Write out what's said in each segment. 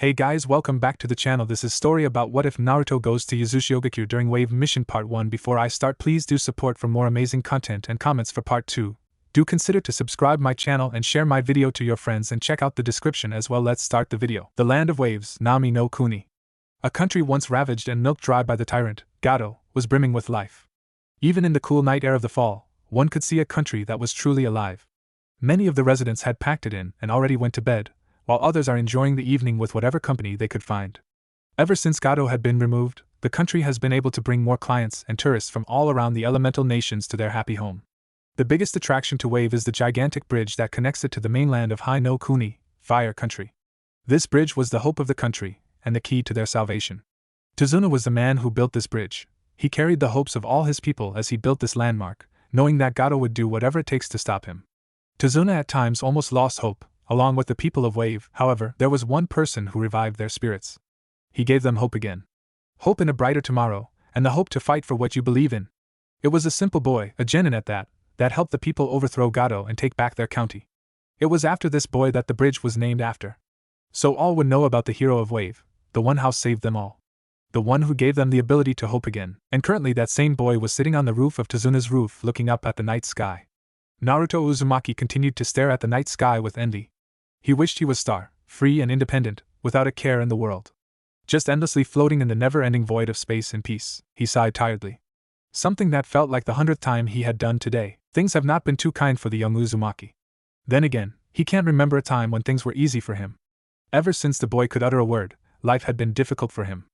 Hey guys, welcome back to the channel. This is story about what if Naruto goes to Uzuhiogakure during Wave Mission Part 1. Before I start, please do support for more amazing content and comments for Part 2. Do consider to subscribe my channel and share my video to your friends and check out the description as well. Let's start the video. The Land of Waves, Nami no Kuni. A country once ravaged and milked dry by the tyrant, Gato, was brimming with life. Even in the cool night air of the fall, one could see a country that was truly alive. Many of the residents had packed it in and already went to bed, while others are enjoying the evening with whatever company they could find. Ever since Gato had been removed, the country has been able to bring more clients and tourists from all around the elemental nations to their happy home. The biggest attraction to Wave is the gigantic bridge that connects it to the mainland of Hai no Kuni, Fire Country. This bridge was the hope of the country, and the key to their salvation. Tazuna was the man who built this bridge. He carried the hopes of all his people as he built this landmark, knowing that Gato would do whatever it takes to stop him. Tazuna at times almost lost hope. Along with the people of Wave, however, there was one person who revived their spirits. He gave them hope again. Hope in a brighter tomorrow, and the hope to fight for what you believe in. It was a simple boy, a genin at that helped the people overthrow Gato and take back their county. It was after this boy that the bridge was named after. So all would know about the hero of Wave, the one who saved them all. The one who gave them the ability to hope again, and currently that same boy was sitting on the roof of Tazuna's roof looking up at the night sky. Naruto Uzumaki continued to stare at the night sky with envy. He wished he was star, free and independent, without a care in the world. Just endlessly floating in the never-ending void of space and peace, he sighed tiredly. Something that felt like the 100th time he had done today. Things have not been too kind for the young Uzumaki. Then again, he can't remember a time when things were easy for him. Ever since the boy could utter a word, life had been difficult for him.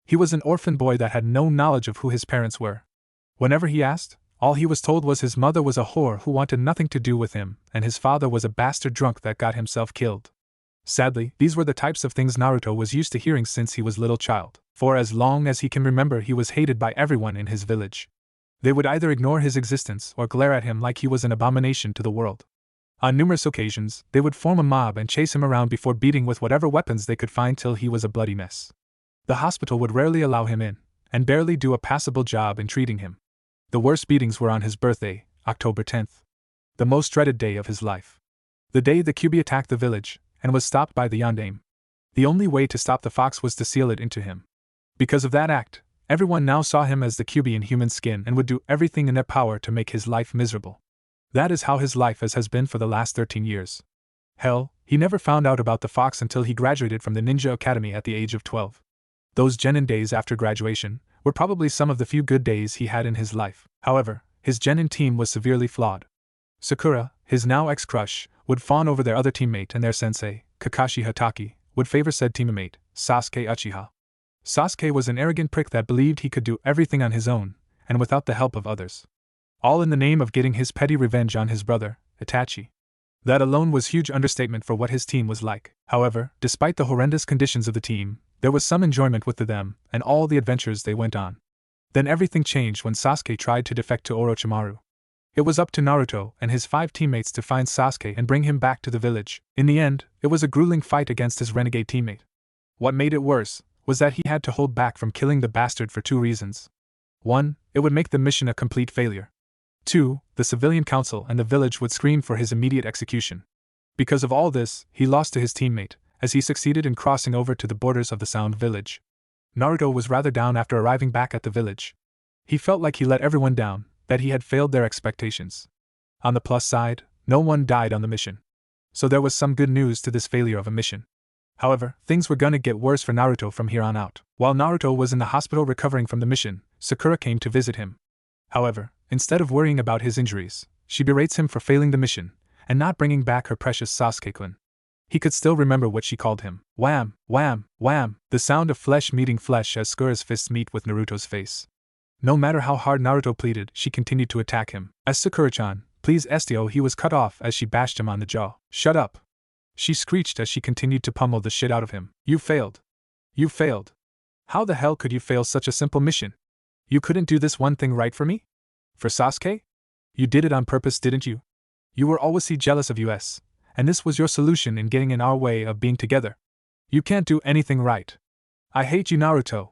He was an orphan boy that had no knowledge of who his parents were. Whenever he asked, all he was told was his mother was a whore who wanted nothing to do with him, and his father was a bastard drunk that got himself killed. Sadly, these were the types of things Naruto was used to hearing since he was little child. For as long as he can remember, he was hated by everyone in his village. They would either ignore his existence or glare at him like he was an abomination to the world. On numerous occasions, they would form a mob and chase him around before beating with whatever weapons they could find till he was a bloody mess. The hospital would rarely allow him in, and barely do a passable job in treating him. The worst beatings were on his birthday, October 10th. The most dreaded day of his life. The day the Kyuubi attacked the village, and was stopped by the Yondaime. The only way to stop the fox was to seal it into him. Because of that act, everyone now saw him as the Kyuubi in human skin and would do everything in their power to make his life miserable. That is how his life has been for the last 13 years. Hell, he never found out about the fox until he graduated from the Ninja Academy at the age of 12. Those genin days after graduation were probably some of the few good days he had in his life. However, his genin team was severely flawed. Sakura, his now ex-crush, would fawn over their other teammate, and their sensei, Kakashi Hatake, would favor said teammate, Sasuke Uchiha. Sasuke was an arrogant prick that believed he could do everything on his own, and without the help of others. All in the name of getting his petty revenge on his brother, Itachi. That alone was huge understatement for what his team was like. However, despite the horrendous conditions of the team, there was some enjoyment with them and all the adventures they went on. Then everything changed when Sasuke tried to defect to Orochimaru. It was up to Naruto and his 5 teammates to find Sasuke and bring him back to the village. In the end, it was a grueling fight against his renegade teammate. What made it worse was that he had to hold back from killing the bastard for 2 reasons. 1. It would make the mission a complete failure. 2. The civilian council and the village would scream for his immediate execution. Because of all this, he lost to his teammate, as he succeeded in crossing over to the borders of the Sound Village. Naruto was rather down after arriving back at the village. He felt like he let everyone down, that he had failed their expectations. On the plus side, no one died on the mission. So there was some good news to this failure of a mission. However, things were gonna get worse for Naruto from here on out. While Naruto was in the hospital recovering from the mission, Sakura came to visit him. However, instead of worrying about his injuries, she berates him for failing the mission, and not bringing back her precious Sasuke-kun. He could still remember what she called him. Wham, wham, wham, the sound of flesh meeting flesh as Sakura's fists meet with Naruto's face. No matter how hard Naruto pleaded, she continued to attack him. As Sakura-chan, please Estio, he was cut off as she bashed him on the jaw. Shut up! She screeched as she continued to pummel the shit out of him. You failed. You failed. How the hell could you fail such a simple mission? You couldn't do this one thing right for me? For Sasuke? You did it on purpose, didn't you? You were always jealous of us. And this was your solution in getting in our way of being together. You can't do anything right. I hate you, Naruto.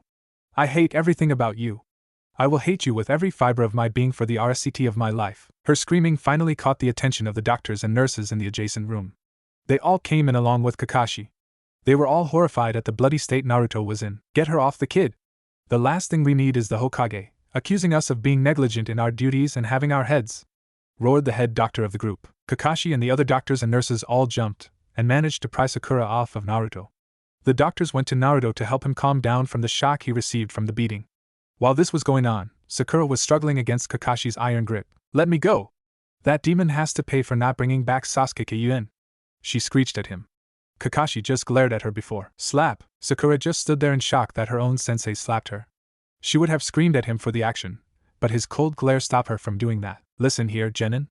I hate everything about you. I will hate you with every fiber of my being for the rest of my life. Her screaming finally caught the attention of the doctors and nurses in the adjacent room. They all came in along with Kakashi. They were all horrified at the bloody state Naruto was in. Get her off the kid! The last thing we need is the Hokage, accusing us of being negligent in our duties and having our heads, roared the head doctor of the group. Kakashi and the other doctors and nurses all jumped, and managed to pry Sakura off of Naruto. The doctors went to Naruto to help him calm down from the shock he received from the beating. While this was going on, Sakura was struggling against Kakashi's iron grip. Let me go! That demon has to pay for not bringing back Sasuke Kyuin, she screeched at him. Kakashi just glared at her before. Slap! Sakura just stood there in shock that her own sensei slapped her. She would have screamed at him for the action, but his cold glare stopped her from doing that. Listen here, Genin.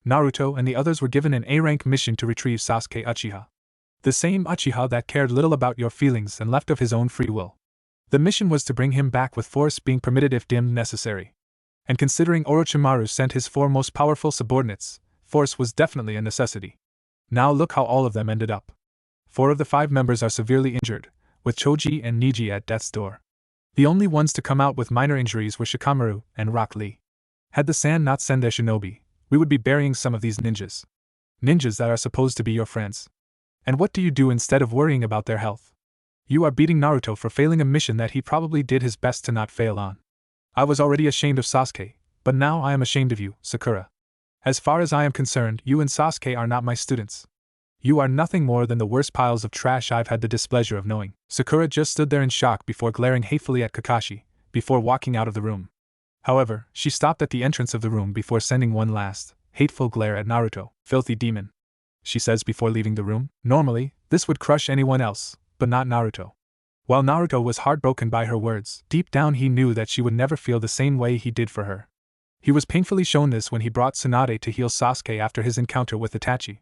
Naruto and the others were given an A-rank mission to retrieve Sasuke Uchiha. The same Uchiha that cared little about your feelings and left of his own free will. The mission was to bring him back with force being permitted if deemed necessary. And considering Orochimaru sent his 4 most powerful subordinates, force was definitely a necessity. Now look how all of them ended up. 4 of the 5 members are severely injured, with Choji and Niji at death's door. The only ones to come out with minor injuries were Shikamaru and Rock Lee. Had the Sand not sent their shinobi, we would be burying some of these ninjas. Ninjas that are supposed to be your friends. And what do you do instead of worrying about their health? You are beating Naruto for failing a mission that he probably did his best to not fail on. I was already ashamed of Sasuke, but now I am ashamed of you, Sakura. As far as I am concerned, you and Sasuke are not my students. You are nothing more than the worst piles of trash I've had the displeasure of knowing. Sakura just stood there in shock before glaring hatefully at Kakashi, before walking out of the room. However, she stopped at the entrance of the room before sending one last, hateful glare at Naruto. Filthy demon, she says before leaving the room. Normally, this would crush anyone else, but not Naruto. While Naruto was heartbroken by her words, deep down he knew that she would never feel the same way he did for her. He was painfully shown this when he brought Tsunade to heal Sasuke after his encounter with Itachi.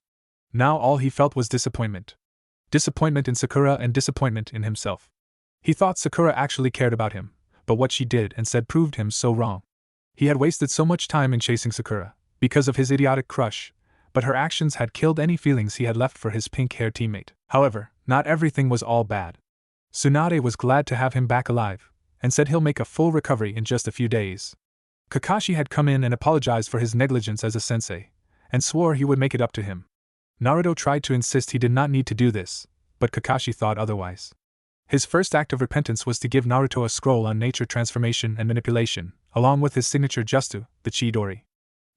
Now all he felt was disappointment. Disappointment in Sakura and disappointment in himself. He thought Sakura actually cared about him, but what she did and said proved him so wrong. He had wasted so much time in chasing Sakura, because of his idiotic crush, but her actions had killed any feelings he had left for his pink-haired teammate. However, not everything was all bad. Tsunade was glad to have him back alive, and said he'll make a full recovery in just a few days. Kakashi had come in and apologized for his negligence as a sensei, and swore he would make it up to him. Naruto tried to insist he did not need to do this, but Kakashi thought otherwise. His first act of repentance was to give Naruto a scroll on nature transformation and manipulation, along with his signature Justu, the Chidori.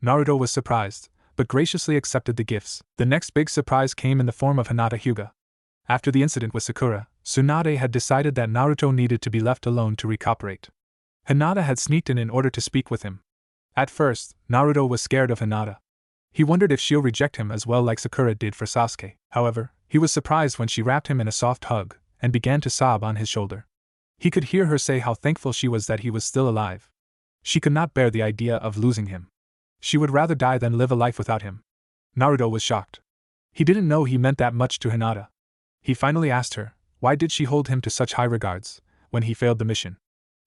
Naruto was surprised, but graciously accepted the gifts. The next big surprise came in the form of Hinata Hyuga. After the incident with Sakura, Tsunade had decided that Naruto needed to be left alone to recuperate. Hinata had sneaked in order to speak with him. At first, Naruto was scared of Hinata. He wondered if she'll reject him as well like Sakura did for Sasuke. However, he was surprised when she wrapped him in a soft hug, and began to sob on his shoulder. He could hear her say how thankful she was that he was still alive. She could not bear the idea of losing him. She would rather die than live a life without him. Naruto was shocked. He didn't know he meant that much to Hinata. He finally asked her, why did she hold him to such high regards, when he failed the mission?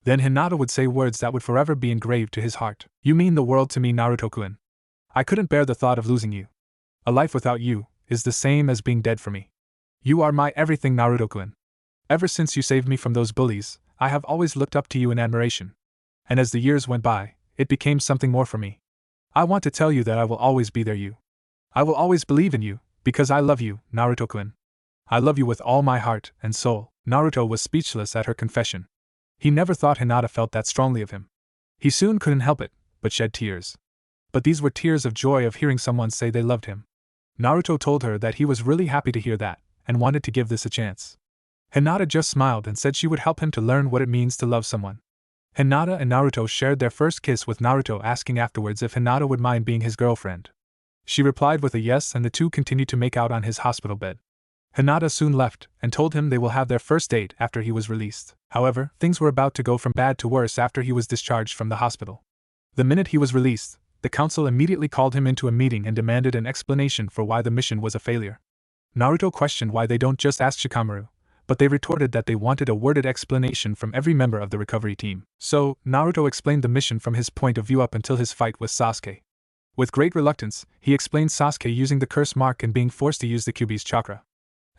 Then Hinata would say words that would forever be engraved to his heart. You mean the world to me, Naruto-kun. I couldn't bear the thought of losing you. A life without you is the same as being dead for me. You are my everything, Naruto-kun. Ever since you saved me from those bullies, I have always looked up to you in admiration. And as the years went by, it became something more for me. I want to tell you that I will always be there you. I will always believe in you, because I love you, Naruto-kun. I love you with all my heart and soul. Naruto was speechless at her confession. He never thought Hinata felt that strongly of him. He soon couldn't help it, but shed tears. But these were tears of joy of hearing someone say they loved him. Naruto told her that he was really happy to hear that, and wanted to give this a chance. Hinata just smiled and said she would help him to learn what it means to love someone. Hinata and Naruto shared their first kiss with Naruto asking afterwards if Hinata would mind being his girlfriend. She replied with a yes, and the two continued to make out on his hospital bed. Hinata soon left, and told him they will have their first date after he was released. However, things were about to go from bad to worse after he was discharged from the hospital. The minute he was released, the council immediately called him into a meeting and demanded an explanation for why the mission was a failure. Naruto questioned why they don't just ask Shikamaru, but they retorted that they wanted a worded explanation from every member of the recovery team. So, Naruto explained the mission from his point of view up until his fight with Sasuke. With great reluctance, he explained Sasuke using the curse mark and being forced to use the Kyuubi's chakra.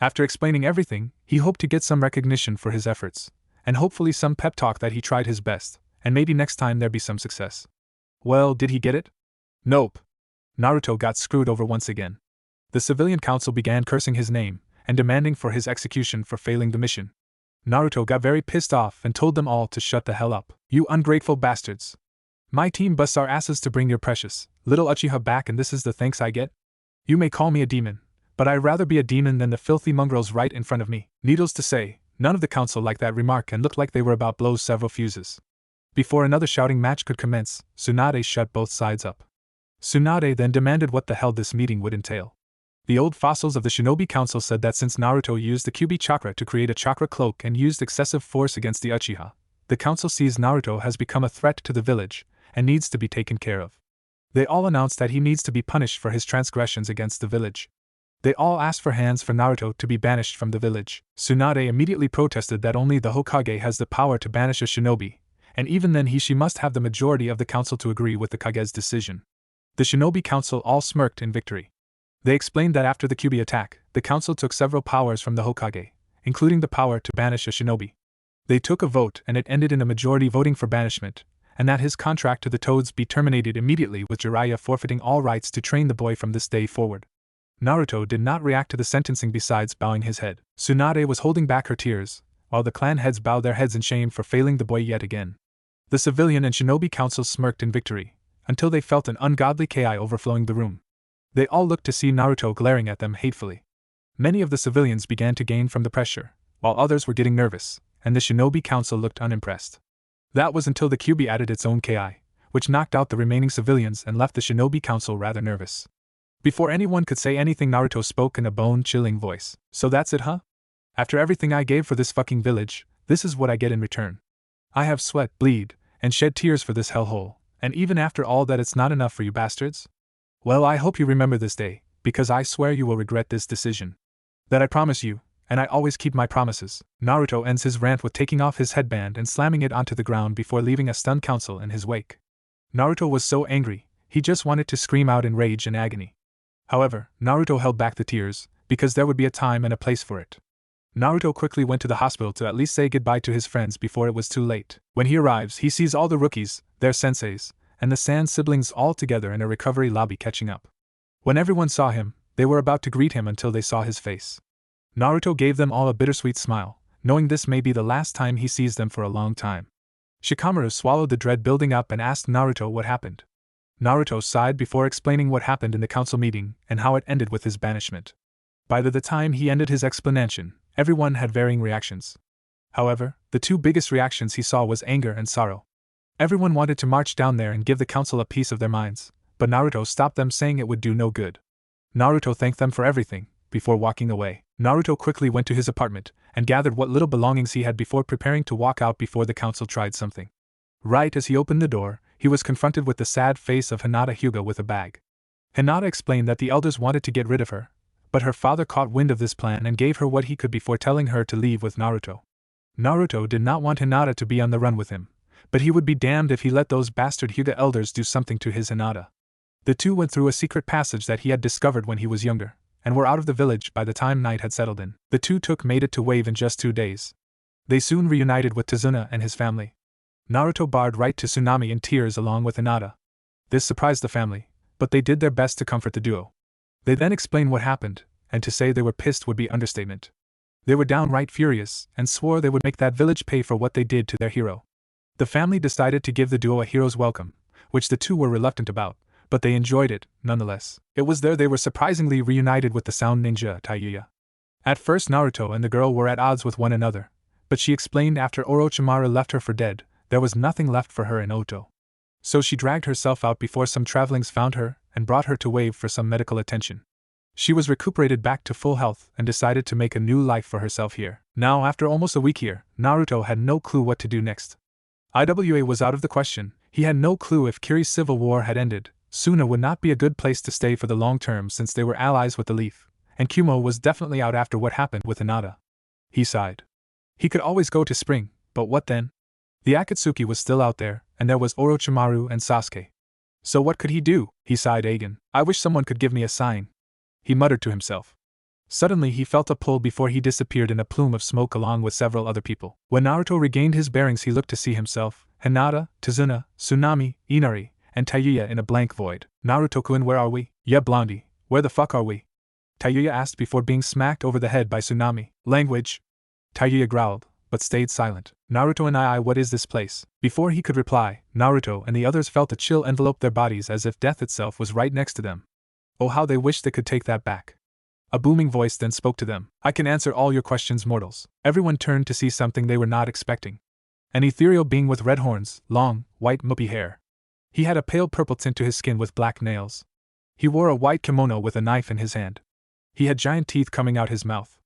After explaining everything, he hoped to get some recognition for his efforts, and hopefully some pep talk that he tried his best, and maybe next time there'd be some success. Well, did he get it? Nope. Naruto got screwed over once again. The civilian council began cursing his name, and demanding for his execution for failing the mission. Naruto got very pissed off and told them all to shut the hell up. You ungrateful bastards. My team busts our asses to bring your precious little Uchiha back, and this is the thanks I get? You may call me a demon, but I'd rather be a demon than the filthy mongrels right in front of me. Needless to say, none of the council liked that remark and looked like they were about to blow several fuses. Before another shouting match could commence, Tsunade shut both sides up. Tsunade then demanded what the hell this meeting would entail. The old fossils of the Shinobi Council said that since Naruto used the Kyuubi chakra to create a chakra cloak and used excessive force against the Uchiha, the council sees Naruto has become a threat to the village and needs to be taken care of. They all announced that he needs to be punished for his transgressions against the village. They all asked for hands for Naruto to be banished from the village. Tsunade immediately protested that only the Hokage has the power to banish a shinobi, and even then she must have the majority of the council to agree with the Kage's decision. The Shinobi Council all smirked in victory. They explained that after the Kyuubi attack, the council took several powers from the Hokage, including the power to banish a shinobi. They took a vote and it ended in a majority voting for banishment, and that his contract to the Toads be terminated immediately, with Jiraiya forfeiting all rights to train the boy from this day forward. Naruto did not react to the sentencing besides bowing his head. Tsunade was holding back her tears, while the clan heads bowed their heads in shame for failing the boy yet again. The civilian and shinobi councils smirked in victory, until they felt an ungodly ki overflowing the room. They all looked to see Naruto glaring at them hatefully. Many of the civilians began to gain from the pressure, while others were getting nervous, and the Shinobi Council looked unimpressed. That was until the Kyuubi added its own ki, which knocked out the remaining civilians and left the Shinobi Council rather nervous. Before anyone could say anything, Naruto spoke in a bone-chilling voice. So that's it, huh? After everything I gave for this fucking village, this is what I get in return. I have sweat, bleed, and shed tears for this hellhole, and even after all that it's not enough for you bastards? Well, I hope you remember this day, because I swear you will regret this decision. That I promise you, and I always keep my promises. Naruto ends his rant with taking off his headband and slamming it onto the ground before leaving a stunned council in his wake. Naruto was so angry, he just wanted to scream out in rage and agony. However, Naruto held back the tears, because there would be a time and a place for it. Naruto quickly went to the hospital to at least say goodbye to his friends before it was too late. When he arrives, he sees all the rookies, their senseis, and the Sand siblings all together in a recovery lobby catching up. When everyone saw him, they were about to greet him until they saw his face. Naruto gave them all a bittersweet smile, knowing this may be the last time he sees them for a long time. Shikamaru swallowed the dread building up and asked Naruto what happened. Naruto sighed before explaining what happened in the council meeting and how it ended with his banishment. By the time he ended his explanation, everyone had varying reactions. However, the two biggest reactions he saw was anger and sorrow. Everyone wanted to march down there and give the council a piece of their minds, but Naruto stopped them, saying it would do no good. Naruto thanked them for everything. Before walking away, Naruto quickly went to his apartment and gathered what little belongings he had before preparing to walk out before the council tried something. Right as he opened the door, he was confronted with the sad face of Hinata Hyuga with a bag. Hinata explained that the elders wanted to get rid of her, but her father caught wind of this plan and gave her what he could before telling her to leave with Naruto. Naruto did not want Hinata to be on the run with him, but he would be damned if he let those bastard Hyuga elders do something to his Hinata. The two went through a secret passage that he had discovered when he was younger, and were out of the village by the time night had settled in. The two made it to Wave in just 2 days. They soon reunited with Tazuna and his family. Naruto barred right to Tsunami in tears along with Hinata. This surprised the family, but they did their best to comfort the duo. They then explained what happened, and to say they were pissed would be understatement. They were downright furious, and swore they would make that village pay for what they did to their hero. The family decided to give the duo a hero's welcome, which the two were reluctant about, but they enjoyed it, nonetheless. It was there they were surprisingly reunited with the sound ninja, Tayuya. At first Naruto and the girl were at odds with one another, but she explained after Orochimaru left her for dead, there was nothing left for her in Oto. So she dragged herself out before some travelings found her and brought her to Wave for some medical attention. She was recuperated back to full health and decided to make a new life for herself here. Now, after almost a week here, Naruto had no clue what to do next. IWA was out of the question. He had no clue if Kiri's civil war had ended. Suna would not be a good place to stay for the long term since they were allies with the Leaf, and Kumo was definitely out after what happened with Hinata. He sighed. He could always go to Spring, but what then? The Akatsuki was still out there, and there was Orochimaru and Sasuke. So what could he do? He sighed again. I wish someone could give me a sign. He muttered to himself. Suddenly he felt a pull before he disappeared in a plume of smoke along with several other people. When Naruto regained his bearings he looked to see himself, Hinata, Tazuna, Tsunami, Inari, and Tayuya in a blank void. Naruto-kun, where are we? Yeah, Blondie, where the fuck are we? Tayuya asked before being smacked over the head by Tsunami. Language? Tayuya growled, but stayed silent. Naruto and what is this place? Before he could reply, Naruto and the others felt a chill envelope their bodies as if death itself was right next to them. Oh, how they wished they could take that back. A booming voice then spoke to them. I can answer all your questions, mortals. Everyone turned to see something they were not expecting. An ethereal being with red horns, long, white moppy hair. He had a pale purple tint to his skin with black nails. He wore a white kimono with a knife in his hand. He had giant teeth coming out his mouth.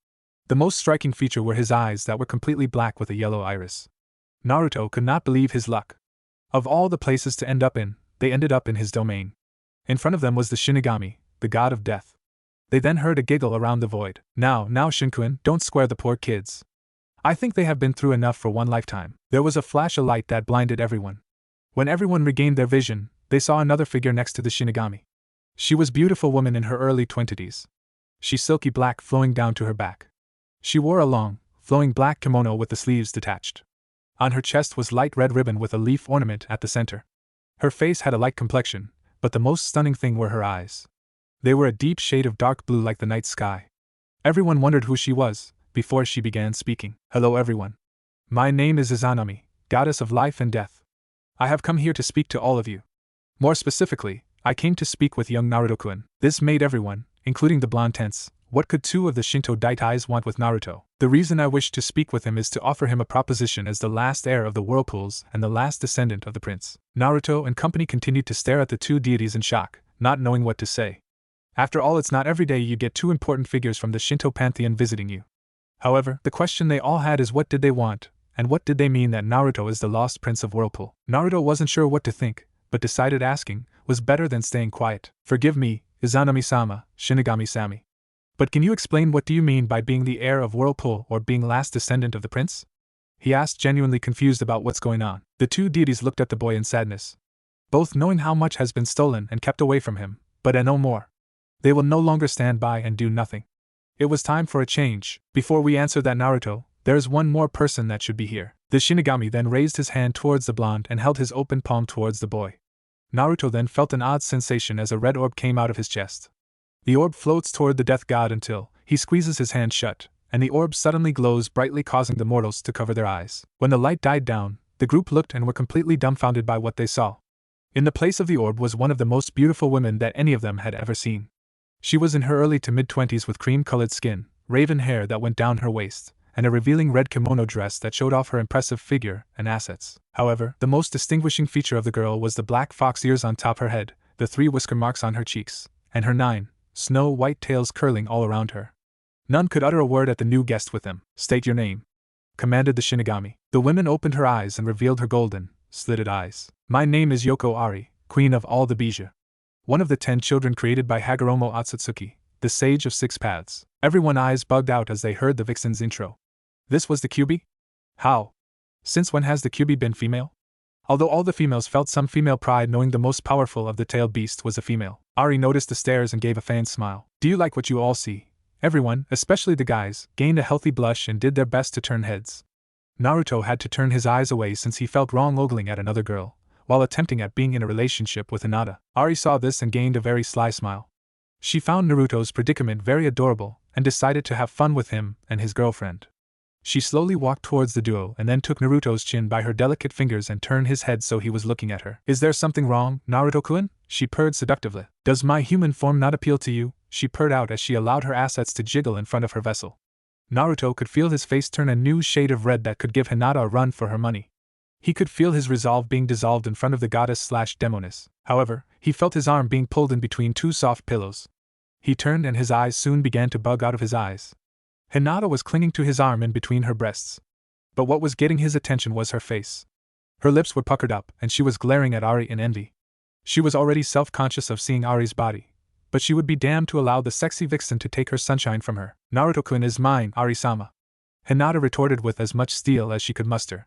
The most striking feature were his eyes that were completely black with a yellow iris. Naruto could not believe his luck. Of all the places to end up in, they ended up in his domain. In front of them was the Shinigami, the god of death. They then heard a giggle around the void. Now, Shinkun, don't square the poor kids. I think they have been through enough for one lifetime. There was a flash of light that blinded everyone. When everyone regained their vision, they saw another figure next to the Shinigami. She was a beautiful woman in her early 20s. She silky black flowing down to her back. She wore a long, flowing black kimono with the sleeves detached. On her chest was light red ribbon with a leaf ornament at the center. Her face had a light complexion, but the most stunning thing were her eyes. They were a deep shade of dark blue like the night sky. Everyone wondered who she was, before she began speaking. Hello everyone. My name is Izanami, goddess of life and death. I have come here to speak to all of you. More specifically, I came to speak with young Naruto-kun. This made everyone, including the blonde tense. What could two of the Shinto deities want with Naruto? The reason I wish to speak with him is to offer him a proposition as the last heir of the whirlpools and the last descendant of the prince. Naruto and company continued to stare at the two deities in shock, not knowing what to say. After all, it's not every day you get two important figures from the Shinto pantheon visiting you. However, the question they all had is what did they want, and what did they mean that Naruto is the lost prince of Whirlpool? Naruto wasn't sure what to think, but decided asking was better than staying quiet. Forgive me, Izanami-sama, Shinigami-sami. But can you explain what do you mean by being the heir of Whirlpool or being last descendant of the prince? He asked, genuinely confused about what's going on. The two deities looked at the boy in sadness. Both knowing how much has been stolen and kept away from him, but no more. They will no longer stand by and do nothing. It was time for a change. Before we answer that, Naruto, there is one more person that should be here. The Shinigami then raised his hand towards the blonde and held his open palm towards the boy. Naruto then felt an odd sensation as a red orb came out of his chest. The orb floats toward the death god until he squeezes his hand shut, and the orb suddenly glows brightly, causing the mortals to cover their eyes. When the light died down, the group looked and were completely dumbfounded by what they saw. In the place of the orb was one of the most beautiful women that any of them had ever seen. She was in her early to mid-20s with cream-colored skin, raven hair that went down her waist, and a revealing red kimono dress that showed off her impressive figure and assets. However, the most distinguishing feature of the girl was the black fox ears on top her head, the 3 whisker marks on her cheeks, and her 9 snow-white tails curling all around her. None could utter a word at the new guest with them. State your name, commanded the Shinigami. The woman opened her eyes and revealed her golden, slitted eyes. My name is Yoko Ari, queen of all the Bija. One of the 10 children created by Hagoromo Otsutsuki, the sage of 6 paths. Everyone's eyes bugged out as they heard the vixen's intro. This was the Kyuubi? How? Since when has the Kyuubi been female? Although all the females felt some female pride knowing the most powerful of the tailed beast was a female, Ari noticed the stares and gave a feigned smile. Do you like what you all see? Everyone, especially the guys, gained a healthy blush and did their best to turn heads. Naruto had to turn his eyes away since he felt wrong ogling at another girl, while attempting at being in a relationship with Hinata. Ari saw this and gained a very sly smile. She found Naruto's predicament very adorable and decided to have fun with him and his girlfriend. She slowly walked towards the duo and then took Naruto's chin by her delicate fingers and turned his head so he was looking at her. Is there something wrong, Naruto-kun? She purred seductively. Does my human form not appeal to you? She purred out as she allowed her assets to jiggle in front of her vessel. Naruto could feel his face turn a new shade of red that could give Hinata a run for her money. He could feel his resolve being dissolved in front of the goddess/demoness. However, he felt his arm being pulled in between 2 soft pillows. He turned and his eyes soon began to bug out of his eyes. Hinata was clinging to his arm in between her breasts. But what was getting his attention was her face. Her lips were puckered up and she was glaring at Ari in envy. She was already self-conscious of seeing Ari's body, but she would be damned to allow the sexy vixen to take her sunshine from her. Naruto-kun is mine, Ari-sama. Hinata retorted with as much steel as she could muster.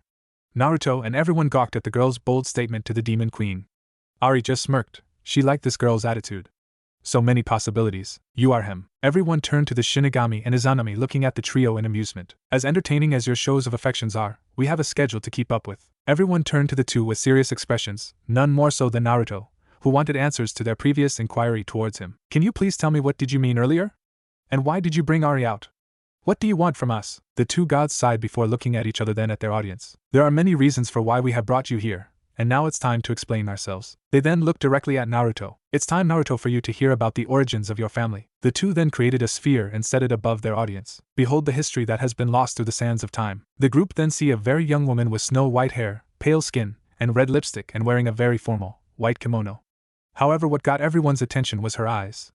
Naruto and everyone gawked at the girl's bold statement to the demon queen. Ari just smirked. She liked this girl's attitude. So many possibilities. You are him. Everyone turned to the Shinigami and Izanami, looking at the trio in amusement. As entertaining as your shows of affections are, we have a schedule to keep up with. Everyone turned to the two with serious expressions, none more so than Naruto, who wanted answers to their previous inquiry towards him. Can you please tell me what did you mean earlier? And why did you bring Ari out? What do you want from us? The two gods sighed before looking at each other, then at their audience. There are many reasons for why we have brought you here, and now it's time to explain ourselves. They then looked directly at Naruto. It's time, Naruto, for you to hear about the origins of your family. The two then created a sphere and set it above their audience. Behold the history that has been lost through the sands of time. The group then see a very young woman with snow-white hair, pale skin, and red lipstick, and wearing a very formal, white kimono. However, what got everyone's attention was her eyes.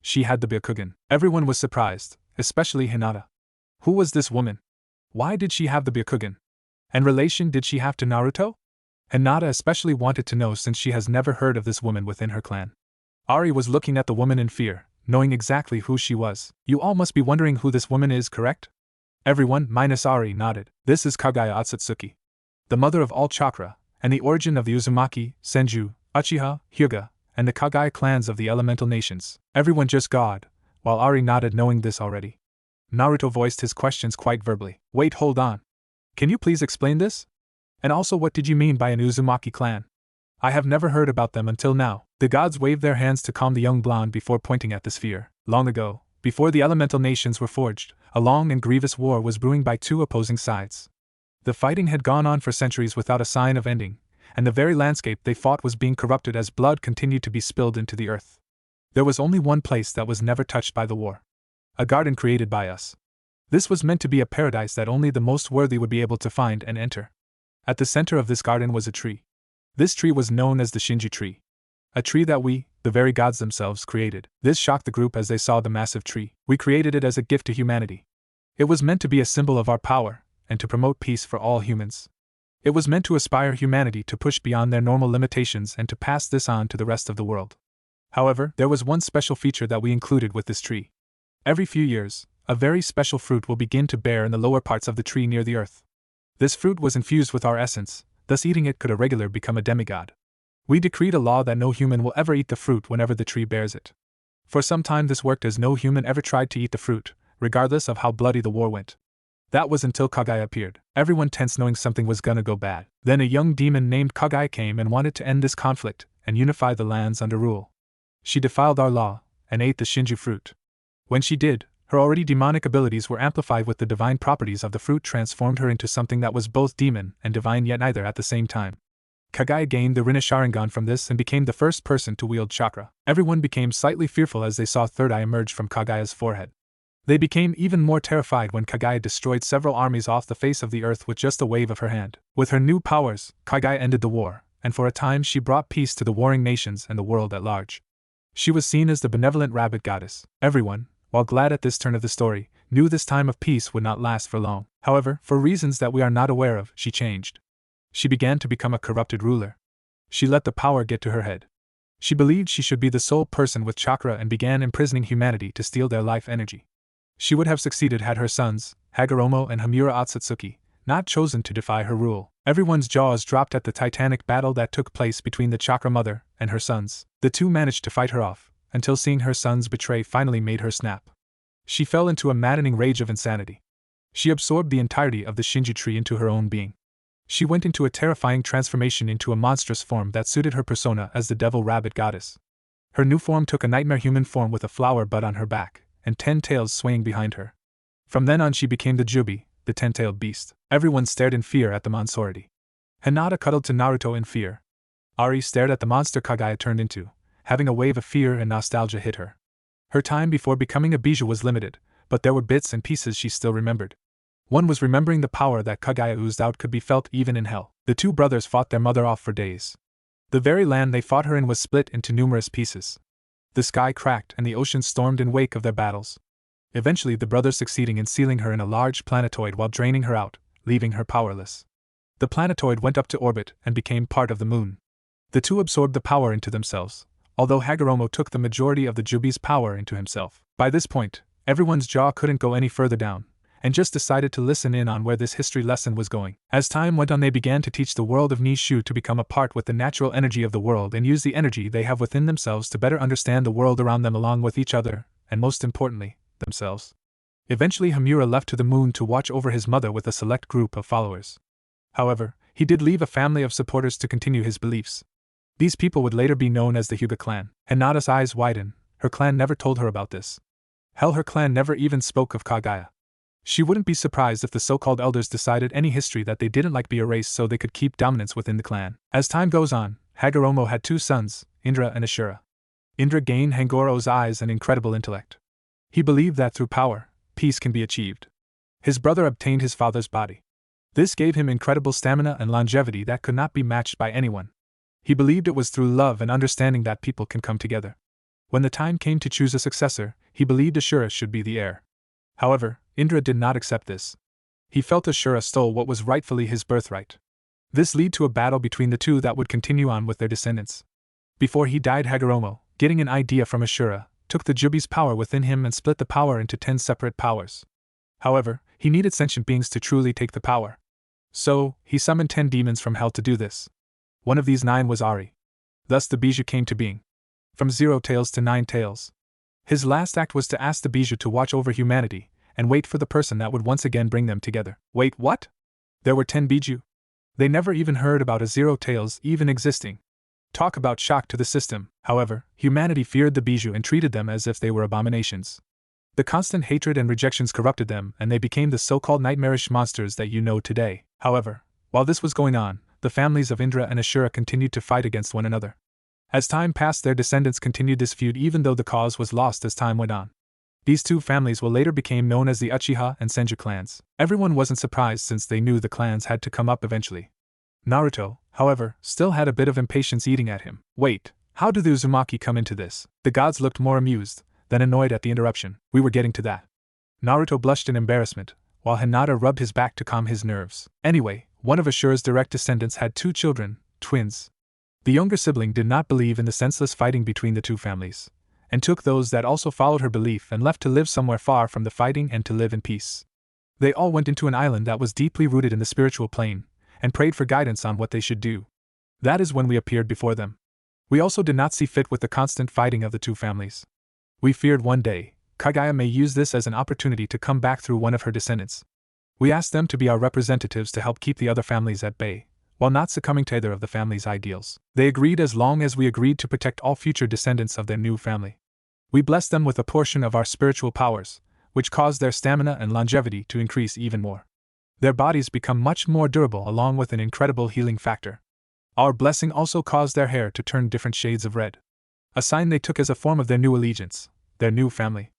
She had the Byakugan. Everyone was surprised, especially Hinata. Who was this woman? Why did she have the Byakugan? And relation did she have to Naruto? Hinata especially wanted to know, since she has never heard of this woman within her clan. Ari was looking at the woman in fear, knowing exactly who she was. You all must be wondering who this woman is, correct? Everyone, minus Ari, nodded. This is Kagaya Otsutsuki, the mother of all Chakra, and the origin of the Uzumaki, Senju, Uchiha, Hyuga, and the Kagaya clans of the elemental nations. Everyone just gawed, while Ari nodded, knowing this already. Naruto voiced his questions quite verbally. Wait, hold on. Can you please explain this? And also, what did you mean by an Uzumaki clan? I have never heard about them until now. The gods waved their hands to calm the young blonde before pointing at the sphere. Long ago, before the elemental nations were forged, a long and grievous war was brewing by two opposing sides. The fighting had gone on for centuries without a sign of ending, and the very landscape they fought was being corrupted as blood continued to be spilled into the earth. There was only one place that was never touched by the war. A garden created by us. This was meant to be a paradise that only the most worthy would be able to find and enter. At the center of this garden was a tree. This tree was known as the Shinji tree. A tree that we, the very gods themselves, created. This shocked the group as they saw the massive tree. We created it as a gift to humanity. It was meant to be a symbol of our power, and to promote peace for all humans. It was meant to inspire humanity to push beyond their normal limitations and to pass this on to the rest of the world. However, there was one special feature that we included with this tree. Every few years, a very special fruit will begin to bear in the lower parts of the tree near the earth. This fruit was infused with our essence, thus eating it could a regular become a demigod. We decreed a law that no human will ever eat the fruit whenever the tree bears it. For some time this worked, as no human ever tried to eat the fruit, regardless of how bloody the war went. That was until Kagaya appeared. Everyone tensed, knowing something was gonna go bad. Then a young demon named Kagaya came and wanted to end this conflict and unify the lands under rule. She defiled our law and ate the Shinju fruit. When she did, her already demonic abilities were amplified with the divine properties of the fruit, transformed her into something that was both demon and divine, yet neither at the same time. Kagaya gained the Rinna Sharingan from this and became the first person to wield chakra. Everyone became slightly fearful as they saw Third Eye emerge from Kagaya's forehead. They became even more terrified when Kagaya destroyed several armies off the face of the earth with just a wave of her hand. With her new powers, Kagaya ended the war, and for a time she brought peace to the warring nations and the world at large. She was seen as the benevolent rabbit goddess. Everyone, while glad at this turn of the story, knew this time of peace would not last for long. However, for reasons that we are not aware of, she changed. She began to become a corrupted ruler. She let the power get to her head. She believed she should be the sole person with chakra and began imprisoning humanity to steal their life energy. She would have succeeded had her sons, Hagoromo and Hamura Otsutsuki, not chosen to defy her rule. Everyone's jaws dropped at the titanic battle that took place between the Chakra Mother and her sons. The two managed to fight her off, until seeing her sons betray finally made her snap. She fell into a maddening rage of insanity. She absorbed the entirety of the Shinju tree into her own being. She went into a terrifying transformation into a monstrous form that suited her persona as the Devil Rabbit Goddess. Her new form took a nightmare human form with a flower bud on her back, and 10 tails swaying behind her. From then on she became the Jubi, the 10-tailed beast. Everyone stared in fear at the monstrosity. Hinata cuddled to Naruto in fear. Ari stared at the monster Kagaya turned into, having a wave of fear and nostalgia hit her. Her time before becoming a bijou was limited, but there were bits and pieces she still remembered. One was remembering the power that Kagaya oozed out could be felt even in hell. The two brothers fought their mother off for days. The very land they fought her in was split into numerous pieces. The sky cracked and the ocean stormed in wake of their battles. Eventually the brothers succeeding in sealing her in a large planetoid while draining her out, leaving her powerless. The planetoid went up to orbit and became part of the moon. The two absorbed the power into themselves, although Hagoromo took the majority of the Jubi's power into himself. By this point, everyone's jaw couldn't go any further down, and just decided to listen in on where this history lesson was going. As time went on they began to teach the world of Nishu to become a part with the natural energy of the world and use the energy they have within themselves to better understand the world around them along with each other, and most importantly, themselves. Eventually Hamura left to the moon to watch over his mother with a select group of followers. However, he did leave a family of supporters to continue his beliefs. These people would later be known as the Hyuga clan. Hinata's eyes widened. Her clan never told her about this. Hell, her clan never even spoke of Kaguya. She wouldn't be surprised if the so-called elders decided any history that they didn't like be erased so they could keep dominance within the clan. As time goes on, Hagoromo had 2 sons, Indra and Ashura. Indra gained Hagoromo's eyes and incredible intellect. He believed that through power, peace can be achieved. His brother obtained his father's body. This gave him incredible stamina and longevity that could not be matched by anyone. He believed it was through love and understanding that people can come together. When the time came to choose a successor, he believed Ashura should be the heir. However, Indra did not accept this. He felt Ashura stole what was rightfully his birthright. This led to a battle between the two that would continue on with their descendants. Before he died, Hagoromo, getting an idea from Ashura, took the Jubi's power within him and split the power into 10 separate powers. However, he needed sentient beings to truly take the power. So, he summoned 10 demons from hell to do this. One of these 9 was Ari. Thus the Bijou came to being. From 0 tails to 9 tails. His last act was to ask the Bijou to watch over humanity, and wait for the person that would once again bring them together. Wait, what? There were 10 Bijou? They never even heard about a 0 tails even existing. Talk about shock to the system. However, humanity feared the Bijou and treated them as if they were abominations. The constant hatred and rejections corrupted them, and they became the so-called nightmarish monsters that you know today. However, while this was going on, the families of Indra and Ashura continued to fight against one another. As time passed, their descendants continued this feud even though the cause was lost as time went on. These 2 families will later became known as the Uchiha and Senju clans. Everyone wasn't surprised since they knew the clans had to come up eventually. Naruto, however, still had a bit of impatience eating at him. Wait, how do the Uzumaki come into this? The gods looked more amused than annoyed at the interruption. We were getting to that. Naruto blushed in embarrassment, while Hinata rubbed his back to calm his nerves. Anyway, one of Ashura's direct descendants had 2 children, twins. The younger sibling did not believe in the senseless fighting between the 2 families, and took those that also followed her belief and left to live somewhere far from the fighting and to live in peace. They all went into an island that was deeply rooted in the spiritual plane, and prayed for guidance on what they should do. That is when we appeared before them. We also did not see fit with the constant fighting of the 2 families. We feared one day, Kaguya may use this as an opportunity to come back through one of her descendants. We asked them to be our representatives to help keep the other families at bay, while not succumbing to either of the family's ideals. They agreed as long as we agreed to protect all future descendants of their new family. We blessed them with a portion of our spiritual powers, which caused their stamina and longevity to increase even more. Their bodies become much more durable along with an incredible healing factor. Our blessing also caused their hair to turn different shades of red. A sign they took as a form of their new allegiance, their new family.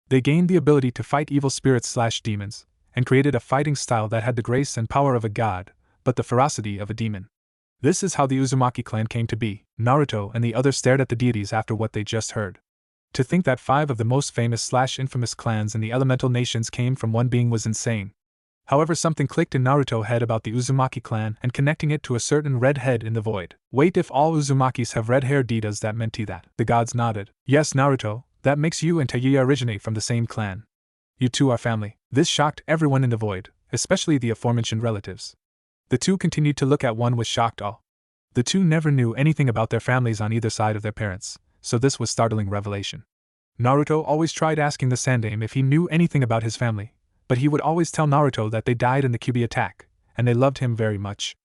They gained the ability to fight evil spirits/demons, and created a fighting style that had the grace and power of a god, but the ferocity of a demon. This is how the Uzumaki clan came to be. Naruto and the others stared at the deities after what they just heard. To think that 5 of the most famous/infamous clans in the elemental nations came from one being was insane. However, something clicked in Naruto's head about the Uzumaki clan and connecting it to a certain red head in the void. Wait, if all Uzumakis have red hair, does that mean that? The gods nodded. Yes, Naruto, that makes you and Tayuya originate from the same clan. You two are family. This shocked everyone in the void, especially the aforementioned relatives. The 2 continued to look at one with shocked awe. The 2 never knew anything about their families on either side of their parents, so this was startling revelation. Naruto always tried asking the Sandaime if he knew anything about his family, but he would always tell Naruto that they died in the Kyuubi attack, and they loved him very much.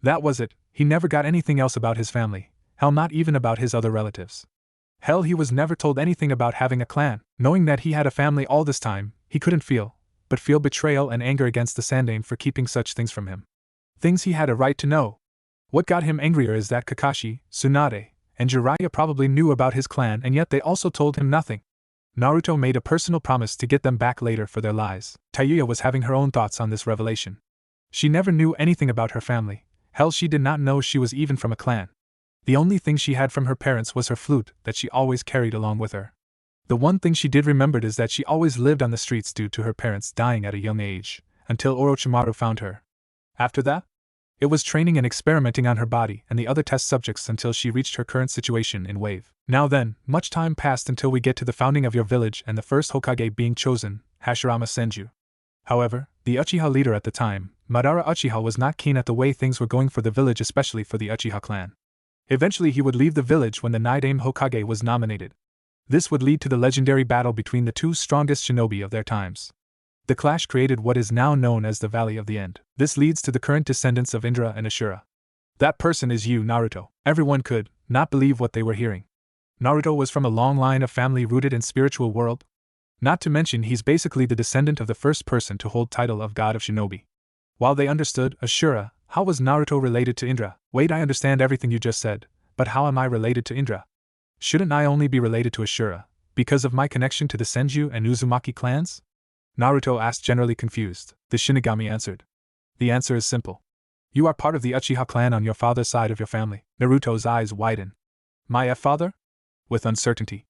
That was it. He never got anything else about his family, hell, not even about his other relatives. Hell, he was never told anything about having a clan. Knowing that he had a family all this time, he couldn't feel betrayal and anger against the Sandaime for keeping such things from him. Things he had a right to know. What got him angrier is that Kakashi, Tsunade, and Jiraiya probably knew about his clan, and yet they also told him nothing. Naruto made a personal promise to get them back later for their lies. Tayuya was having her own thoughts on this revelation. She never knew anything about her family. Hell, she did not know she was even from a clan. The only thing she had from her parents was her flute that she always carried along with her. The one thing she did remember is that she always lived on the streets due to her parents dying at a young age, until Orochimaru found her. After that, it was training and experimenting on her body and the other test subjects until she reached her current situation in Wave. Now then, much time passed until we get to the founding of your village and the first Hokage being chosen, Hashirama Senju. However, the Uchiha leader at the time, Madara Uchiha, was not keen at the way things were going for the village, especially for the Uchiha clan. Eventually he would leave the village when the Nidaime Hokage was nominated. This would lead to the legendary battle between the 2 strongest shinobi of their times. The clash created what is now known as the Valley of the End. This leads to the current descendants of Indra and Ashura. That person is you, Naruto. Everyone could not believe what they were hearing. Naruto was from a long line of family rooted in spiritual world. Not to mention he's basically the descendant of the first person to hold title of God of Shinobi. While they understood, Ashura, how was Naruto related to Indra? Wait, I understand everything you just said, but how am I related to Indra? Shouldn't I only be related to Ashura, because of my connection to the Senju and Uzumaki clans? Naruto asked, generally confused. The Shinigami answered. The answer is simple. You are part of the Uchiha clan on your father's side of your family. Naruto's eyes widen. My father? With uncertainty.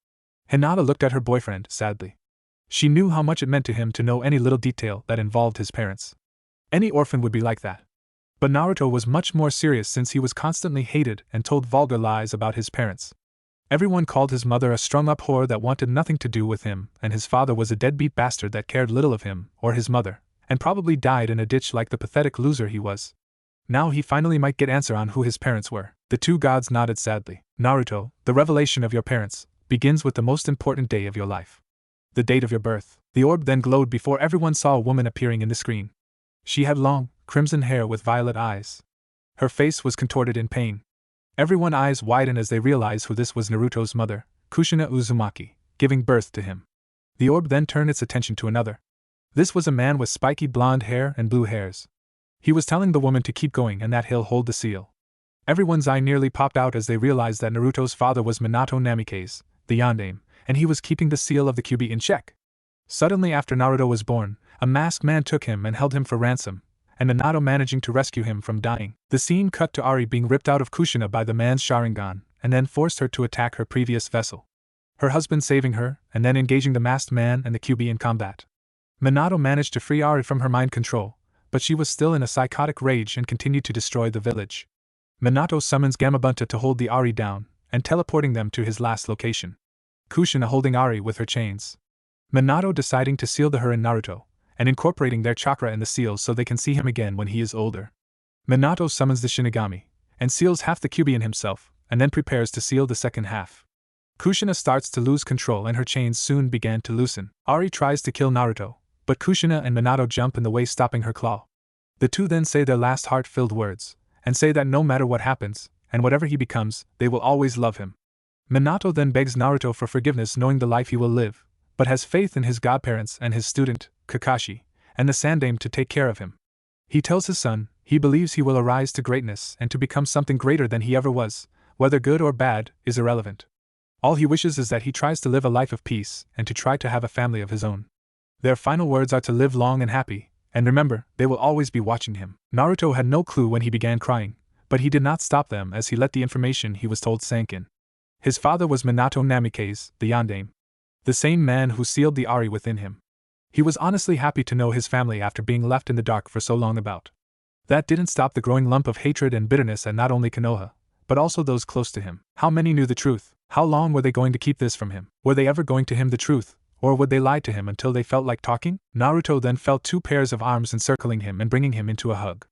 Hinata looked at her boyfriend, sadly. She knew how much it meant to him to know any little detail that involved his parents. Any orphan would be like that. But Naruto was much more serious since he was constantly hated and told vulgar lies about his parents. Everyone called his mother a strung-up whore that wanted nothing to do with him, and his father was a deadbeat bastard that cared little of him or his mother, and probably died in a ditch like the pathetic loser he was. Now he finally might get answer on who his parents were. The two gods nodded sadly. Naruto, the revelation of your parents begins with the most important day of your life. The date of your birth. The orb then glowed before everyone saw a woman appearing in the screen. She had long, crimson hair with violet eyes. Her face was contorted in pain. Everyone's eyes widened as they realized who this was. Naruto's mother, Kushina Uzumaki, giving birth to him. The orb then turned its attention to another. This was a man with spiky blonde hair and blue hairs. He was telling the woman to keep going and that he'll hold the seal. Everyone's eye nearly popped out as they realized that Naruto's father was Minato Namikaze, the Yondaime, and he was keeping the seal of the Kyuubi in check. Suddenly after Naruto was born, a masked man took him and held him for ransom, and Minato managing to rescue him from dying. The scene cut to Ari being ripped out of Kushina by the man's Sharingan, and then forced her to attack her previous vessel. Her husband saving her, and then engaging the masked man and the Kyuubi in combat. Minato managed to free Ari from her mind control, but she was still in a psychotic rage and continued to destroy the village. Minato summons Gamabunta to hold the Ari down, and teleporting them to his last location. Kushina holding Ari with her chains. Minato deciding to seal her in Naruto, and incorporating their chakra in the seals so they can see him again when he is older. Minato summons the Shinigami, and seals half the Kyuubi in himself, and then prepares to seal the second half. Kushina starts to lose control and her chains soon began to loosen. Ari tries to kill Naruto, but Kushina and Minato jump in the way, stopping her claw. The two then say their last heart-filled words, and say that no matter what happens, and whatever he becomes, they will always love him. Minato then begs Naruto for forgiveness, knowing the life he will live, but has faith in his godparents and his student, Kakashi, and the Sandaime to take care of him. He tells his son he believes he will arise to greatness and to become something greater than he ever was, whether good or bad is irrelevant. All he wishes is that he tries to live a life of peace and to try to have a family of his own. Their final words are to live long and happy, and remember, they will always be watching him. Naruto had no clue when he began crying, but he did not stop them as he let the information he was told sink in. His father was Minato Namikaze, the Yondaime, the same man who sealed the Ari within him. He was honestly happy to know his family after being left in the dark for so long about. That didn't stop the growing lump of hatred and bitterness at not only Konoha, but also those close to him. How many knew the truth? How long were they going to keep this from him? Were they ever going to him the truth, or would they lie to him until they felt like talking? Naruto then felt two pairs of arms encircling him and bringing him into a hug.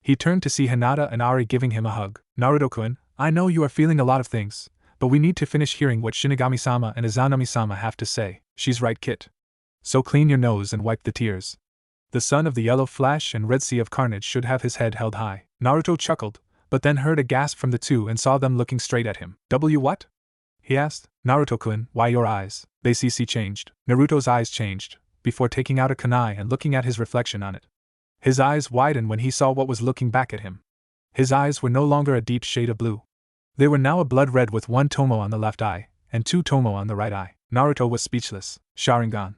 He turned to see Hinata and Ari giving him a hug. Naruto-kun, I know you are feeling a lot of things, but we need to finish hearing what Shinigami-sama and Izanami-sama have to say. She's right, Kit. So clean your nose and wipe the tears. The son of the Yellow Flash and Red Sea of Carnage should have his head held high. Naruto chuckled, but then heard a gasp from the two and saw them looking straight at him. What? He asked. Naruto-kun, why your eyes? They CC changed. Naruto's eyes changed, before taking out a kunai and looking at his reflection on it. His eyes widened when he saw what was looking back at him. His eyes were no longer a deep shade of blue. They were now a blood red with one tomo on the left eye, and two tomo on the right eye. Naruto was speechless. Sharingan,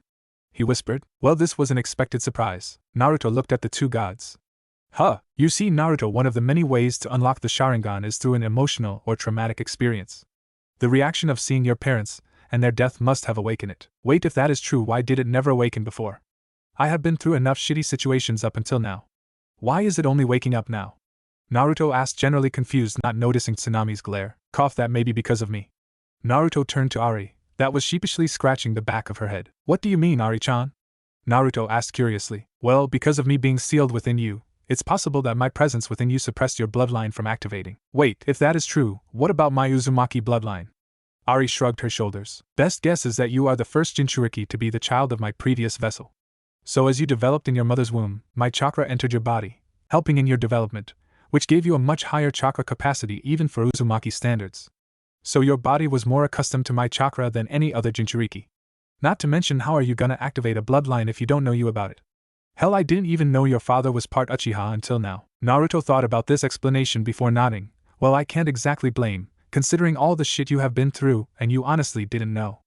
he whispered. Well, this was an expected surprise. Naruto looked at the two gods. You see, Naruto, one of the many ways to unlock the Sharingan is through an emotional or traumatic experience. The reaction of seeing your parents and their death must have awakened it. Wait, if that is true, why did it never awaken before? I have been through enough shitty situations up until now. Why is it only waking up now? Naruto asked, generally confused, not noticing Tsunami's glare. Cough, that may be because of me. Naruto turned to Ari, that was sheepishly scratching the back of her head. What do you mean, Ari-chan? Naruto asked curiously. Well, because of me being sealed within you, it's possible that my presence within you suppressed your bloodline from activating. Wait, if that is true, what about my Uzumaki bloodline? Ari shrugged her shoulders. Best guess is that you are the first Jinchuriki to be the child of my previous vessel. So as you developed in your mother's womb, my chakra entered your body, helping in your development, which gave you a much higher chakra capacity even for Uzumaki standards. So your body was more accustomed to my chakra than any other Jinchuriki. Not to mention, how are you gonna activate a bloodline if you don't know you about it? Hell, I didn't even know your father was part Uchiha until now. Naruto thought about this explanation before nodding. Well, I can't exactly blame, considering all the shit you have been through, and you honestly didn't know.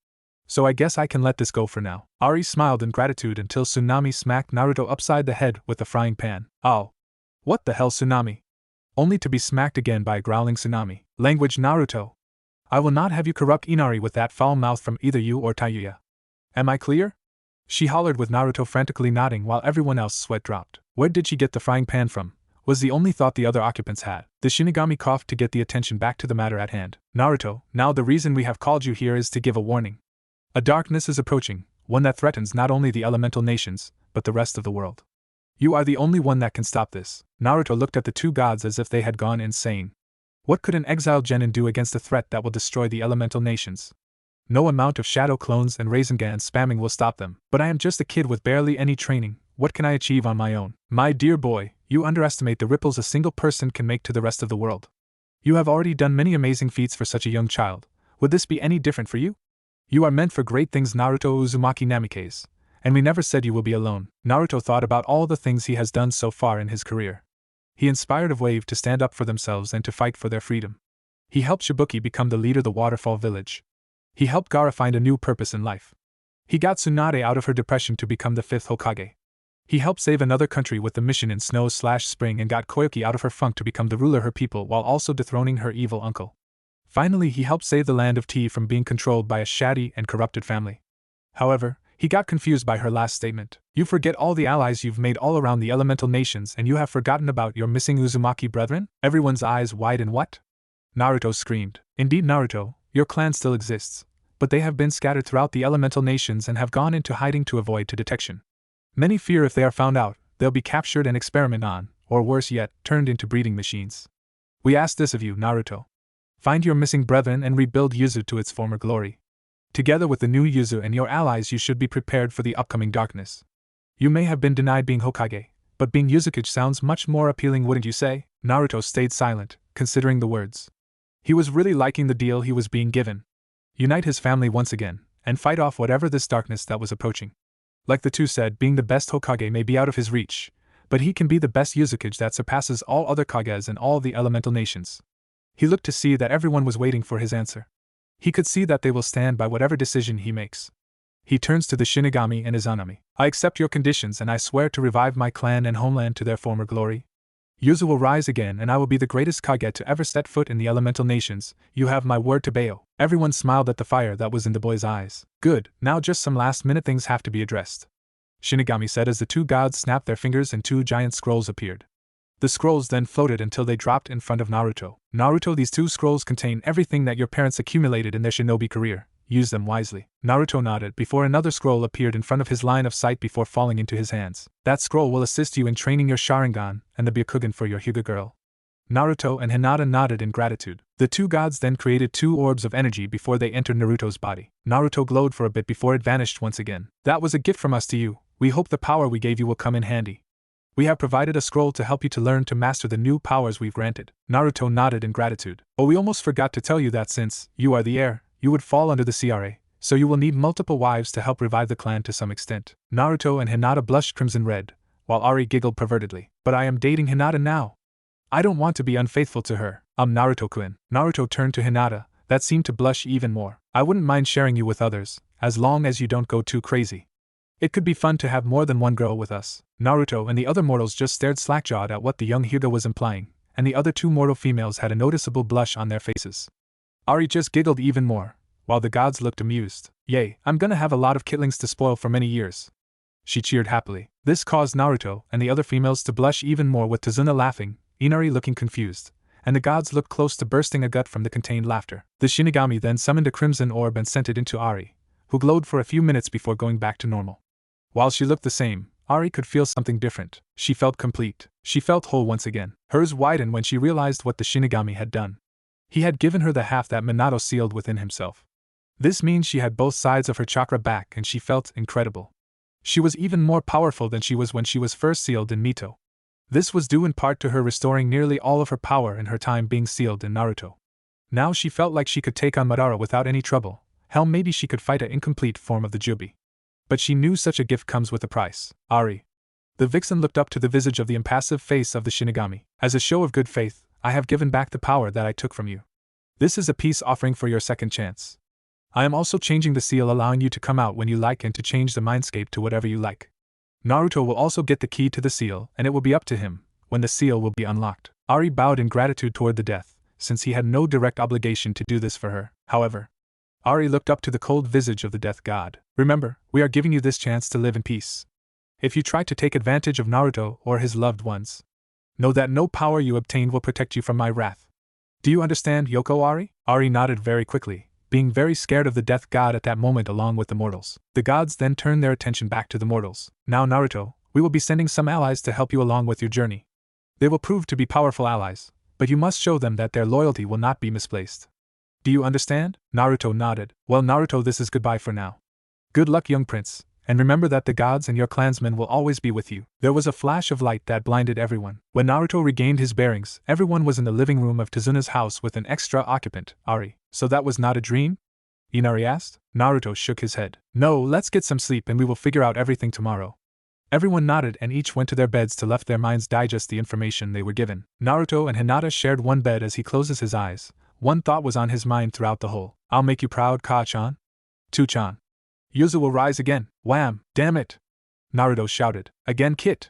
So I guess I can let this go for now. Ari smiled in gratitude until Tsunami smacked Naruto upside the head with the frying pan. Oh. What the hell, Tsunami? Only to be smacked again by a growling Tsunami. Language, Naruto. I will not have you corrupt Inari with that foul mouth from either you or Tayuya. Am I clear? She hollered with Naruto frantically nodding while everyone else sweat dropped. Where did she get the frying pan from? Was the only thought the other occupants had. The Shinigami coughed to get the attention back to the matter at hand. Naruto, now the reason we have called you here is to give a warning. A darkness is approaching, one that threatens not only the elemental nations, but the rest of the world. You are the only one that can stop this. Naruto looked at the two gods as if they had gone insane. What could an exiled genin do against a threat that will destroy the elemental nations? No amount of shadow clones and Rasengan spamming will stop them. But I am just a kid with barely any training. What can I achieve on my own? My dear boy, you underestimate the ripples a single person can make to the rest of the world. You have already done many amazing feats for such a young child. Would this be any different for you? You are meant for great things, Naruto Uzumaki Namikaze. And we never said you will be alone. Naruto thought about all the things he has done so far in his career. He inspired a wave to stand up for themselves and to fight for their freedom. He helped Shibuki become the leader of the Waterfall Village. He helped Gaara find a new purpose in life. He got Tsunade out of her depression to become the 5th Hokage. He helped save another country with the mission in Snow/Spring and got Koyuki out of her funk to become the ruler of her people while also dethroning her evil uncle. Finally, he helped save the land of Tea from being controlled by a shady and corrupted family. However, he got confused by her last statement. You forget all the allies you've made all around the elemental nations and you have forgotten about your missing Uzumaki brethren? Everyone's eyes widened. What? Naruto screamed. Indeed, Naruto, your clan still exists, but they have been scattered throughout the elemental nations and have gone into hiding to avoid detection. Many fear if they are found out, they'll be captured and experimented on, or worse yet, turned into breeding machines. We ask this of you, Naruto. Find your missing brethren and rebuild Yuzu to its former glory. Together with the new Yuzu and your allies, you should be prepared for the upcoming darkness. You may have been denied being Hokage, but being Yuzukage sounds much more appealing, wouldn't you say? Naruto stayed silent, considering the words. He was really liking the deal he was being given. Unite his family once again, and fight off whatever this darkness that was approaching. Like the two said, being the best Hokage may be out of his reach, but he can be the best Yuzukage that surpasses all other Kages in all the elemental nations. He looked to see that everyone was waiting for his answer. He could see that they will stand by whatever decision he makes. He turns to the Shinigami and Izanami. I accept your conditions and I swear to revive my clan and homeland to their former glory. Yuzu will rise again and I will be the greatest Kage to ever set foot in the elemental nations. You have my word to Bayo. Everyone smiled at the fire that was in the boy's eyes. Good, now just some last-minute things have to be addressed, Shinigami said as the two gods snapped their fingers and two giant scrolls appeared. The scrolls then floated until they dropped in front of Naruto. Naruto, these two scrolls contain everything that your parents accumulated in their shinobi career. Use them wisely. Naruto nodded before another scroll appeared in front of his line of sight before falling into his hands. That scroll will assist you in training your Sharingan and the Byakugan for your Hyuga girl. Naruto and Hinata nodded in gratitude. The two gods then created two orbs of energy before they entered Naruto's body. Naruto glowed for a bit before it vanished once again. That was a gift from us to you. We hope the power we gave you will come in handy. We have provided a scroll to help you to learn to master the new powers we've granted. Naruto nodded in gratitude. Oh, we almost forgot to tell you that since you are the heir, you would fall under the CRA, so you will need multiple wives to help revive the clan to some extent. Naruto and Hinata blushed crimson red, while Ari giggled pervertedly. But I am dating Hinata now. I don't want to be unfaithful to her. Naruto-kun. Naruto turned to Hinata, that seemed to blush even more. I wouldn't mind sharing you with others, as long as you don't go too crazy. It could be fun to have more than one girl with us. Naruto and the other mortals just stared slack-jawed at what the young Hyuga was implying, and the other two mortal females had a noticeable blush on their faces. Ari just giggled even more, while the gods looked amused. Yay, I'm gonna have a lot of kitlings to spoil for many years. She cheered happily. This caused Naruto and the other females to blush even more, with Tazuna laughing, Inari looking confused, and the gods looked close to bursting a gut from the contained laughter. The Shinigami then summoned a crimson orb and sent it into Ari, who glowed for a few minutes before going back to normal. While she looked the same, Ari could feel something different. She felt complete. She felt whole once again. Hers widened when she realized what the Shinigami had done. He had given her the half that Minato sealed within himself. This means she had both sides of her chakra back and she felt incredible. She was even more powerful than she was when she was first sealed in Mito. This was due in part to her restoring nearly all of her power in her time being sealed in Naruto. Now she felt like she could take on Madara without any trouble, Hell, maybe she could fight an incomplete form of the Jubi. But she knew such a gift comes with a price. Ari. The vixen looked up to the visage of the impassive face of the Shinigami. As a show of good faith, I have given back the power that I took from you. This is a peace offering for your second chance. I am also changing the seal, allowing you to come out when you like and to change the mindscape to whatever you like. Naruto will also get the key to the seal, and it will be up to him when the seal will be unlocked. Ari bowed in gratitude toward the death, since he had no direct obligation to do this for her. However, Ari looked up to the cold visage of the death god. Remember, we are giving you this chance to live in peace. If you try to take advantage of Naruto or his loved ones, know that no power you obtain will protect you from my wrath. Do you understand, Yoko Ari? Ari nodded very quickly, being very scared of the death god at that moment along with the mortals. The gods then turned their attention back to the mortals. Now Naruto, we will be sending some allies to help you along with your journey. They will prove to be powerful allies, but you must show them that their loyalty will not be misplaced. Do you understand? Naruto nodded. Well, Naruto, this is goodbye for now. Good luck, young prince, and remember that the gods and your clansmen will always be with you. There was a flash of light that blinded everyone. When Naruto regained his bearings, everyone was in the living room of Tazuna's house with an extra occupant, Ari. So that was not a dream? Inari asked. Naruto shook his head. No, let's get some sleep and we will figure out everything tomorrow. Everyone nodded and each went to their beds to let their minds digest the information they were given. Naruto and Hinata shared one bed. As he closes his eyes, one thought was on his mind throughout the whole. I'll make you proud, Ka-chan. 2-chan. Yuzu will rise again. Wham! Damn it! Naruto shouted. Again, Kit!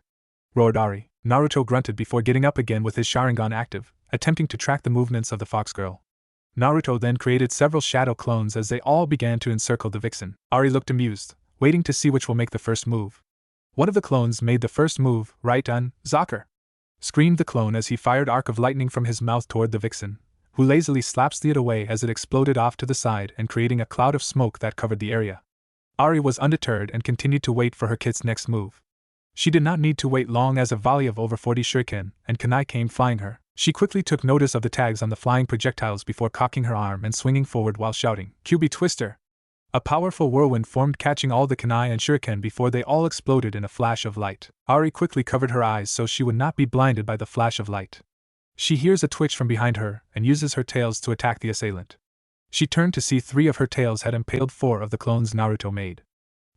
Roared Ari. Naruto grunted before getting up again with his Sharingan active, attempting to track the movements of the fox girl. Naruto then created several shadow clones as they all began to encircle the vixen. Ari looked amused, waiting to see which will make the first move. One of the clones made the first move. Right, Zakar! Screamed the clone as he fired arc of lightning from his mouth toward the vixen, who lazily slapped it away as it exploded off to the side and creating a cloud of smoke that covered the area. Ari was undeterred and continued to wait for her kit's next move. She did not need to wait long as a volley of over 40 shuriken and kunai came flying her. She quickly took notice of the tags on the flying projectiles before cocking her arm and swinging forward while shouting, QB Twister! A powerful whirlwind formed, catching all the kunai and shuriken before they all exploded in a flash of light. Ari quickly covered her eyes so she would not be blinded by the flash of light. She hears a twitch from behind her and uses her tails to attack the assailant. She turned to see 3 of her tails had impaled 4 of the clones Naruto made.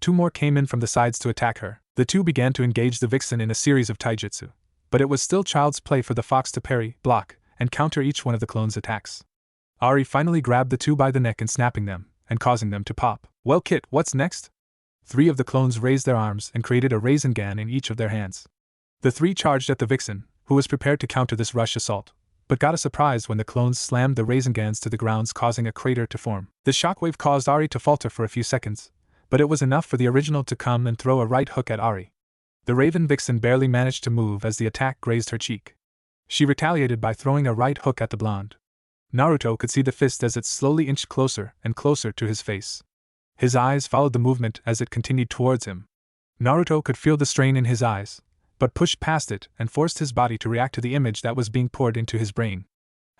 2 more came in from the sides to attack her. The 2 began to engage the vixen in a series of taijutsu, but it was still child's play for the fox to parry, block, and counter each one of the clones' attacks. Ari finally grabbed the 2 by the neck and snapping them, and causing them to pop. Well, Kit, what's next? 3 of the clones raised their arms and created a Rasengan in each of their hands. The 3 charged at the vixen, who was prepared to counter this rush assault, but got a surprise when the clones slammed the Rasengans to the ground, causing a crater to form. The shockwave caused Ari to falter for a few seconds, but it was enough for the original to come and throw a right hook at Ari. The Raven Vixen barely managed to move as the attack grazed her cheek. She retaliated by throwing a right hook at the blonde. Naruto could see the fist as it slowly inched closer and closer to his face. His eyes followed the movement as it continued towards him. Naruto could feel the strain in his eyes, but pushed past it and forced his body to react to the image that was being poured into his brain.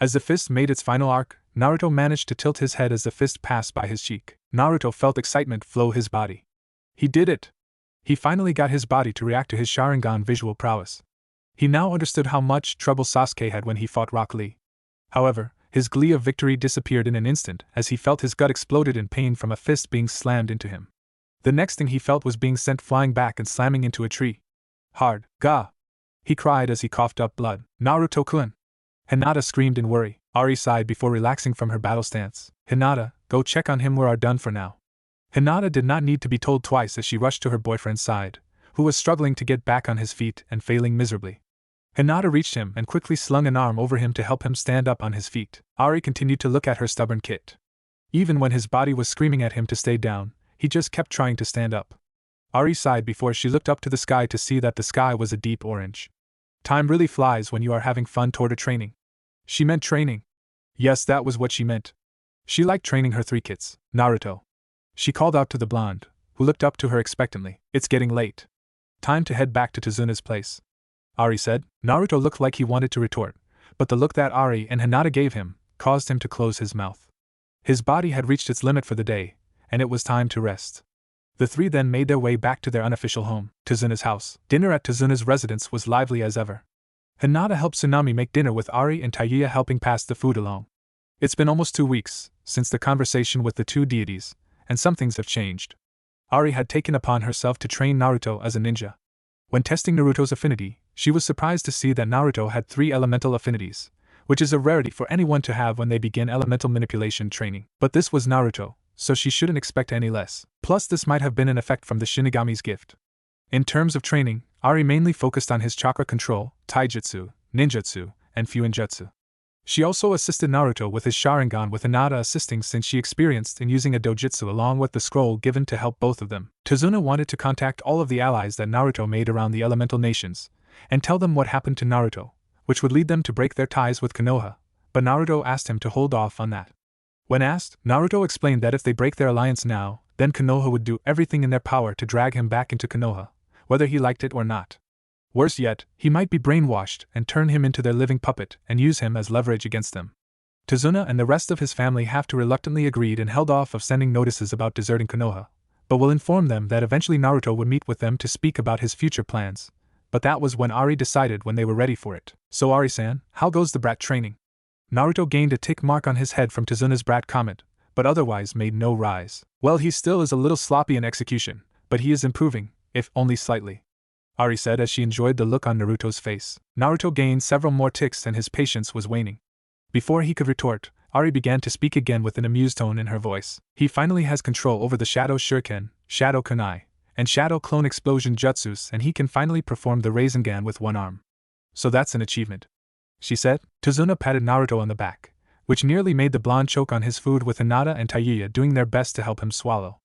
As the fist made its final arc, Naruto managed to tilt his head as the fist passed by his cheek. Naruto felt excitement flow his body. He did it! He finally got his body to react to his Sharingan visual prowess. He now understood how much trouble Sasuke had when he fought Rock Lee. However, his glee of victory disappeared in an instant as he felt his gut exploded in pain from a fist being slammed into him. The next thing he felt was being sent flying back and slamming into a tree. Hard, Ga! He cried as he coughed up blood. Naruto-kun! Hinata screamed in worry. Ari sighed before relaxing from her battle stance. Hinata, go check on him, we are done for now. Hinata did not need to be told twice as she rushed to her boyfriend's side, who was struggling to get back on his feet and failing miserably. Hinata reached him and quickly slung an arm over him to help him stand up on his feet. Ari continued to look at her stubborn Kit. Even when his body was screaming at him to stay down, he just kept trying to stand up. Ari sighed before she looked up to the sky to see that the sky was a deep orange. Time really flies when you are having fun toward a training. She meant training. Yes, that was what she meant. She liked training her 3 kits. Naruto. She called out to the blonde, who looked up to her expectantly. It's getting late. Time to head back to Tazuna's place. Ari said. Naruto looked like he wanted to retort, but the look that Ari and Hinata gave him caused him to close his mouth. His body had reached its limit for the day, and it was time to rest. The 3 then made their way back to their unofficial home, Tazuna's house. Dinner at Tazuna's residence was lively as ever. Hinata helped Tsunami make dinner with Ari and Taiya helping pass the food along. It's been almost 2 weeks since the conversation with the two deities, and some things have changed. Ari had taken upon herself to train Naruto as a ninja. When testing Naruto's affinity, she was surprised to see that Naruto had 3 elemental affinities, which is a rarity for anyone to have when they begin elemental manipulation training. But this was Naruto, so she shouldn't expect any less. Plus, this might have been an effect from the Shinigami's gift. In terms of training, Ari mainly focused on his chakra control, taijutsu, ninjutsu, and fuinjutsu. She also assisted Naruto with his Sharingan, with Hinata assisting since she experienced in using a dojutsu along with the scroll given to help both of them. Tazuna wanted to contact all of the allies that Naruto made around the elemental nations, and tell them what happened to Naruto, which would lead them to break their ties with Konoha, but Naruto asked him to hold off on that. When asked, Naruto explained that if they break their alliance now, then Konoha would do everything in their power to drag him back into Konoha, whether he liked it or not. Worse yet, he might be brainwashed and turn him into their living puppet and use him as leverage against them. Tazuna and the rest of his family have to reluctantly agreed and held off of sending notices about deserting Konoha, but will inform them that eventually Naruto would meet with them to speak about his future plans. But that was when Ari decided when they were ready for it. So Ari-san, how goes the brat training? Naruto gained a tick mark on his head from Tazuna's brat comment, but otherwise made no rise. Well, he still is a little sloppy in execution, but he is improving, if only slightly, Ari said as she enjoyed the look on Naruto's face. Naruto gained several more ticks and his patience was waning. Before he could retort, Ari began to speak again with an amused tone in her voice. He finally has control over the Shadow Shuriken, Shadow Kunai, and Shadow Clone Explosion Jutsus, and he can finally perform the Rasengan with one arm. So that's an achievement, she said. Tazuna patted Naruto on the back, which nearly made the blonde choke on his food, with Hinata and Tayuya doing their best to help him swallow.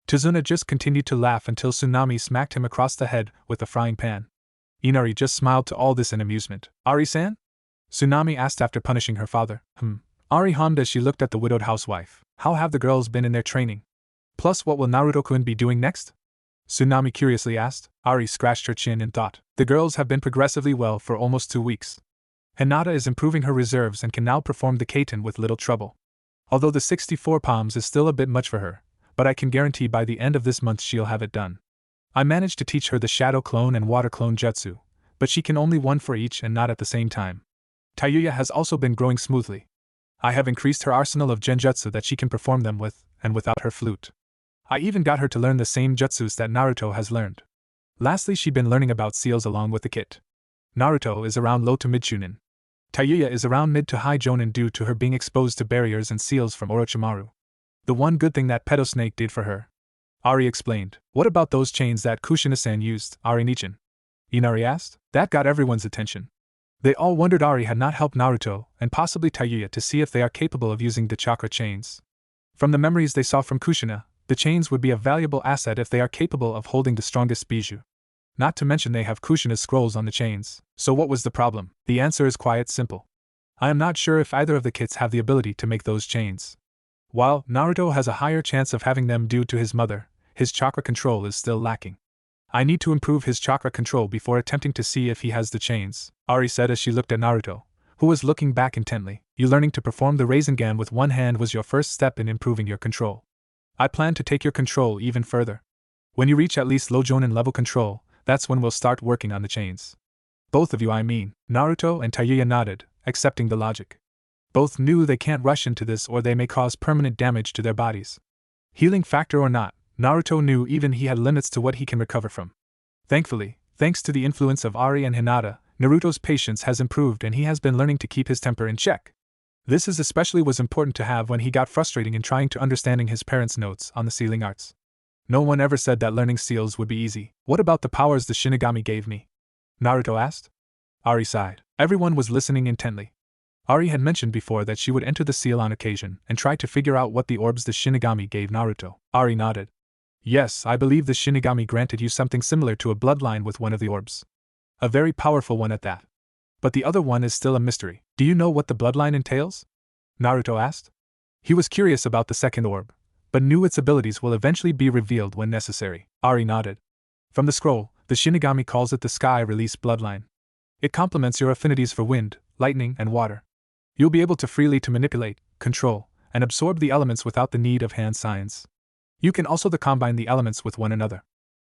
Tazuna just continued to laugh until Tsunami smacked him across the head with a frying pan. Inari just smiled to all this in amusement. Ari-san? Tsunami asked after punishing her father. Ari hummed as she looked at the widowed housewife. How have the girls been in their training? Plus, what will Naruto-kun be doing next? Tsunami curiously asked. Ari scratched her chin in thought. The girls have been progressively well for almost 2 weeks. Hinata is improving her reserves and can now perform the Kaiten with little trouble. Although the 64 palms is still a bit much for her, but I can guarantee by the end of this month she'll have it done. I managed to teach her the Shadow Clone and Water Clone Jutsu, but she can only one for each and not at the same time. Tayuya has also been growing smoothly. I have increased her arsenal of genjutsu that she can perform them with, and without her flute. I even got her to learn the same jutsus that Naruto has learned. Lastly, she's been learning about seals along with the kit. Naruto is around low to mid Chunin. Tayuya is around mid to high Jonin due to her being exposed to barriers and seals from Orochimaru. The one good thing that Pedo Snake did for her. Ari explained. What about those chains that Kushina-san used, Ari-nichan? Inari asked. That got everyone's attention. They all wondered Ari had not helped Naruto, and possibly Tayuya, to see if they are capable of using the chakra chains. From the memories they saw from Kushina, the chains would be a valuable asset if they are capable of holding the strongest bijou. Not to mention they have Kushina's scrolls on the chains. So what was the problem? The answer is quite simple. I am not sure if either of the kits have the ability to make those chains. While Naruto has a higher chance of having them due to his mother, his chakra control is still lacking. I need to improve his chakra control before attempting to see if he has the chains, Ari said as she looked at Naruto, who was looking back intently. You learning to perform the Rasengan with one hand was your first step in improving your control. I plan to take your control even further. When you reach at least low Jonin level control, that's when we'll start working on the chains. Both of you, I mean. Naruto and Tayuya nodded, accepting the logic. Both knew they can't rush into this or they may cause permanent damage to their bodies. Healing factor or not, Naruto knew even he had limits to what he can recover from. Thankfully, thanks to the influence of Ari and Hinata, Naruto's patience has improved and he has been learning to keep his temper in check. This is especially was important to have when he got frustrating in trying to understanding his parents' notes on the sealing arts. No one ever said that learning seals would be easy. What about the powers the Shinigami gave me? Naruto asked. Ari sighed. Everyone was listening intently. Ari had mentioned before that she would enter the seal on occasion and try to figure out what the orbs the Shinigami gave Naruto. Ari nodded. Yes, I believe the Shinigami granted you something similar to a bloodline with one of the orbs. A very powerful one at that. But the other one is still a mystery. Do you know what the bloodline entails? Naruto asked. He was curious about the second orb, but knew its abilities will eventually be revealed when necessary. Ari nodded. From the scroll, the Shinigami calls it the Sky Release Bloodline. It complements your affinities for wind, lightning, and water. You'll be able to freely to manipulate, control, and absorb the elements without the need of hand signs. You can also combine the elements with one another.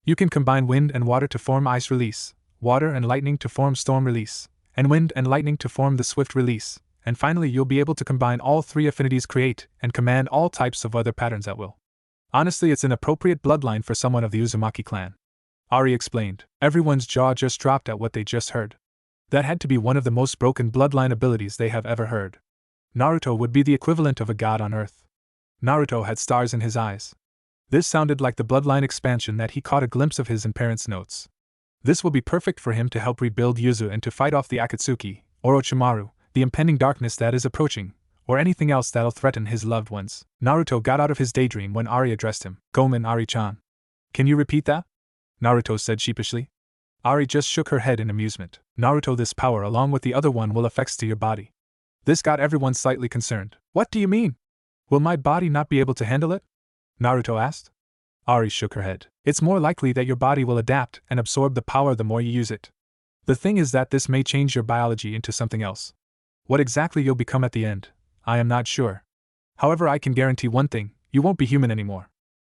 You can combine wind and water to form ice release, water and lightning to form storm release, and wind and lightning to form the swift release, and finally you'll be able to combine all three affinities, create, and command all types of other patterns at will. Honestly, it's an appropriate bloodline for someone of the Uzumaki clan. Ari explained. Everyone's jaw just dropped at what they just heard. That had to be one of the most broken bloodline abilities they have ever heard. Naruto would be the equivalent of a god on Earth. Naruto had stars in his eyes. This sounded like the bloodline expansion that he caught a glimpse of his in parents' notes. This will be perfect for him to help rebuild Yuzu and to fight off the Akatsuki, Orochimaru, the impending darkness that is approaching, or anything else that'll threaten his loved ones. Naruto got out of his daydream when Ari addressed him. Gomen Ari-chan. Can you repeat that? Naruto said sheepishly. Ari just shook her head in amusement. Naruto, this power along with the other one will affect your body. This got everyone slightly concerned. What do you mean? Will my body not be able to handle it? Naruto asked. Ari shook her head. It's more likely that your body will adapt and absorb the power the more you use it. The thing is that this may change your biology into something else. What exactly you'll become at the end, I am not sure. However, I can guarantee one thing, you won't be human anymore.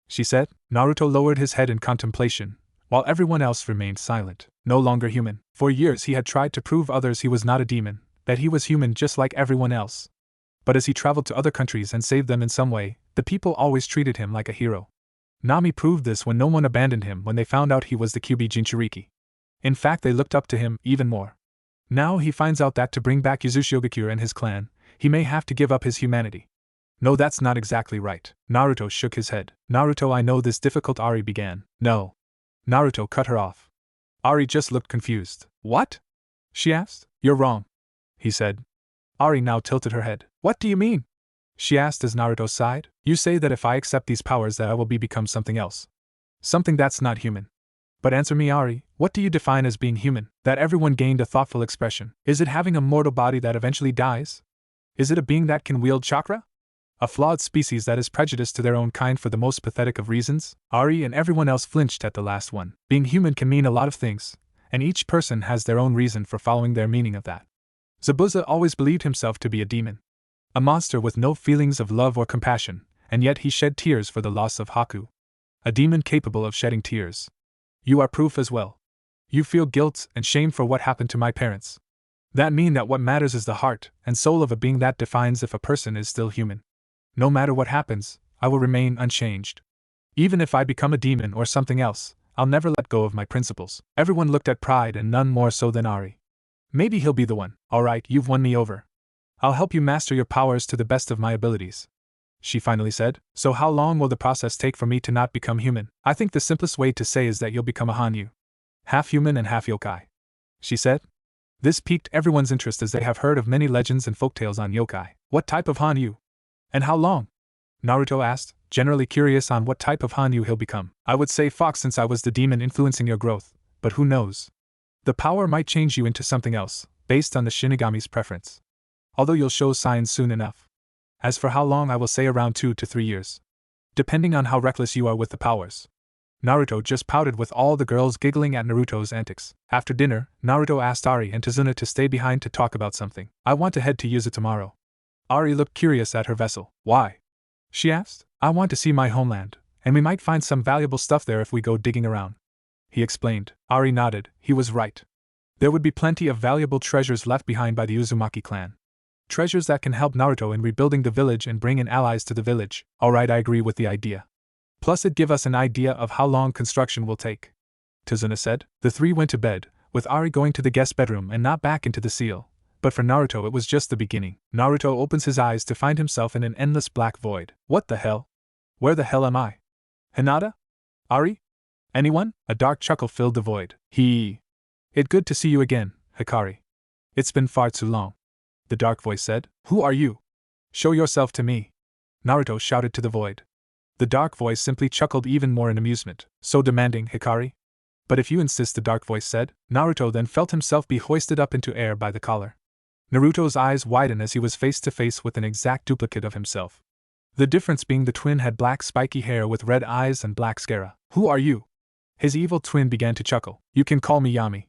She said. Naruto lowered his head in contemplation, while everyone else remained silent. No longer human. For years he had tried to prove others he was not a demon, that he was human just like everyone else. But as he traveled to other countries and saved them in some way, the people always treated him like a hero. Nami proved this when no one abandoned him when they found out he was the Kyuubi Jinchuriki. In fact, they looked up to him even more. Now he finds out that to bring back Uzuhiogakure and his clan, he may have to give up his humanity. No, that's not exactly right. Naruto shook his head. Naruto, I know this difficult. Ari began. No. Naruto cut her off. Ari just looked confused. What? She asked. You're wrong, he said. Ari now tilted her head. What do you mean? She asked as Naruto sighed. You say that if I accept these powers that I will become something else. Something that's not human. But answer me, Ari, what do you define as being human? That everyone gained a thoughtful expression. Is it having a mortal body that eventually dies? Is it a being that can wield chakra? A flawed species that is prejudiced to their own kind for the most pathetic of reasons? Ari and everyone else flinched at the last one. Being human can mean a lot of things, and each person has their own reason for following their meaning of that. Zabuza always believed himself to be a demon. A monster with no feelings of love or compassion, and yet he shed tears for the loss of Haku. A demon capable of shedding tears. You are proof as well. You feel guilt and shame for what happened to my parents. That mean that what matters is the heart and soul of a being that defines if a person is still human. No matter what happens, I will remain unchanged. Even if I become a demon or something else, I'll never let go of my principles. Everyone looked at Pride and none more so than Ari. Maybe he'll be the one. Alright, you've won me over. I'll help you master your powers to the best of my abilities. She finally said. So how long will the process take for me to not become human? I think the simplest way to say is that you'll become a Hanyu. Half human and half yokai. She said. This piqued everyone's interest as they have heard of many legends and folktales on yokai. What type of Hanyu? And how long? Naruto asked, generally curious on what type of Hanyu he'll become. I would say fox since I was the demon influencing your growth, but who knows? The power might change you into something else, based on the Shinigami's preference. Although you'll show signs soon enough. As for how long, I will say around 2 to 3 years. Depending on how reckless you are with the powers. Naruto just pouted with all the girls giggling at Naruto's antics. After dinner, Naruto asked Ari and Tazuna to stay behind to talk about something. I want to head to Yuzu tomorrow. Ari looked curious at her vessel. Why? She asked. I want to see my homeland, and we might find some valuable stuff there if we go digging around. He explained. Ari nodded. He was right. There would be plenty of valuable treasures left behind by the Uzumaki clan. Treasures that can help Naruto in rebuilding the village and bring in allies to the village. Alright, I agree with the idea. Plus it'd give us an idea of how long construction will take. Tazuna said. The three went to bed, with Ari going to the guest bedroom and not back into the seal. But for Naruto it was just the beginning. Naruto opens his eyes to find himself in an endless black void. What the hell? Where the hell am I? Hinata? Ari? Anyone? A dark chuckle filled the void. It's good to see you again, Hikari. It's been far too long. The dark voice said. Who are you? Show yourself to me. Naruto shouted to the void. The dark voice simply chuckled even more in amusement. So demanding, Hikari? But if you insist, the dark voice said. Naruto then felt himself be hoisted up into air by the collar. Naruto's eyes widened as he was face to face with an exact duplicate of himself. The difference being the twin had black spiky hair with red eyes and black scara. Who are you? His evil twin began to chuckle. You can call me Yami.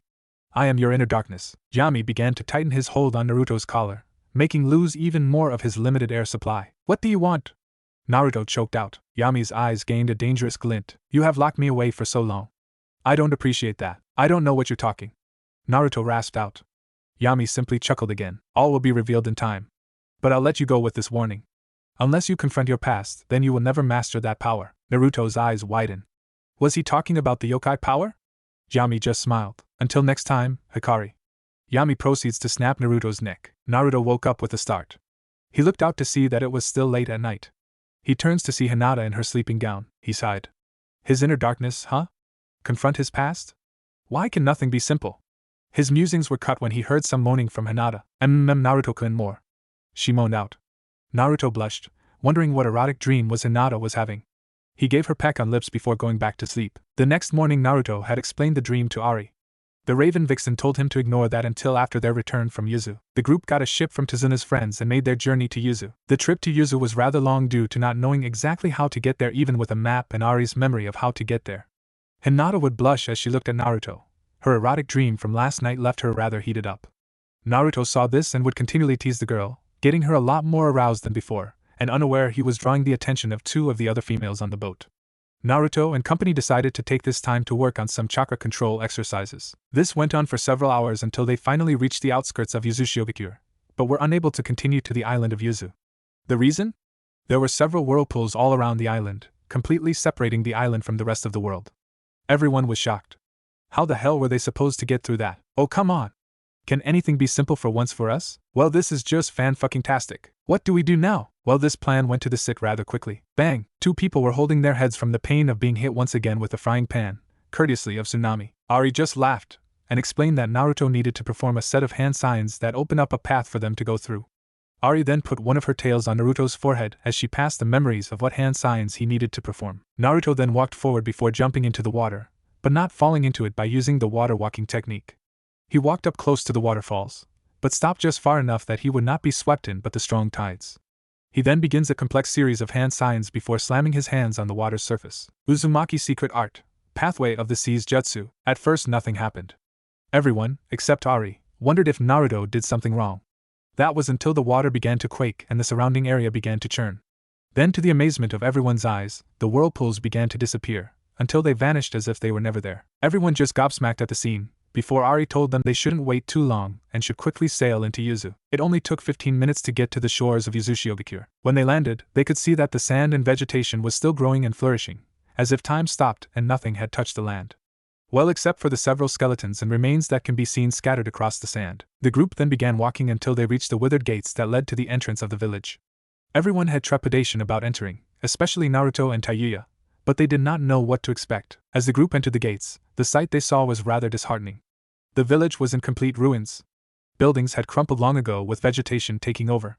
I am your inner darkness. Yami began to tighten his hold on Naruto's collar, making lose even more of his limited air supply. What do you want? Naruto choked out. Yami's eyes gained a dangerous glint. You have locked me away for so long. I don't appreciate that. I don't know what you're talking. Naruto rasped out. Yami simply chuckled again. All will be revealed in time. But I'll let you go with this warning. Unless you confront your past, then you will never master that power. Naruto's eyes widen. Was he talking about the yokai power? Yami just smiled. Until next time, Hikari. Yami proceeds to snap Naruto's neck. Naruto woke up with a start. He looked out to see that it was still late at night. He turns to see Hinata in her sleeping gown. He sighed. His inner darkness, huh? Confront his past? Why can nothing be simple? His musings were cut when he heard some moaning from Hinata. Naruto-kun more. She moaned out. Naruto blushed, wondering what erotic dream Hinata was having. He gave her peck on lips before going back to sleep. The next morning Naruto had explained the dream to Ari. The Raven Vixen told him to ignore that until after their return from Yuzu. The group got a ship from Tazuna's friends and made their journey to Yuzu. The trip to Yuzu was rather long due to not knowing exactly how to get there even with a map and Ari's memory of how to get there. Hinata would blush as she looked at Naruto. Her erotic dream from last night left her rather heated up. Naruto saw this and would continually tease the girl, getting her a lot more aroused than before, and unaware he was drawing the attention of two of the other females on the boat. Naruto and company decided to take this time to work on some chakra control exercises. This went on for several hours until they finally reached the outskirts of Uzuhiogakure, but were unable to continue to the island of Yuzu. The reason? There were several whirlpools all around the island, completely separating the island from the rest of the world. Everyone was shocked. How the hell were they supposed to get through that? Oh, come on! Can anything be simple for once for us? Well, this is just fan-fucking-tastic. What do we do now? Well, this plan went to the sick rather quickly. Bang! Two people were holding their heads from the pain of being hit once again with a frying pan, courteously of Tsunami. Ari just laughed, and explained that Naruto needed to perform a set of hand signs that open up a path for them to go through. Ari then put one of her tails on Naruto's forehead as she passed the memories of what hand signs he needed to perform. Naruto then walked forward before jumping into the water, but not falling into it by using the water walking technique. He walked up close to the waterfalls, but stopped just far enough that he would not be swept in by the strong tides. He then begins a complex series of hand signs before slamming his hands on the water's surface. Uzumaki Secret Art, Pathway of the Seas Jutsu. At first nothing happened. Everyone, except Ari, wondered if Naruto did something wrong. That was until the water began to quake and the surrounding area began to churn. Then, to the amazement of everyone's eyes, the whirlpools began to disappear, until they vanished as if they were never there. Everyone just gobsmacked at the scene, before Ari told them they shouldn't wait too long and should quickly sail into Yuzu. It only took 15 minutes to get to the shores of Uzuhiogakure. When they landed, they could see that the sand and vegetation was still growing and flourishing, as if time stopped and nothing had touched the land. Well, except for the several skeletons and remains that can be seen scattered across the sand. The group then began walking until they reached the withered gates that led to the entrance of the village. Everyone had trepidation about entering, especially Naruto and Tayuya, but they did not know what to expect. As the group entered the gates, the sight they saw was rather disheartening. The village was in complete ruins. Buildings had crumpled long ago with vegetation taking over.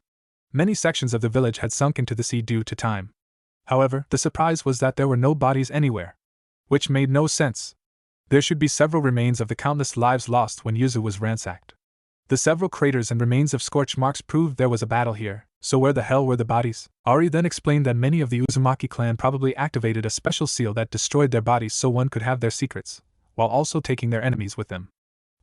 Many sections of the village had sunk into the sea due to time. However, the surprise was that there were no bodies anywhere. Which made no sense. There should be several remains of the countless lives lost when Yuzu was ransacked. The several craters and remains of scorch marks proved there was a battle here, so where the hell were the bodies? Ari then explained that many of the Uzumaki clan probably activated a special seal that destroyed their bodies so one could have their secrets, while also taking their enemies with them.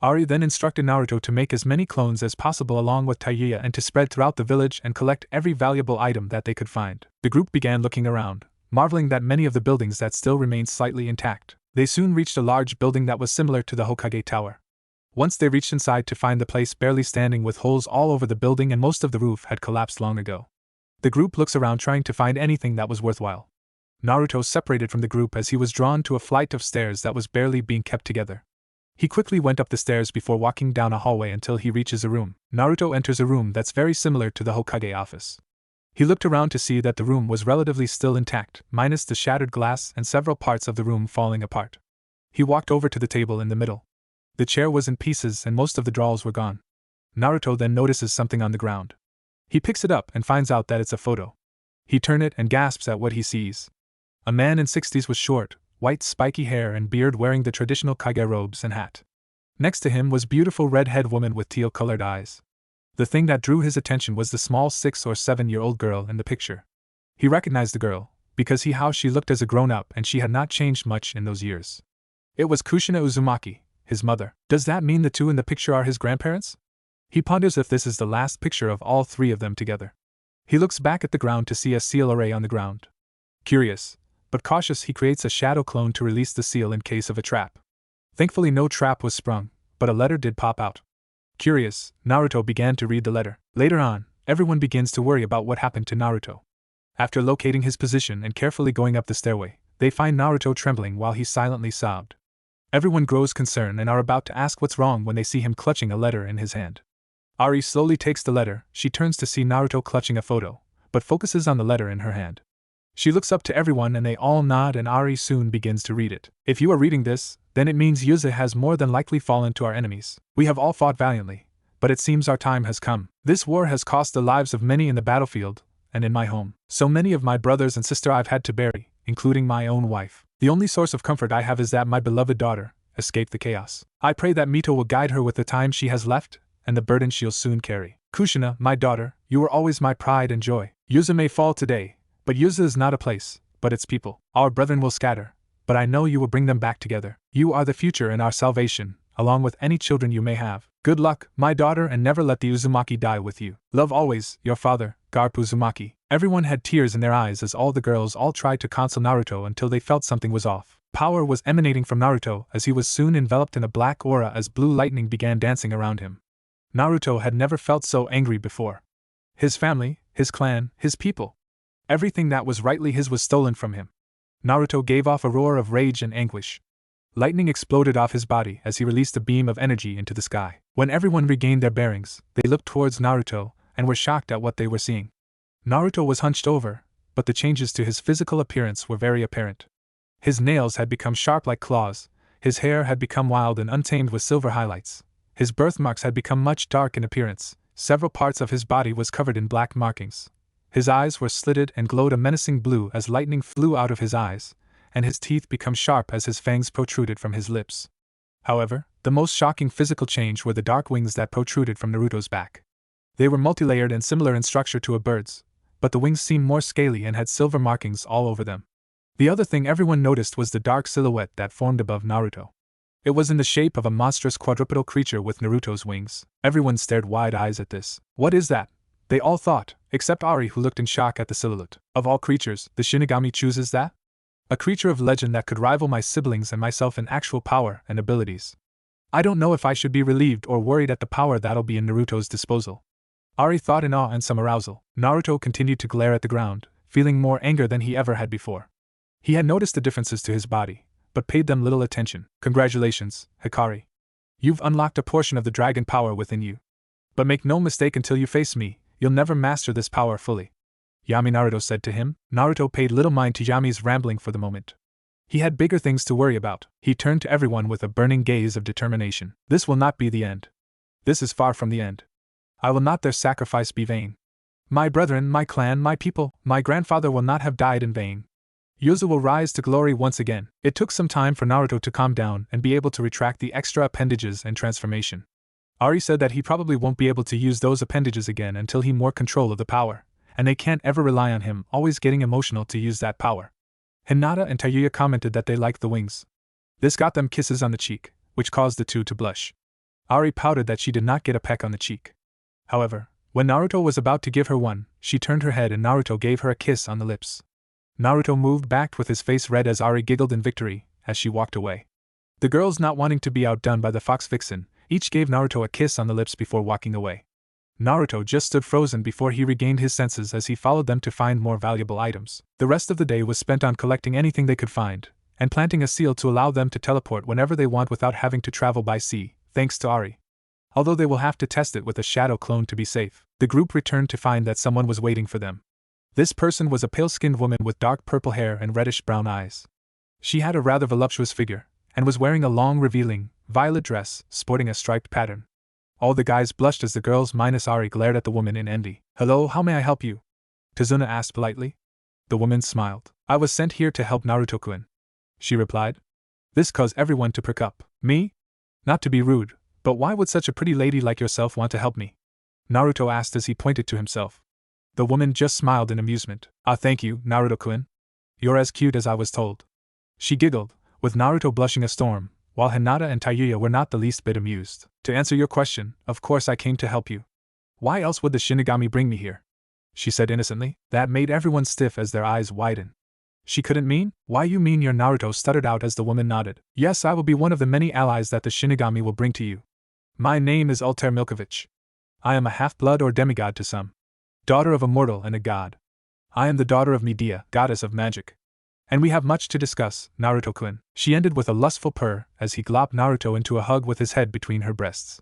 Ari then instructed Naruto to make as many clones as possible along with Tayuya and to spread throughout the village and collect every valuable item that they could find. The group began looking around, marveling that many of the buildings that still remained slightly intact. They soon reached a large building that was similar to the Hokage Tower. Once they reached inside to find the place barely standing with holes all over the building and most of the roof had collapsed long ago. The group looks around trying to find anything that was worthwhile. Naruto separated from the group as he was drawn to a flight of stairs that was barely being kept together. He quickly went up the stairs before walking down a hallway until he reaches a room. Naruto enters a room that's very similar to the Hokage office. He looked around to see that the room was relatively still intact, minus the shattered glass and several parts of the room falling apart. He walked over to the table in the middle. The chair was in pieces and most of the drawers were gone. Naruto then notices something on the ground. He picks it up and finds out that it's a photo. He turns it and gasps at what he sees. A man in 60s with short, white spiky hair and beard wearing the traditional kage robes and hat. Next to him was beautiful red-haired woman with teal-colored eyes. The thing that drew his attention was the small 6 or 7-year-old girl in the picture. He recognized the girl, because how she looked as a grown-up and she had not changed much in those years. It was Kushina Uzumaki, his mother. Does that mean the two in the picture are his grandparents? He ponders if this is the last picture of all three of them together. He looks back at the ground to see a seal array on the ground. Curious, but cautious, he creates a shadow clone to release the seal in case of a trap. Thankfully no trap was sprung, but a letter did pop out. Curious, Naruto began to read the letter. Later on, everyone begins to worry about what happened to Naruto. After locating his position and carefully going up the stairway, they find Naruto trembling while he silently sobbed. Everyone grows concerned and are about to ask what's wrong when they see him clutching a letter in his hand. Ari slowly takes the letter. She turns to see Naruto clutching a photo, but focuses on the letter in her hand. She looks up to everyone and they all nod, and Ari soon begins to read it. If you are reading this, then it means Yuzu has more than likely fallen to our enemies. We have all fought valiantly, but it seems our time has come. This war has cost the lives of many in the battlefield and in my home. So many of my brothers and sister I've had to bury, including my own wife. The only source of comfort I have is that my beloved daughter escaped the chaos. I pray that Mito will guide her with the time she has left and the burden she'll soon carry. Kushina, my daughter, you were always my pride and joy. Yuzu may fall today, but Yuzu is not a place, but its people. Our brethren will scatter, but I know you will bring them back together. You are the future and our salvation, along with any children you may have. Good luck, my daughter, and never let the Uzumaki die with you. Love always, your father, Garp Uzumaki. Everyone had tears in their eyes as all the girls all tried to console Naruto until they felt something was off. Power was emanating from Naruto as he was soon enveloped in a black aura as blue lightning began dancing around him. Naruto had never felt so angry before. His family, his clan, his people. Everything that was rightly his was stolen from him. Naruto gave off a roar of rage and anguish. Lightning exploded off his body as he released a beam of energy into the sky. When everyone regained their bearings, they looked towards Naruto and were shocked at what they were seeing. Naruto was hunched over, but the changes to his physical appearance were very apparent. His nails had become sharp like claws, his hair had become wild and untamed with silver highlights, his birthmarks had become much dark in appearance, several parts of his body was covered in black markings. His eyes were slitted and glowed a menacing blue as lightning flew out of his eyes, and his teeth became sharp as his fangs protruded from his lips. However, the most shocking physical change were the dark wings that protruded from Naruto's back. They were multilayered and similar in structure to a bird's, but the wings seemed more scaly and had silver markings all over them. The other thing everyone noticed was the dark silhouette that formed above Naruto. It was in the shape of a monstrous quadrupedal creature with Naruto's wings. Everyone stared wide eyes at this. What is that? They all thought, except Ari, who looked in shock at the silhouette. Of all creatures, the Shinigami chooses that? A creature of legend that could rival my siblings and myself in actual power and abilities. I don't know if I should be relieved or worried at the power that'll be in Naruto's disposal. Ari thought in awe and some arousal. Naruto continued to glare at the ground, feeling more anger than he ever had before. He had noticed the differences to his body, but paid them little attention. Congratulations, Hikari. You've unlocked a portion of the dragon power within you. But make no mistake, until you face me, you'll never master this power fully. Yami, Naruto said to him. Naruto paid little mind to Yami's rambling for the moment. He had bigger things to worry about. He turned to everyone with a burning gaze of determination. This will not be the end. This is far from the end. I will not their sacrifice be vain. My brethren, my clan, my people, my grandfather will not have died in vain. Yuzu will rise to glory once again. It took some time for Naruto to calm down and be able to retract the extra appendages and transformation. Ari said that he probably won't be able to use those appendages again until he more control of the power, and they can't ever rely on him always getting emotional to use that power. Hinata and Tayuya commented that they liked the wings. This got them kisses on the cheek, which caused the two to blush. Ari pouted that she did not get a peck on the cheek. However, when Naruto was about to give her one, she turned her head and Naruto gave her a kiss on the lips. Naruto moved back with his face red as Ari giggled in victory as she walked away. The girls, not wanting to be outdone by the fox vixen, each gave Naruto a kiss on the lips before walking away. Naruto just stood frozen before he regained his senses as he followed them to find more valuable items. The rest of the day was spent on collecting anything they could find, and planting a seal to allow them to teleport whenever they want without having to travel by sea, thanks to Ari. Although they will have to test it with a shadow clone to be safe, the group returned to find that someone was waiting for them. This person was a pale-skinned woman with dark purple hair and reddish-brown eyes. She had a rather voluptuous figure, and was wearing a long, revealing, violet dress, sporting a striped pattern. All the guys blushed as the girls minus Ari glared at the woman in envy. "Hello, how may I help you?" Tazuna asked politely. The woman smiled. "I was sent here to help Naruto-kun," she replied. This caused everyone to perk up. "Me? Not to be rude, but why would such a pretty lady like yourself want to help me?" Naruto asked as he pointed to himself. The woman just smiled in amusement. "Ah, thank you, Naruto-kun. You're as cute as I was told." She giggled, with Naruto blushing a storm, while Hinata and Tayuya were not the least bit amused. "To answer your question, of course I came to help you. Why else would the Shinigami bring me here?" she said innocently. That made everyone stiff as their eyes widened. She couldn't mean? "Why you mean your Naruto," stuttered out as the woman nodded. "Yes, I will be one of the many allies that the Shinigami will bring to you. My name is Altair Milkovich. I am a half-blood or demigod to some. daughter of a mortal and a god. I am the daughter of Medea, goddess of magic. And we have much to discuss, Naruto-kun. She ended with a lustful purr as he glopped Naruto into a hug with his head between her breasts.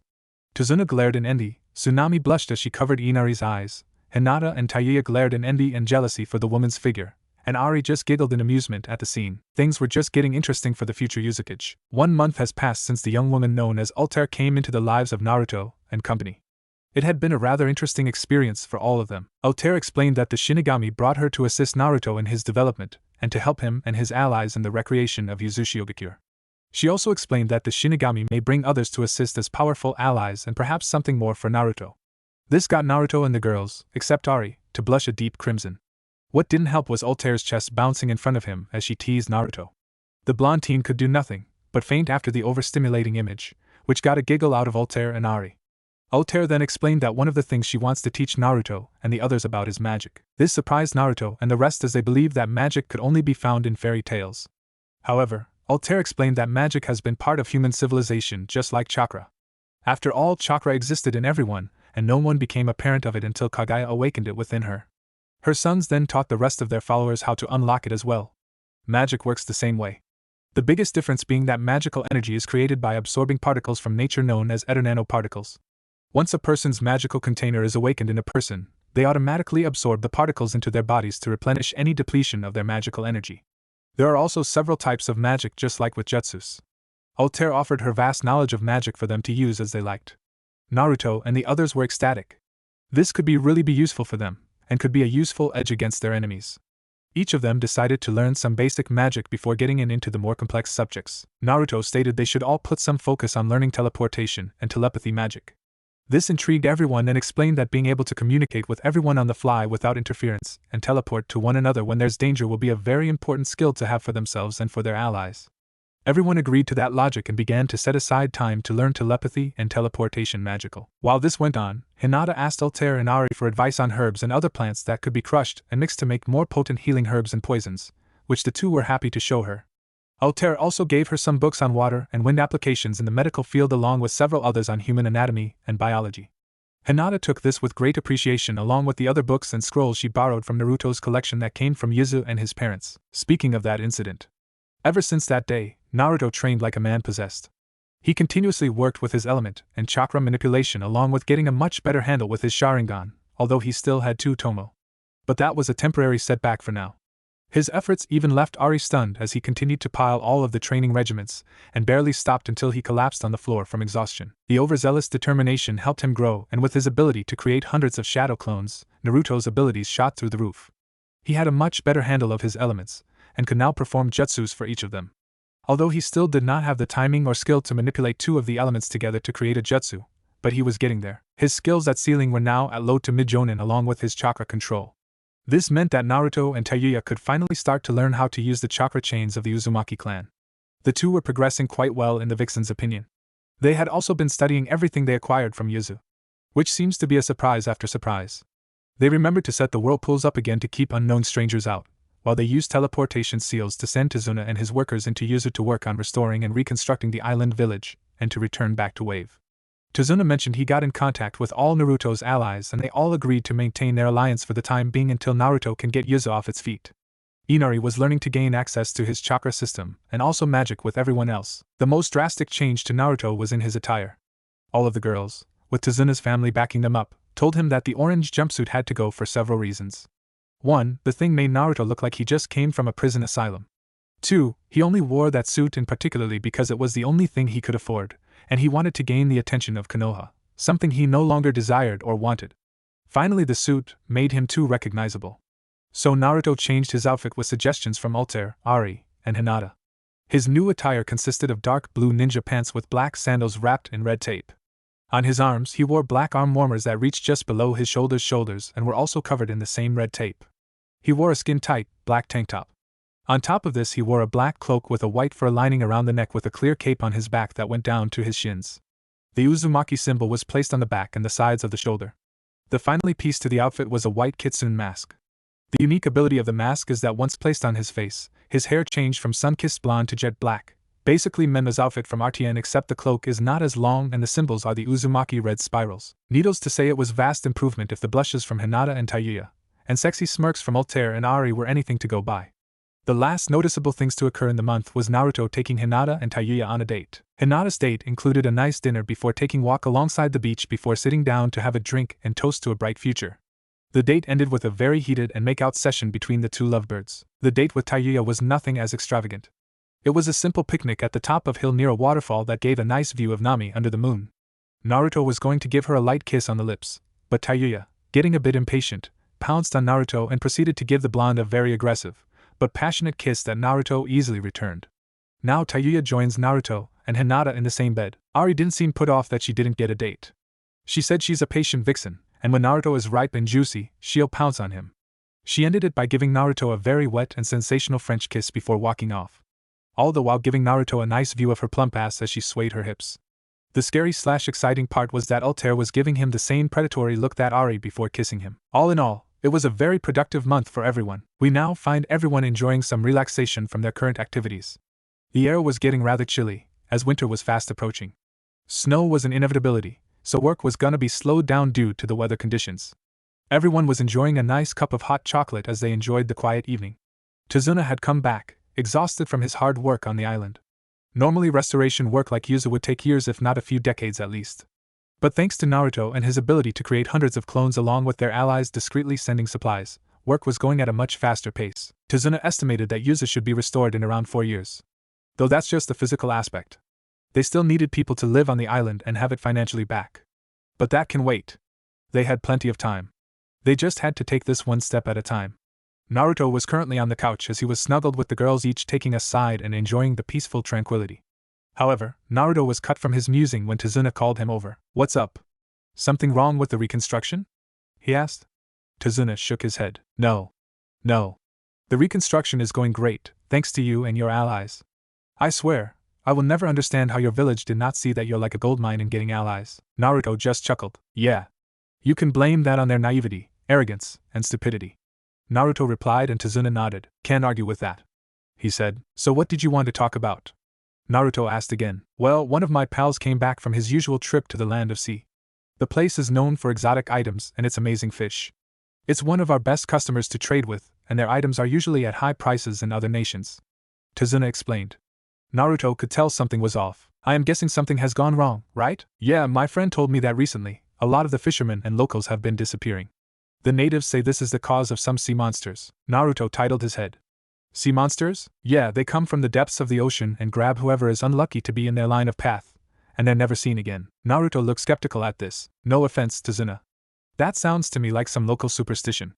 Tazuna glared in envy, Tsunami blushed as she covered Inari's eyes, Hinata and Tayuya glared in envy and jealousy for the woman's figure, and Ari just giggled in amusement at the scene. Things were just getting interesting for the future Yuzukage. 1 month has passed since the young woman known as Altair came into the lives of Naruto and company. It had been a rather interesting experience for all of them. Altair explained that the Shinigami brought her to assist Naruto in his development, and to help him and his allies in the recreation of Uzuhiogakure. She also explained that the Shinigami may bring others to assist as powerful allies and perhaps something more for Naruto. This got Naruto and the girls, except Ari, to blush a deep crimson. What didn't help was Altair's chest bouncing in front of him as she teased Naruto. The blonde teen could do nothing but faint after the overstimulating image, which got a giggle out of Altair and Ari. Altair then explained that one of the things she wants to teach Naruto and the others about is magic. This surprised Naruto and the rest as they believed that magic could only be found in fairy tales. However, Altair explained that magic has been part of human civilization just like chakra. After all, chakra existed in everyone, and no one became a parent of it until Kaguya awakened it within her. Her sons then taught the rest of their followers how to unlock it as well. Magic works the same way. The biggest difference being that magical energy is created by absorbing particles from nature known as eternanoparticles. Once a person's magical container is awakened in a person, they automatically absorb the particles into their bodies to replenish any depletion of their magical energy. There are also several types of magic just like with jutsus. Altair offered her vast knowledge of magic for them to use as they liked. Naruto and the others were ecstatic. This could really be useful for them, and could be a useful edge against their enemies. Each of them decided to learn some basic magic before getting into the more complex subjects. Naruto stated they should all put some focus on learning teleportation and telepathy magic. This intrigued everyone and explained that being able to communicate with everyone on the fly without interference and teleport to one another when there's danger will be a very important skill to have for themselves and for their allies. Everyone agreed to that logic and began to set aside time to learn telepathy and teleportation magical. While this went on, Hinata asked Altair and Ari for advice on herbs and other plants that could be crushed and mixed to make more potent healing herbs and poisons, which the two were happy to show her. Altair also gave her some books on water and wind applications in the medical field along with several others on human anatomy and biology. Hinata took this with great appreciation along with the other books and scrolls she borrowed from Naruto's collection that came from Yuzu and his parents. Speaking of that incident, ever since that day, Naruto trained like a man possessed. He continuously worked with his element and chakra manipulation along with getting a much better handle with his Sharingan, although he still had 2 Tomo. But that was a temporary setback for now. His efforts even left Ari stunned as he continued to pile all of the training regiments, and barely stopped until he collapsed on the floor from exhaustion. The overzealous determination helped him grow, and with his ability to create hundreds of shadow clones, Naruto's abilities shot through the roof. He had a much better handle of his elements, and could now perform jutsus for each of them. Although he still did not have the timing or skill to manipulate 2 of the elements together to create a jutsu, but he was getting there. His skills at sealing were now at low to mid-jonin along with his chakra control. This meant that Naruto and Tayuya could finally start to learn how to use the chakra chains of the Uzumaki clan. The two were progressing quite well in the Vixen's opinion. They had also been studying everything they acquired from Yuzu, which seems to be a surprise after surprise. They remembered to set the whirlpools up again to keep unknown strangers out, while they used teleportation seals to send Tazuna and his workers into Yuzu to work on restoring and reconstructing the island village, and to return back to Wave. Tazuna mentioned he got in contact with all Naruto's allies and they all agreed to maintain their alliance for the time being until Naruto can get Yuzu off its feet. Inari was learning to gain access to his chakra system and also magic with everyone else. The most drastic change to Naruto was in his attire. All of the girls, with Tazuna's family backing them up, told him that the orange jumpsuit had to go for several reasons. 1. The thing made Naruto look like he just came from a prison asylum. 2. He only wore that suit in particularly because it was the only thing he could afford, and he wanted to gain the attention of Konoha, something he no longer desired or wanted. Finally, the suit made him too recognizable. So Naruto changed his outfit with suggestions from Altair, Ari, and Hinata. His new attire consisted of dark blue ninja pants with black sandals wrapped in red tape. On his arms he wore black arm warmers that reached just below his shoulders and were also covered in the same red tape. He wore a skin-tight, black tank top. On top of this he wore a black cloak with a white fur lining around the neck with a clear cape on his back that went down to his shins. The Uzumaki symbol was placed on the back and the sides of the shoulder. The final piece to the outfit was a white kitsune mask. The unique ability of the mask is that once placed on his face, his hair changed from sun-kissed blonde to jet black, Basically Menma's outfit from RTN except the cloak is not as long and the symbols are the Uzumaki red spirals. Needless to say it was vast improvement if the blushes from Hinata and Tayuya, and sexy smirks from Altair and Ari were anything to go by. The last noticeable things to occur in the month was Naruto taking Hinata and Tayuya on a date. Hinata's date included a nice dinner before taking walk alongside the beach before sitting down to have a drink and toast to a bright future. The date ended with a very heated and make-out session between the two lovebirds. The date with Tayuya was nothing as extravagant. It was a simple picnic at the top of hill near a waterfall that gave a nice view of Nami under the moon. Naruto was going to give her a light kiss on the lips, but Tayuya, getting a bit impatient, pounced on Naruto and proceeded to give the blonde a very aggressive, but passionate kiss that Naruto easily returned. Now Tayuya joins Naruto and Hinata in the same bed. Ari didn't seem put off that she didn't get a date. She said she's a patient vixen, and when Naruto is ripe and juicy, she'll pounce on him. She ended it by giving Naruto a very wet and sensational French kiss before walking off, all the while giving Naruto a nice view of her plump ass as she swayed her hips. The scary/exciting part was that Altair was giving him the same predatory look that Ari before kissing him. All in all, it was a very productive month for everyone. We now find everyone enjoying some relaxation from their current activities. The air was getting rather chilly, as winter was fast approaching. Snow was an inevitability, so work was gonna be slowed down due to the weather conditions. Everyone was enjoying a nice cup of hot chocolate as they enjoyed the quiet evening. Tazuna had come back, exhausted from his hard work on the island. Normally restoration work like Yuzu would take years if not a few decades at least. But thanks to Naruto and his ability to create hundreds of clones along with their allies discreetly sending supplies, work was going at a much faster pace. Tazuna estimated that Yuzu should be restored in around 4 years. Though that's just the physical aspect. They still needed people to live on the island and have it financially back. But that can wait. They had plenty of time. They just had to take this one step at a time. Naruto was currently on the couch as he was snuggled with the girls each taking a side and enjoying the peaceful tranquility. However, Naruto was cut from his musing when Tazuna called him over. "What's up? Something wrong with the reconstruction?" he asked. Tazuna shook his head. No. The reconstruction is going great, thanks to you and your allies. I swear, I will never understand how your village did not see that you're like a gold mine in getting allies. Naruto just chuckled. Yeah. You can blame that on their naivety, arrogance, and stupidity. Naruto replied and Tazuna nodded. Can't argue with that, he said. So what did you want to talk about? Naruto asked again. Well, one of my pals came back from his usual trip to the land of sea. The place is known for exotic items and its amazing fish. It's one of our best customers to trade with, and their items are usually at high prices in other nations. Tazuna explained. Naruto could tell something was off. I am guessing something has gone wrong, right? Yeah, my friend told me that recently, a lot of the fishermen and locals have been disappearing. The natives say this is the cause of some sea monsters. Naruto titled his head. Sea monsters? Yeah, they come from the depths of the ocean and grab whoever is unlucky to be in their line of path, and they're never seen again. Naruto looked skeptical at this. No offense, Tazuna. That sounds to me like some local superstition.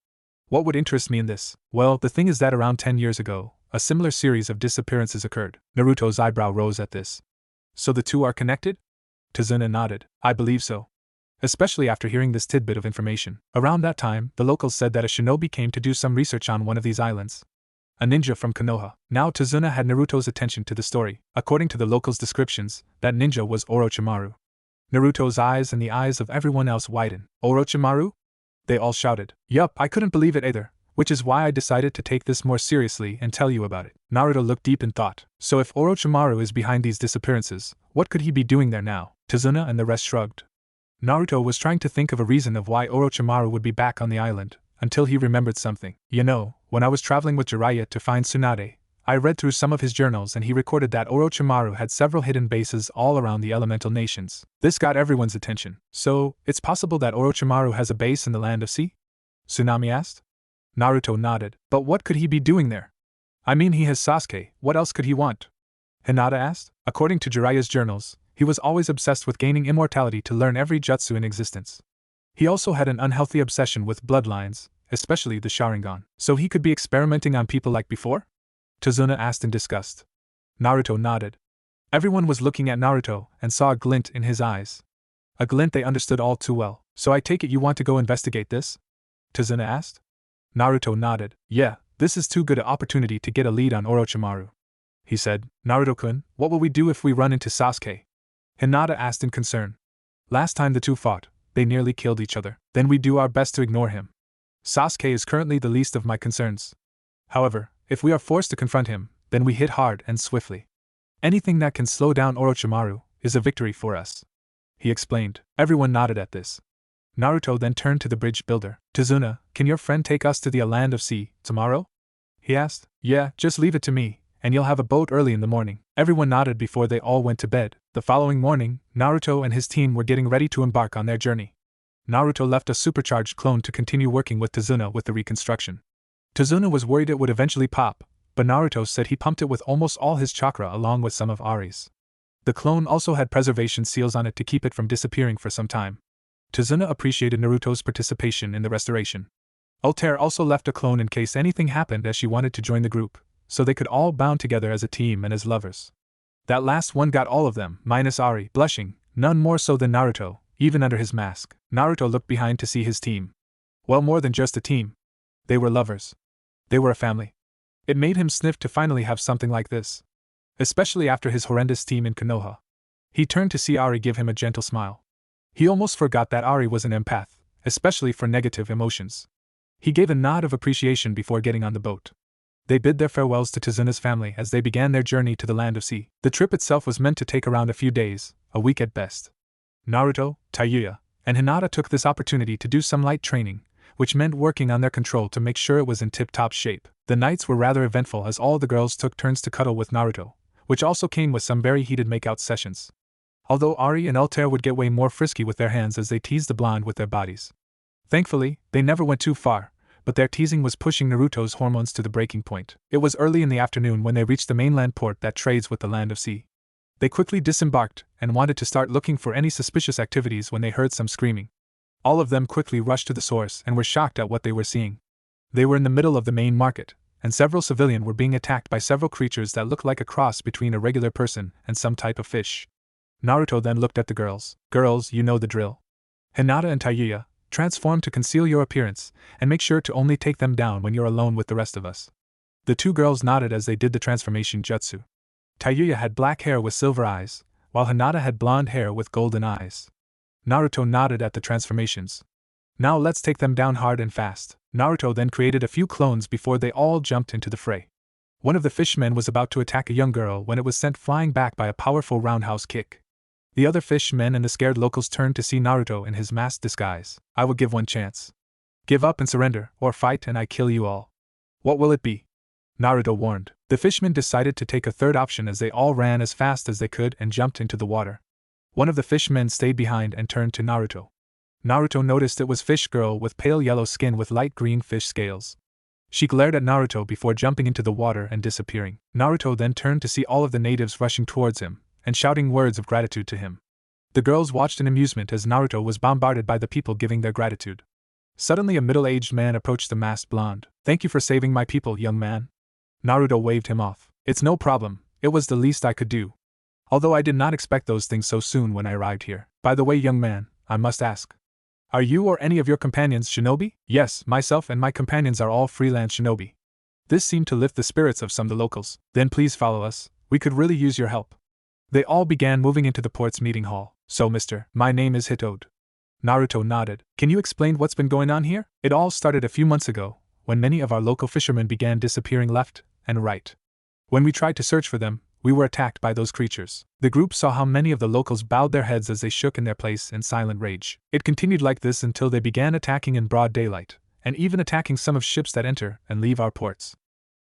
What would interest me in this? Well, the thing is that around 10 years ago, a similar series of disappearances occurred. Naruto's eyebrow rose at this. So the two are connected? Tazuna nodded. I believe so. Especially after hearing this tidbit of information. Around that time, the locals said that a shinobi came to do some research on one of these islands. A ninja from Konoha. Now Tazuna had Naruto's attention to the story. According to the locals' descriptions, that ninja was Orochimaru. Naruto's eyes and the eyes of everyone else widened. Orochimaru? They all shouted. Yup, I couldn't believe it either, which is why I decided to take this more seriously and tell you about it. Naruto looked deep in thought. So if Orochimaru is behind these disappearances, what could he be doing there now? Tazuna and the rest shrugged. Naruto was trying to think of a reason of why Orochimaru would be back on the island, until he remembered something. You know, when I was traveling with Jiraiya to find Tsunade, I read through some of his journals and he recorded that Orochimaru had several hidden bases all around the elemental nations. This got everyone's attention. So, it's possible that Orochimaru has a base in the land of sea? Tsunami asked. Naruto nodded. But what could he be doing there? I mean, he has Sasuke, what else could he want? Hinata asked. According to Jiraiya's journals, he was always obsessed with gaining immortality to learn every jutsu in existence. He also had an unhealthy obsession with bloodlines, especially the Sharingan. So he could be experimenting on people like before? Tazuna asked in disgust. Naruto nodded. Everyone was looking at Naruto and saw a glint in his eyes. A glint they understood all too well. So I take it you want to go investigate this? Tazuna asked. Naruto nodded. Yeah, this is too good an opportunity to get a lead on Orochimaru. He said. Naruto-kun, what will we do if we run into Sasuke? Hinata asked in concern. Last time the two fought, they nearly killed each other. Then we do our best to ignore him. Sasuke is currently the least of my concerns. However, if we are forced to confront him, then we hit hard and swiftly. Anything that can slow down Orochimaru is a victory for us," he explained. Everyone nodded at this. Naruto then turned to the bridge builder. "Tazuna, can your friend take us to the Land of Sea tomorrow?" he asked. "Yeah, just leave it to me, and you'll have a boat early in the morning." Everyone nodded before they all went to bed. The following morning, Naruto and his team were getting ready to embark on their journey. Naruto left a supercharged clone to continue working with Tazuna with the reconstruction. Tazuna was worried it would eventually pop, but Naruto said he pumped it with almost all his chakra along with some of Ari's. The clone also had preservation seals on it to keep it from disappearing for some time. Tazuna appreciated Naruto's participation in the restoration. Altair also left a clone in case anything happened, as she wanted to join the group, so they could all bond together as a team and as lovers. That last one got all of them, minus Ari, blushing, none more so than Naruto, even under his mask. Naruto looked behind to see his team. Well, more than just a team. They were lovers. They were a family. It made him sniff to finally have something like this. Especially after his horrendous team in Konoha. He turned to see Ari give him a gentle smile. He almost forgot that Ari was an empath, especially for negative emotions. He gave a nod of appreciation before getting on the boat. They bid their farewells to Tazuna's family as they began their journey to the Land of Sea. The trip itself was meant to take around a few days, a week at best. Naruto, Tayuya, and Hinata took this opportunity to do some light training, which meant working on their control to make sure it was in tip-top shape. The nights were rather eventful as all the girls took turns to cuddle with Naruto, which also came with some very heated make-out sessions. Although Ari and Altair would get way more frisky with their hands as they teased the blonde with their bodies. Thankfully, they never went too far, but their teasing was pushing Naruto's hormones to the breaking point. It was early in the afternoon when they reached the mainland port that trades with the Land of Sea. They quickly disembarked and wanted to start looking for any suspicious activities when they heard some screaming. All of them quickly rushed to the source and were shocked at what they were seeing. They were in the middle of the main market, and several civilians were being attacked by several creatures that looked like a cross between a regular person and some type of fish. Naruto then looked at the girls. "Girls, you know the drill. Hinata and Tayuya, transform to conceal your appearance, and make sure to only take them down when you're alone with the rest of us." The two girls nodded as they did the transformation jutsu. Tayuya had black hair with silver eyes, while Hinata had blonde hair with golden eyes. Naruto nodded at the transformations. "Now let's take them down hard and fast." Naruto then created a few clones before they all jumped into the fray. One of the fishmen was about to attack a young girl when it was sent flying back by a powerful roundhouse kick. The other fishmen and the scared locals turned to see Naruto in his masked disguise. "I will give one chance. Give up and surrender, or fight and I kill you all." "What will it be?" Naruto warned. The fishmen decided to take a third option as they all ran as fast as they could and jumped into the water. One of the fishmen stayed behind and turned to Naruto. Naruto noticed it was Fish Girl with pale yellow skin with light green fish scales. She glared at Naruto before jumping into the water and disappearing. Naruto then turned to see all of the natives rushing towards him and shouting words of gratitude to him. The girls watched in amusement as Naruto was bombarded by the people giving their gratitude. Suddenly a middle-aged man approached the masked blonde. "Thank you for saving my people, young man." Naruto waved him off. "It's no problem, it was the least I could do. Although I did not expect those things so soon when I arrived here. By the way, young man, I must ask. Are you or any of your companions shinobi?" "Yes, myself and my companions are all freelance shinobi." This seemed to lift the spirits of some of the locals. "Then please follow us, we could really use your help." They all began moving into the port's meeting hall. "So mister, my name is Hitode." Naruto nodded. "Can you explain what's been going on here?" "It all started a few months ago, when many of our local fishermen began disappearing left and right. When we tried to search for them, we were attacked by those creatures." The group saw how many of the locals bowed their heads as they shook in their place in silent rage. It continued like this until they began attacking in broad daylight, and even attacking some of ships that enter and leave our ports.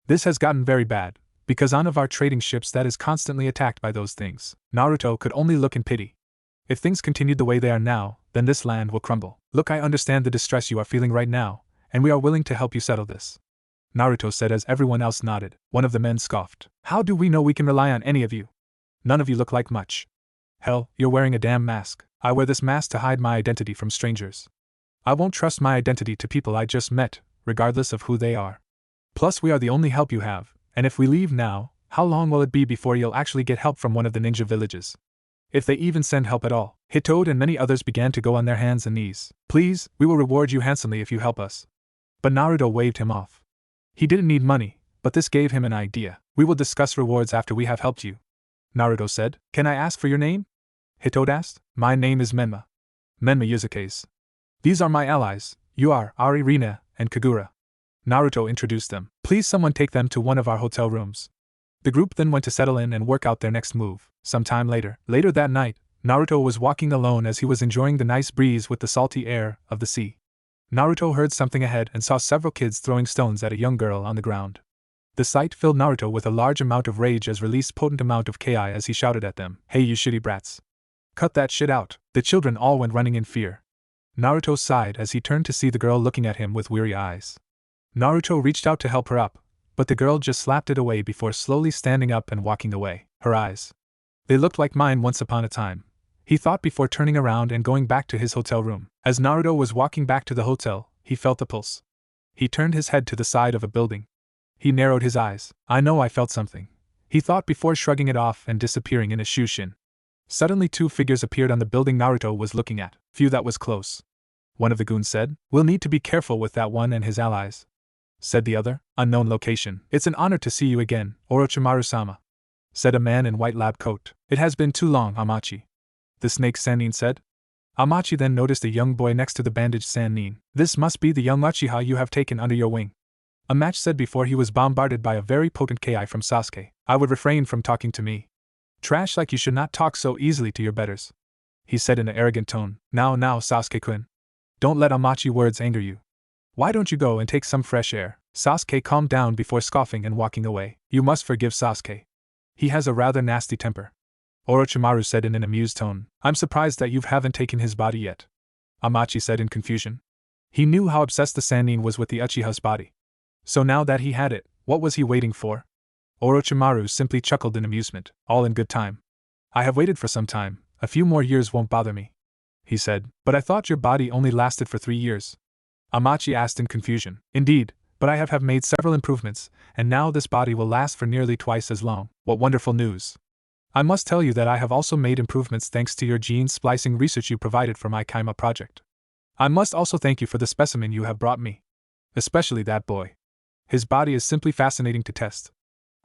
This has gotten very bad, because on of our trading ships that is constantly attacked by those things. Naruto could only look in pity. If things continued the way they are now, then this land will crumble. "Look, I understand the distress you are feeling right now, and we are willing to help you settle this," Naruto said as everyone else nodded. One of the men scoffed. "How do we know we can rely on any of you? None of you look like much. Hell, you're wearing a damn mask." "I wear this mask to hide my identity from strangers. I won't trust my identity to people I just met, regardless of who they are. Plus we are the only help you have, and if we leave now, how long will it be before you'll actually get help from one of the ninja villages? If they even send help at all." Hitode and many others began to go on their hands and knees. "Please, we will reward you handsomely if you help us." But Naruto waved him off. He didn't need money, but this gave him an idea. "We will discuss rewards after we have helped you," Naruto said. "Can I ask for your name?" Hitode asked. "My name is Menma. Menma Yuzuka's. These are my allies, you are Ari, Rina, and Kagura." Naruto introduced them. "Please someone take them to one of our hotel rooms." The group then went to settle in and work out their next move. Sometime later that night, Naruto was walking alone as he was enjoying the nice breeze with the salty air of the sea. Naruto heard something ahead and saw several kids throwing stones at a young girl on the ground. The sight filled Naruto with a large amount of rage as released potent amount of Ki as he shouted at them, "Hey you shitty brats! Cut that shit out!" The children all went running in fear. Naruto sighed as he turned to see the girl looking at him with weary eyes. Naruto reached out to help her up, but the girl just slapped it away before slowly standing up and walking away. Her eyes. They looked like mine once upon a time, he thought before turning around and going back to his hotel room. As Naruto was walking back to the hotel, he felt a pulse. He turned his head to the side of a building. He narrowed his eyes. I know I felt something, he thought before shrugging it off and disappearing in a shushin. Suddenly 2 figures appeared on the building Naruto was looking at. Phew, that was close. One of the goons said. We'll need to be careful with that one and his allies, said the other. Unknown location. It's an honor to see you again, Orochimaru-sama, said a man in white lab coat. It has been too long, Amachi, the snake Sannin said. Amachi then noticed a young boy next to the bandaged Sannin. This must be the young Uchiha you have taken under your wing, Amachi said before he was bombarded by a very potent Ki from Sasuke. I would refrain from talking to me. Trash like you should not talk so easily to your betters, he said in an arrogant tone. Now Sasuke-kun, don't let Amachi words anger you. Why don't you go and take some fresh air? Sasuke calmed down before scoffing and walking away. You must forgive Sasuke. He has a rather nasty temper, Orochimaru said in an amused tone. I'm surprised that you haven't taken his body yet, Amachi said in confusion. He knew how obsessed the Sannin was with the Uchiha's body. So now that he had it, what was he waiting for? Orochimaru simply chuckled in amusement. All in good time. I have waited for some time, a few more years won't bother me, he said. But I thought your body only lasted for 3 years, Amachi asked in confusion. Indeed, but I have made several improvements, and now this body will last for nearly twice as long. What wonderful news! I must tell you that I have also made improvements thanks to your gene splicing research you provided for my Kaima project. I must also thank you for the specimen you have brought me. Especially that boy. His body is simply fascinating to test.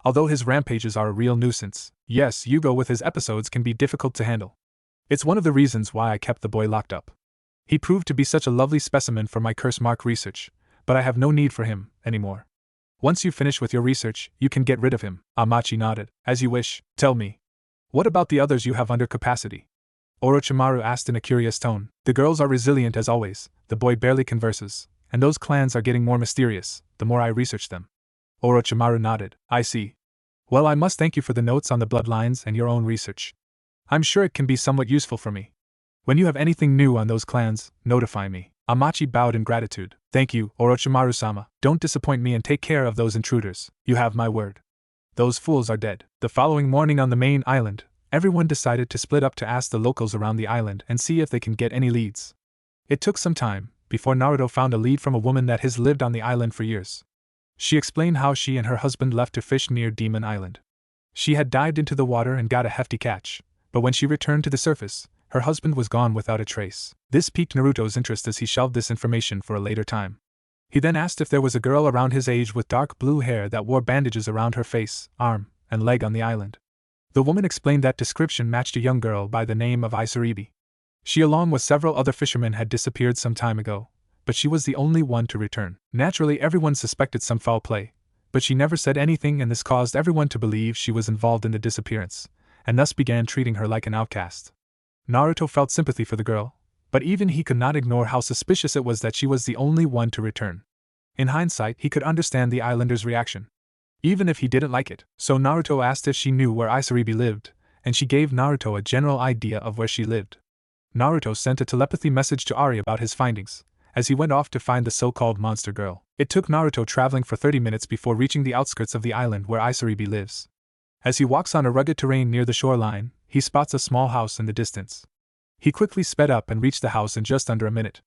Although his rampages are a real nuisance, yes, Yugo with his episodes can be difficult to handle. It's one of the reasons why I kept the boy locked up. He proved to be such a lovely specimen for my curse mark research, but I have no need for him anymore. Once you finish with your research, you can get rid of him. Amachi nodded. As you wish. Tell me, what about the others you have under capacity? Orochimaru asked in a curious tone. The girls are resilient as always, the boy barely converses, and those clans are getting more mysterious, the more I research them. Orochimaru nodded. I see. Well, I must thank you for the notes on the bloodlines and your own research. I'm sure it can be somewhat useful for me. When you have anything new on those clans, notify me. Amachi bowed in gratitude. Thank you, Orochimaru-sama. Don't disappoint me and take care of those intruders. You have my word. Those fools are dead. The following morning on the main island, everyone decided to split up to ask the locals around the island and see if they can get any leads. It took some time before Naruto found a lead from a woman that has lived on the island for years. She explained how she and her husband left to fish near Demon Island. She had dived into the water and got a hefty catch, but when she returned to the surface, her husband was gone without a trace. This piqued Naruto's interest as he shelved this information for a later time. He then asked if there was a girl around his age with dark blue hair that wore bandages around her face, arm, and leg on the island. The woman explained that description matched a young girl by the name of Isaribi. She along with several other fishermen had disappeared some time ago, but she was the only one to return. Naturally everyone suspected some foul play, but she never said anything and this caused everyone to believe she was involved in the disappearance, and thus began treating her like an outcast. Naruto felt sympathy for the girl, but even he could not ignore how suspicious it was that she was the only one to return. In hindsight, he could understand the islanders' reaction, even if he didn't like it. So Naruto asked if she knew where Isaribi lived, and she gave Naruto a general idea of where she lived. Naruto sent a telepathy message to Ari about his findings, as he went off to find the so-called monster girl. It took Naruto traveling for 30 minutes before reaching the outskirts of the island where Isaribi lives. As he walks on a rugged terrain near the shoreline, he spots a small house in the distance. He quickly sped up and reached the house in just under a minute.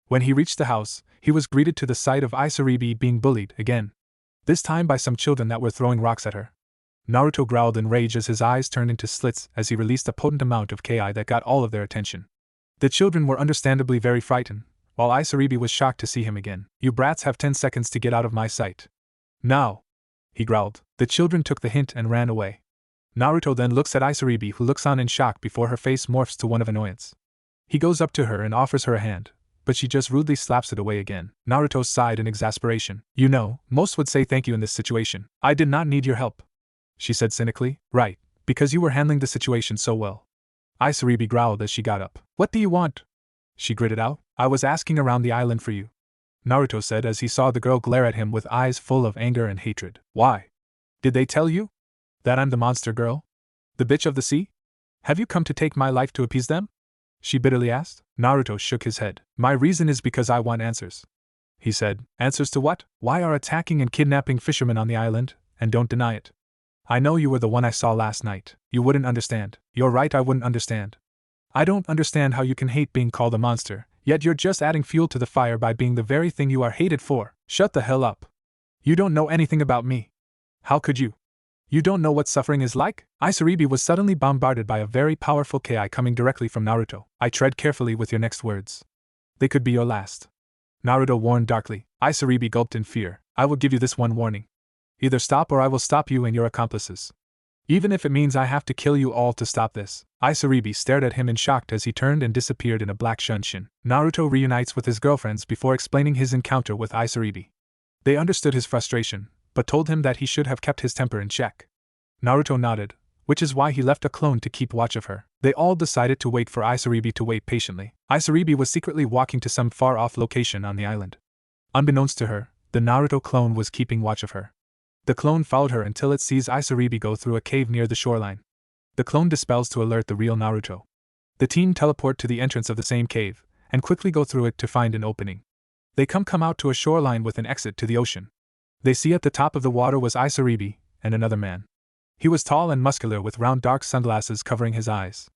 When he reached the house, he was greeted to the sight of Isaribi being bullied again, this time by some children that were throwing rocks at her. Naruto growled in rage as his eyes turned into slits as he released a potent amount of Ki that got all of their attention. The children were understandably very frightened, while Isaribi was shocked to see him again. You brats have 10 seconds to get out of my sight. Now, he growled. The children took the hint and ran away. Naruto then looks at Isaribi, who looks on in shock before her face morphs to one of annoyance. He goes up to her and offers her a hand, but she just rudely slaps it away again. Naruto sighed in exasperation. You know, most would say thank you in this situation. I did not need your help. she said cynically. Right, because you were handling the situation so well. Isaribi growled as she got up. What do you want? She gritted out. I was asking around the island for you, Naruto said as he saw the girl glare at him with eyes full of anger and hatred. Why? Did they tell you that I'm the monster girl? The bitch of the sea? Have you come to take my life to appease them? She bitterly asked. Naruto shook his head. My reason is because I want answers, he said. Answers to what? Why are attacking and kidnapping fishermen on the island, and don't deny it? I know you were the one I saw last night. You wouldn't understand. You're right, I wouldn't understand. I don't understand how you can hate being called a monster, yet you're just adding fuel to the fire by being the very thing you are hated for. Shut the hell up. You don't know anything about me. How could you? You don't know what suffering is like? Isaribi was suddenly bombarded by a very powerful Ki coming directly from Naruto. I tread carefully with your next words. They could be your last. Naruto warned darkly. Isaribi gulped in fear. I will give you this one warning. Either stop or I will stop you and your accomplices. Even if it means I have to kill you all to stop this. Isaribi stared at him in shock as he turned and disappeared in a black shunshin. Naruto reunites with his girlfriends before explaining his encounter with Isaribi. They understood his frustration, but told him that he should have kept his temper in check. Naruto nodded, which is why he left a clone to keep watch of her. They all decided to wait for Isaribi to wait patiently. Isaribi was secretly walking to some far-off location on the island. Unbeknownst to her, the Naruto clone was keeping watch of her. The clone followed her until it sees Isaribi go through a cave near the shoreline. The clone dispels to alert the real Naruto. The team teleport to the entrance of the same cave, and quickly go through it to find an opening. They come out to a shoreline with an exit to the ocean. They see at the top of the water was Isaribi, and another man. He was tall and muscular with round dark sunglasses covering his eyes.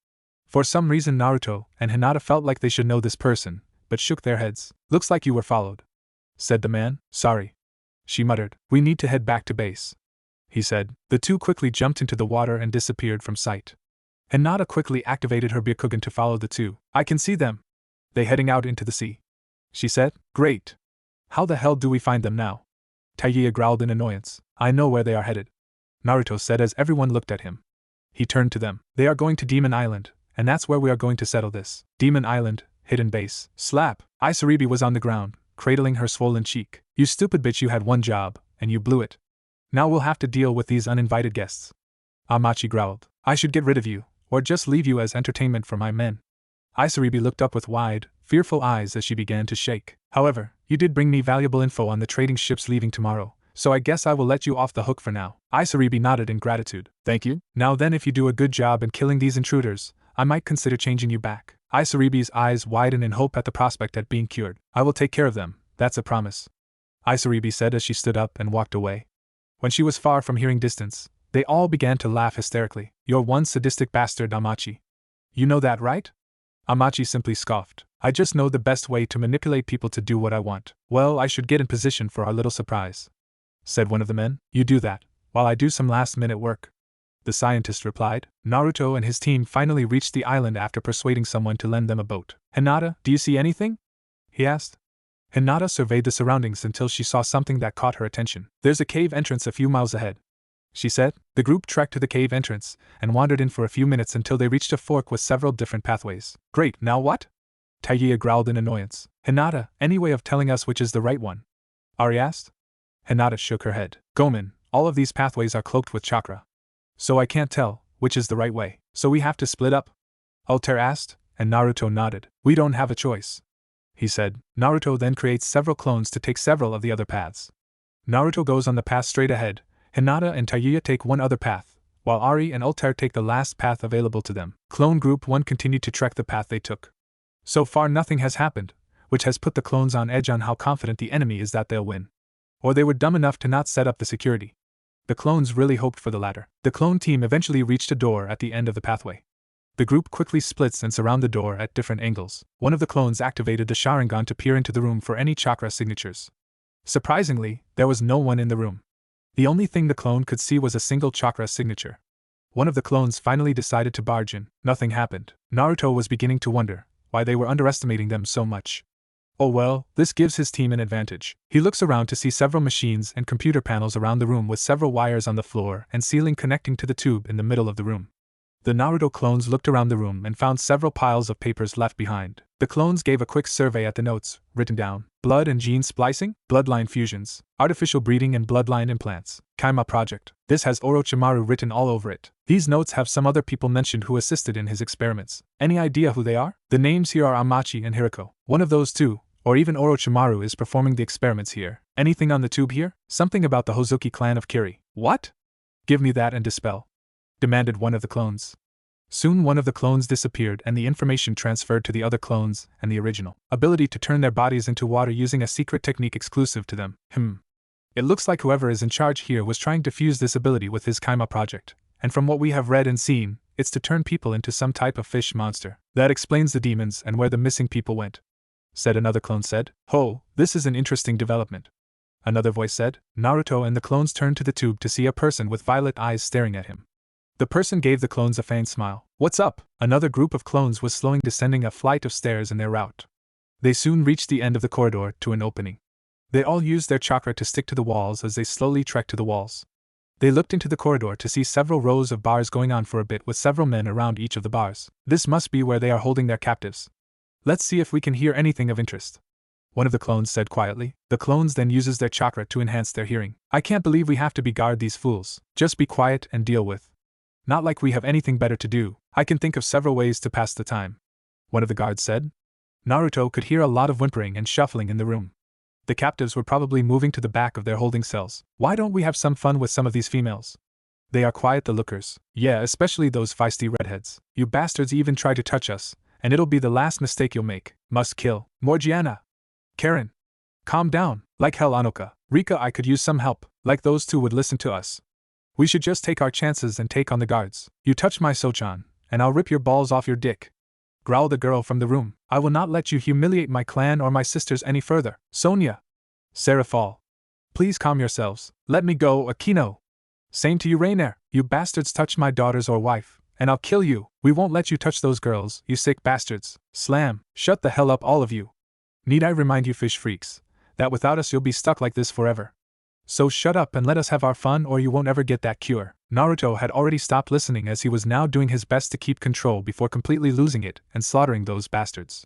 For some reason Naruto and Hinata felt like they should know this person, but shook their heads. Looks like you were followed, said the man. Sorry, she muttered. We need to head back to base, he said. The two quickly jumped into the water and disappeared from sight. Hinata quickly activated her Byakugan to follow the two. I can see them. They heading out into the sea, she said. Great. How the hell do we find them now? Taiya growled in annoyance. I know where they are headed, Naruto said as everyone looked at him. He turned to them. They are going to Demon Island, and that's where we are going to settle this. Demon Island, hidden base. Slap. Isaribi was on the ground, cradling her swollen cheek. You stupid bitch, you had one job, and you blew it. Now we'll have to deal with these uninvited guests. Amachi growled. I should get rid of you, or just leave you as entertainment for my men. Isaribi looked up with wide, fearful eyes as she began to shake. However, you did bring me valuable info on the trading ships leaving tomorrow, so I guess I will let you off the hook for now. Isaribi nodded in gratitude. Thank you. Now then, if you do a good job in killing these intruders, I might consider changing you back. Isaribi's eyes widened in hope at the prospect at being cured. I will take care of them, that's a promise, Isaribi said as she stood up and walked away. When she was far from hearing distance, they all began to laugh hysterically. You're one sadistic bastard, Amachi. You know that, right? Amachi simply scoffed. I just know the best way to manipulate people to do what I want. Well, I should get in position for our little surprise, said one of the men. You do that, while I do some last-minute work, the scientist replied. Naruto and his team finally reached the island after persuading someone to lend them a boat. Hinata, do you see anything? He asked. Hinata surveyed the surroundings until she saw something that caught her attention. There's a cave entrance a few miles ahead, she said. The group trekked to the cave entrance and wandered in for a few minutes until they reached a fork with several different pathways. Great, now what? Taiya growled in annoyance. Hinata, any way of telling us which is the right one? Ari asked. Hinata shook her head. Gomen, all of these pathways are cloaked with chakra, so I can't tell which is the right way. So we have to split up? Altair asked, and Naruto nodded. We don't have a choice, he said. Naruto then creates several clones to take several of the other paths. Naruto goes on the path straight ahead. Hinata and Taiya take one other path, while Ari and Altair take the last path available to them. Clone Group 1 continued to trek the path they took. So far nothing has happened, which has put the clones on edge on how confident the enemy is that they'll win. Or they were dumb enough to not set up the security. The clones really hoped for the latter. The clone team eventually reached a door at the end of the pathway. The group quickly splits and surround the door at different angles. One of the clones activated the Sharingan to peer into the room for any chakra signatures. Surprisingly, there was no one in the room. The only thing the clone could see was a single chakra signature. One of the clones finally decided to barge in. Nothing happened. Naruto was beginning to wonder why they were underestimating them so much. Oh well, this gives his team an advantage. He looks around to see several machines and computer panels around the room with several wires on the floor and ceiling connecting to the tube in the middle of the room. The Naruto clones looked around the room and found several piles of papers left behind. The clones gave a quick survey at the notes, written down. Blood and gene splicing, bloodline fusions, artificial breeding and bloodline implants, Kaima project. This has Orochimaru written all over it. These notes have some other people mentioned who assisted in his experiments. Any idea who they are? The names here are Amachi and Hiriko. One of those two, or even Orochimaru, is performing the experiments here. Anything on the tube here? Something about the Hozuki clan of Kiri. What? Give me that and dispel, demanded one of the clones. Soon one of the clones disappeared and the information transferred to the other clones and the original ability to turn their bodies into water using a secret technique exclusive to them. It looks like whoever is in charge here was trying to fuse this ability with his Kaima project, and from what we have read and seen, it's to turn people into some type of fish monster. That explains the demons and where the missing people went, said another clone said. Ho, this is an interesting development. Another voice said. Naruto and the clones turned to the tube to see a person with violet eyes staring at him. The person gave the clones a faint smile. What's up? Another group of clones was slowly descending a flight of stairs in their route. They soon reached the end of the corridor to an opening. They all used their chakra to stick to the walls as they slowly trekked to the walls. They looked into the corridor to see several rows of bars going on for a bit with several men around each of the bars. This must be where they are holding their captives. Let's see if we can hear anything of interest, one of the clones said quietly. The clones then uses their chakra to enhance their hearing. I can't believe we have to guard these fools. Just be quiet and deal with. Not like we have anything better to do. I can think of several ways to pass the time, one of the guards said. Naruto could hear a lot of whimpering and shuffling in the room. The captives were probably moving to the back of their holding cells. Why don't we have some fun with some of these females? They are quiet, the lookers. Yeah, especially those feisty redheads. You bastards even try to touch us, and it'll be the last mistake you'll make. Must kill. Morgiana. Karen. Calm down. Like hell, Anoka. Rika, I could use some help. Like those two would listen to us. We should just take our chances and take on the guards. You touch my Sochan, and I'll rip your balls off your dick, growled the girl from the room. I will not let you humiliate my clan or my sisters any further. Sonia. Sarah Fall. Please calm yourselves. Let me go, Akino. Same to you, Rainer. You bastards touch my daughters or wife, and I'll kill you. We won't let you touch those girls, you sick bastards. Slam. Shut the hell up, all of you. Need I remind you, fish freaks, that without us you'll be stuck like this forever. So shut up and let us have our fun or you won't ever get that cure. Naruto had already stopped listening as he was now doing his best to keep control before completely losing it and slaughtering those bastards.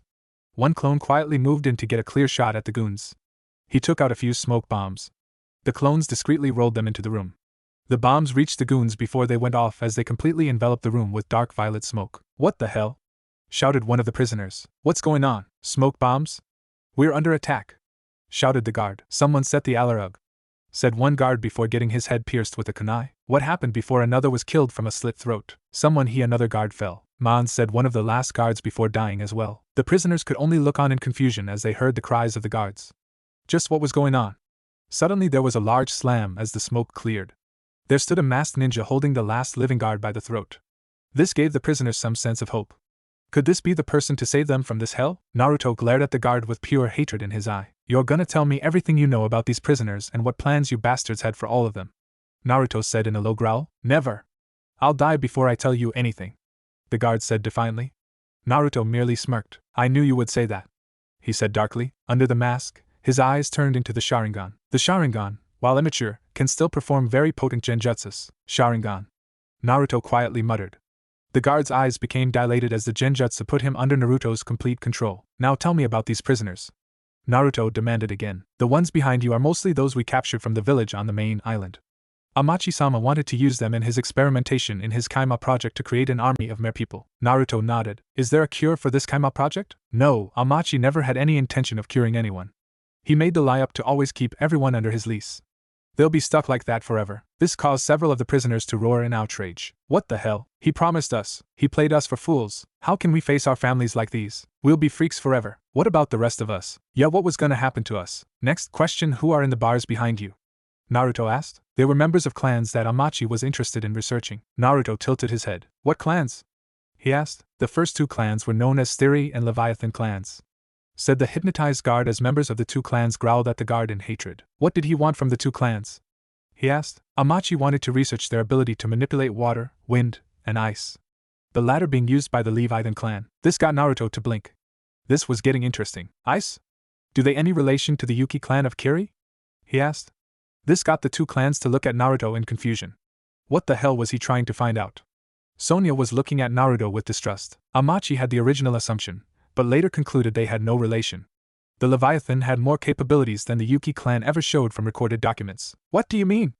One clone quietly moved in to get a clear shot at the goons. He took out a few smoke bombs. The clones discreetly rolled them into the room. The bombs reached the goons before they went off as they completely enveloped the room with dark violet smoke. What the hell? Shouted one of the prisoners. What's going on? Smoke bombs? We're under attack, shouted the guard. Someone set the alarm, said one guard before getting his head pierced with a kunai. What happened before another was killed from a slit throat? Another guard fell. Man, said one of the last guards before dying as well. The prisoners could only look on in confusion as they heard the cries of the guards. Just what was going on? Suddenly there was a large slam as the smoke cleared. There stood a masked ninja holding the last living guard by the throat. This gave the prisoners some sense of hope. Could this be the person to save them from this hell? Naruto glared at the guard with pure hatred in his eye. You're gonna tell me everything you know about these prisoners and what plans you bastards had for all of them, Naruto said in a low growl. Never. I'll die before I tell you anything, the guard said defiantly. Naruto merely smirked. I knew you would say that, he said darkly. Under the mask, his eyes turned into the Sharingan. The Sharingan, while immature, can still perform very potent genjutsus. Sharingan, Naruto quietly muttered. The guard's eyes became dilated as the genjutsu put him under Naruto's complete control. Now tell me about these prisoners, Naruto demanded again. The ones behind you are mostly those we captured from the village on the main island. Amachi-sama wanted to use them in his experimentation in his Kaima project to create an army of mere people. Naruto nodded. Is there a cure for this Kaima project? No, Amachi never had any intention of curing anyone. He made the lie up to always keep everyone under his leash. They'll be stuck like that forever. This caused several of the prisoners to roar in outrage. What the hell? He promised us. He played us for fools. How can we face our families like these? We'll be freaks forever. What about the rest of us? Yeah, what was gonna happen to us? Next question, who are in the bars behind you? Naruto asked. They were members of clans that Amachi was interested in researching. Naruto tilted his head. What clans? He asked. The first two clans were known as Theory and Leviathan clans, said the hypnotized guard as members of the two clans growled at the guard in hatred. What did he want from the two clans? He asked. Amachi wanted to research their ability to manipulate water, wind, and ice, the latter being used by the Leviathan clan. This got Naruto to blink. This was getting interesting. Ice? Do they any relation to the Yuki clan of Kiri? He asked. This got the two clans to look at Naruto in confusion. What the hell was he trying to find out? Sonia was looking at Naruto with distrust. Amachi had the original assumption, but later concluded they had no relation. The Leviathan had more capabilities than the Yuki clan ever showed from recorded documents. What do you mean?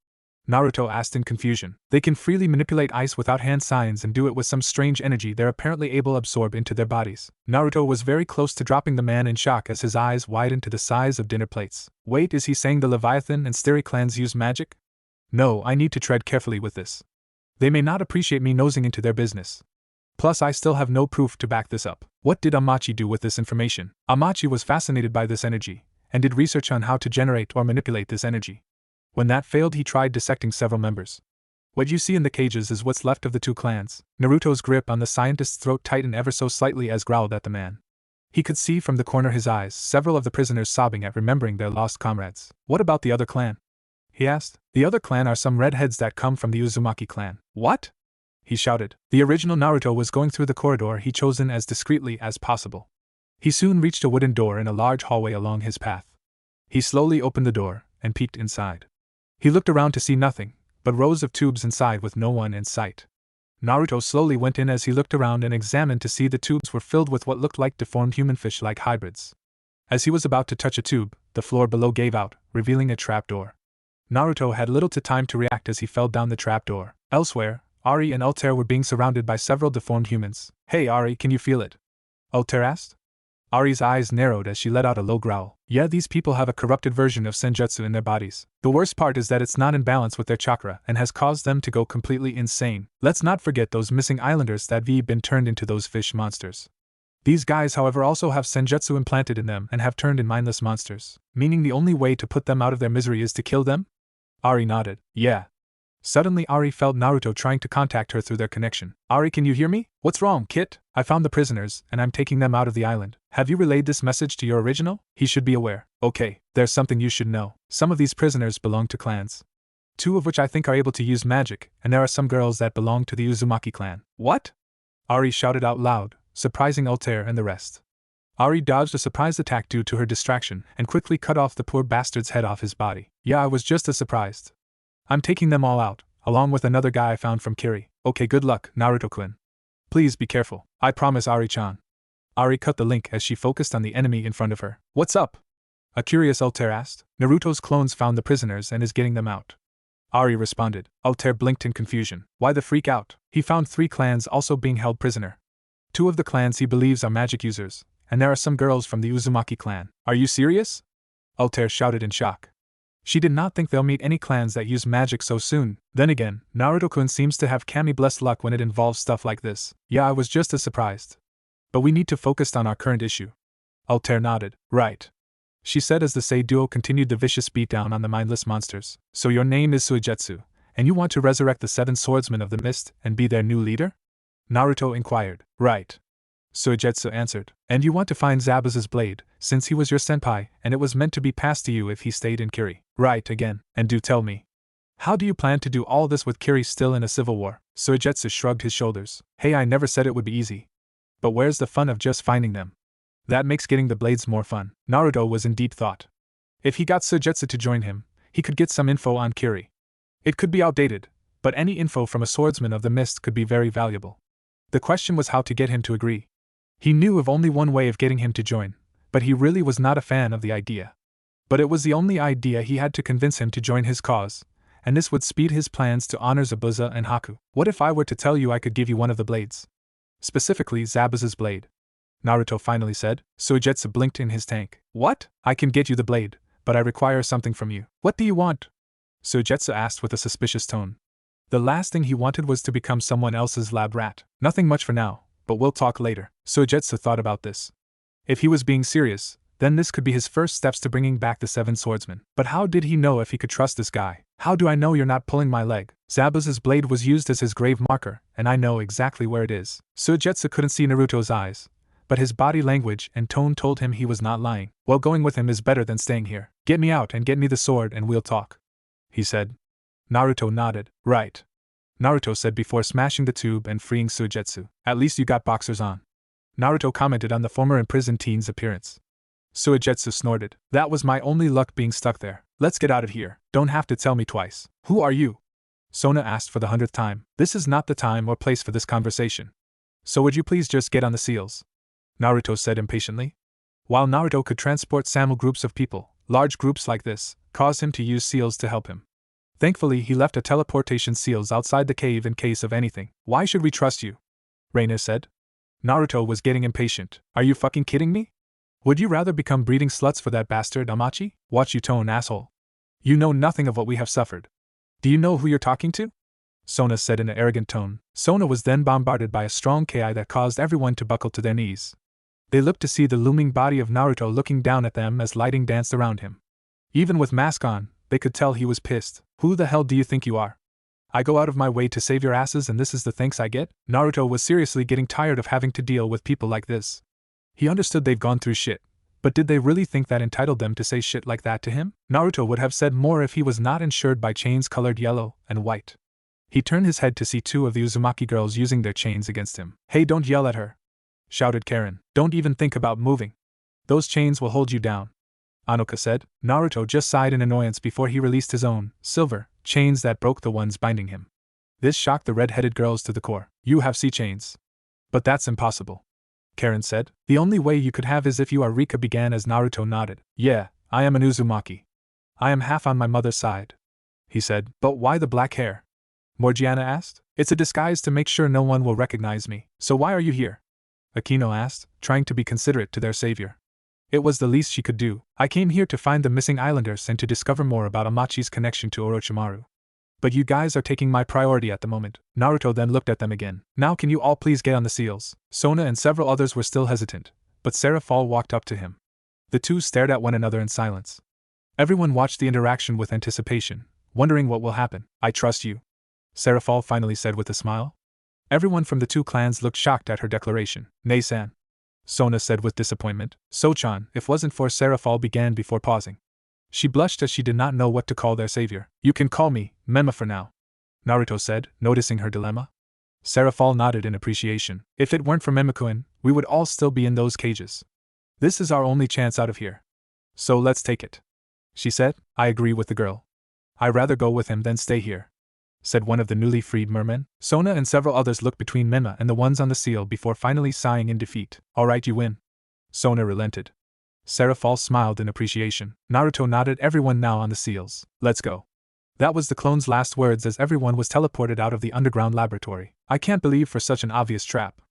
Naruto asked in confusion. They can freely manipulate ice without hand signs and do it with some strange energy they're apparently able to absorb into their bodies. Naruto was very close to dropping the man in shock as his eyes widened to the size of dinner plates. Wait, is he saying the Leviathan and Steri clans use magic? No, I need to tread carefully with this. They may not appreciate me nosing into their business. Plus, I still have no proof to back this up. What did Amachi do with this information? Amachi was fascinated by this energy, and did research on how to generate or manipulate this energy. When that failed, he tried dissecting several members. What you see in the cages is what's left of the two clans. Naruto's grip on the scientist's throat tightened ever so slightly as growled at the man. He could see from the corner of his eyes several of the prisoners sobbing at remembering their lost comrades. What about the other clan? He asked. The other clan are some redheads that come from the Uzumaki clan. What? He shouted. The original Naruto was going through the corridor he chosen as discreetly as possible. He soon reached a wooden door in a large hallway along his path. He slowly opened the door and peeked inside. He looked around to see nothing, but rows of tubes inside with no one in sight. Naruto slowly went in as he looked around and examined to see the tubes were filled with what looked like deformed human fish-like hybrids. As he was about to touch a tube, the floor below gave out, revealing a trapdoor. Naruto had little time to react as he fell down the trapdoor. Elsewhere, Ari and Altair were being surrounded by several deformed humans. Hey Ari, can you feel it? Altair asked. Ari's eyes narrowed as she let out a low growl. Yeah, these people have a corrupted version of senjutsu in their bodies. The worst part is that it's not in balance with their chakra and has caused them to go completely insane. Let's not forget those missing islanders that have been turned into those fish monsters. These guys, however, also have senjutsu implanted in them and have turned in mindless monsters, meaning the only way to put them out of their misery is to kill them? Ari nodded. Yeah. Suddenly Ari felt Naruto trying to contact her through their connection. Ari, can you hear me? What's wrong, Kit? I found the prisoners, and I'm taking them out of the island. Have you relayed this message to your original? He should be aware. Okay, there's something you should know. Some of these prisoners belong to clans. 2 of which I think are able to use magic, and there are some girls that belong to the Uzumaki clan. What? Ari shouted out loud, surprising Altair and the rest. Ari dodged a surprise attack due to her distraction and quickly cut off the poor bastard's head off his body. Yeah, I was just as surprised. I'm taking them all out, along with another guy I found from Kiri. Okay, good luck, Naruto-kun. Please be careful. I promise, Ari-chan. Ari cut the link as she focused on the enemy in front of her. What's up? A curious Altair asked. Naruto's clones found the prisoners and is getting them out. Ari responded. Altair blinked in confusion. Why the freak out? He found 3 clans also being held prisoner. 2 of the clans he believes are magic users, and there are some girls from the Uzumaki clan. Are you serious? Altair shouted in shock. She did not think they'll meet any clans that use magic so soon. Then again, Naruto-kun seems to have kami-blessed luck when it involves stuff like this. Yeah, I was just as surprised. But we need to focus on our current issue. Altair nodded. Right. She said as the Sei duo continued the vicious beatdown on the mindless monsters. So your name is Suigetsu, and you want to resurrect the 7 swordsmen of the mist and be their new leader? Naruto inquired. Right. Suigetsu answered. And you want to find Zabuza's blade, since he was your senpai, and it was meant to be passed to you if he stayed in Kiri. Right again. And do tell me, how do you plan to do all this with Kiri still in a civil war? Suigetsu shrugged his shoulders. Hey, I never said it would be easy. But where's the fun of just finding them? That makes getting the blades more fun. Naruto was in deep thought. If he got Suigetsu to join him, he could get some info on Kiri. It could be outdated, but any info from a swordsman of the mist could be very valuable. The question was how to get him to agree. He knew of only one way of getting him to join, but he really was not a fan of the idea. But it was the only idea he had to convince him to join his cause, and this would speed his plans to honor Zabuza and Haku. What if I were to tell you I could give you one of the blades? Specifically, Zabuza's blade. Naruto finally said. Suigetsu blinked in his tank. What? I can get you the blade, but I require something from you. What do you want? Suigetsu asked with a suspicious tone. The last thing he wanted was to become someone else's lab rat. Nothing much for now, but we'll talk later. Suigetsu thought about this. If he was being serious, then this could be his first steps to bringing back the 7 swordsmen. But how did he know if he could trust this guy? How do I know you're not pulling my leg? Zabuza's blade was used as his grave marker, and I know exactly where it is. Suigetsu couldn't see Naruto's eyes, but his body language and tone told him he was not lying. Well, going with him is better than staying here. Get me out and get me the sword and we'll talk, he said. Naruto nodded. Right. Naruto said before smashing the tube and freeing Suigetsu. At least you got boxers on. Naruto commented on the former imprisoned teen's appearance. Suigetsu snorted. That was my only luck being stuck there. Let's get out of here. Don't have to tell me twice. Who are you? Sona asked for the 100th time. This is not the time or place for this conversation. So would you please just get on the seals? Naruto said impatiently. While Naruto could transport small groups of people, large groups like this caused him to use seals to help him. Thankfully, he left a teleportation seals outside the cave in case of anything. Why should we trust you? Reina said. Naruto was getting impatient. Are you fucking kidding me? Would you rather become breeding sluts for that bastard Amachi? Watch you tone, asshole. You know nothing of what we have suffered. Do you know who you're talking to? Sona said in an arrogant tone. Sona was then bombarded by a strong ki that caused everyone to buckle to their knees. They looked to see the looming body of Naruto looking down at them as lighting danced around him. Even with mask on, they could tell he was pissed. Who the hell do you think you are? I go out of my way to save your asses and this is the thanks I get? Naruto was seriously getting tired of having to deal with people like this. He understood they've gone through shit. But did they really think that entitled them to say shit like that to him? Naruto would have said more if he was not insured by chains colored yellow and white. He turned his head to see two of the Uzumaki girls using their chains against him. Hey, don't yell at her, shouted Karen. Don't even think about moving. Those chains will hold you down, Anoka said. Naruto just sighed in annoyance before he released his own, silver, chains that broke the ones binding him. This shocked the red-headed girls to the core. You have sea chains. But that's impossible, Karen said. The only way you could have is if you are Rika began as Naruto nodded. Yeah, I am an Uzumaki. I am half on my mother's side, he said. But why the black hair? Morgiana asked. It's a disguise to make sure no one will recognize me. So why are you here? Akino asked, trying to be considerate to their savior. It was the least she could do. I came here to find the missing islanders and to discover more about Amachi's connection to Orochimaru. But you guys are taking my priority at the moment. Naruto then looked at them again. Now can you all please get on the seals? Sona and several others were still hesitant, but Serafal walked up to him. The two stared at one another in silence. Everyone watched the interaction with anticipation, wondering what will happen. I trust you, Serafal finally said with a smile. Everyone from the two clans looked shocked at her declaration. Nei-san, Sona said with disappointment. Sochan, if wasn't for Serafal began before pausing. She blushed as she did not know what to call their savior. You can call me Mema for now, Naruto said, noticing her dilemma. Serafal nodded in appreciation. If it weren't for Mema-kun, we would all still be in those cages. This is our only chance out of here. So let's take it, she said. I agree with the girl. I'd rather go with him than stay here, said one of the newly freed mermen. Sona and several others looked between Mema and the ones on the seal before finally sighing in defeat. Alright, you win. Sona relented. Serafal smiled in appreciation. Naruto nodded. Everyone now on the seals. Let's go. That was the clone's last words as everyone was teleported out of the underground laboratory. I can't believe for such an obvious trap.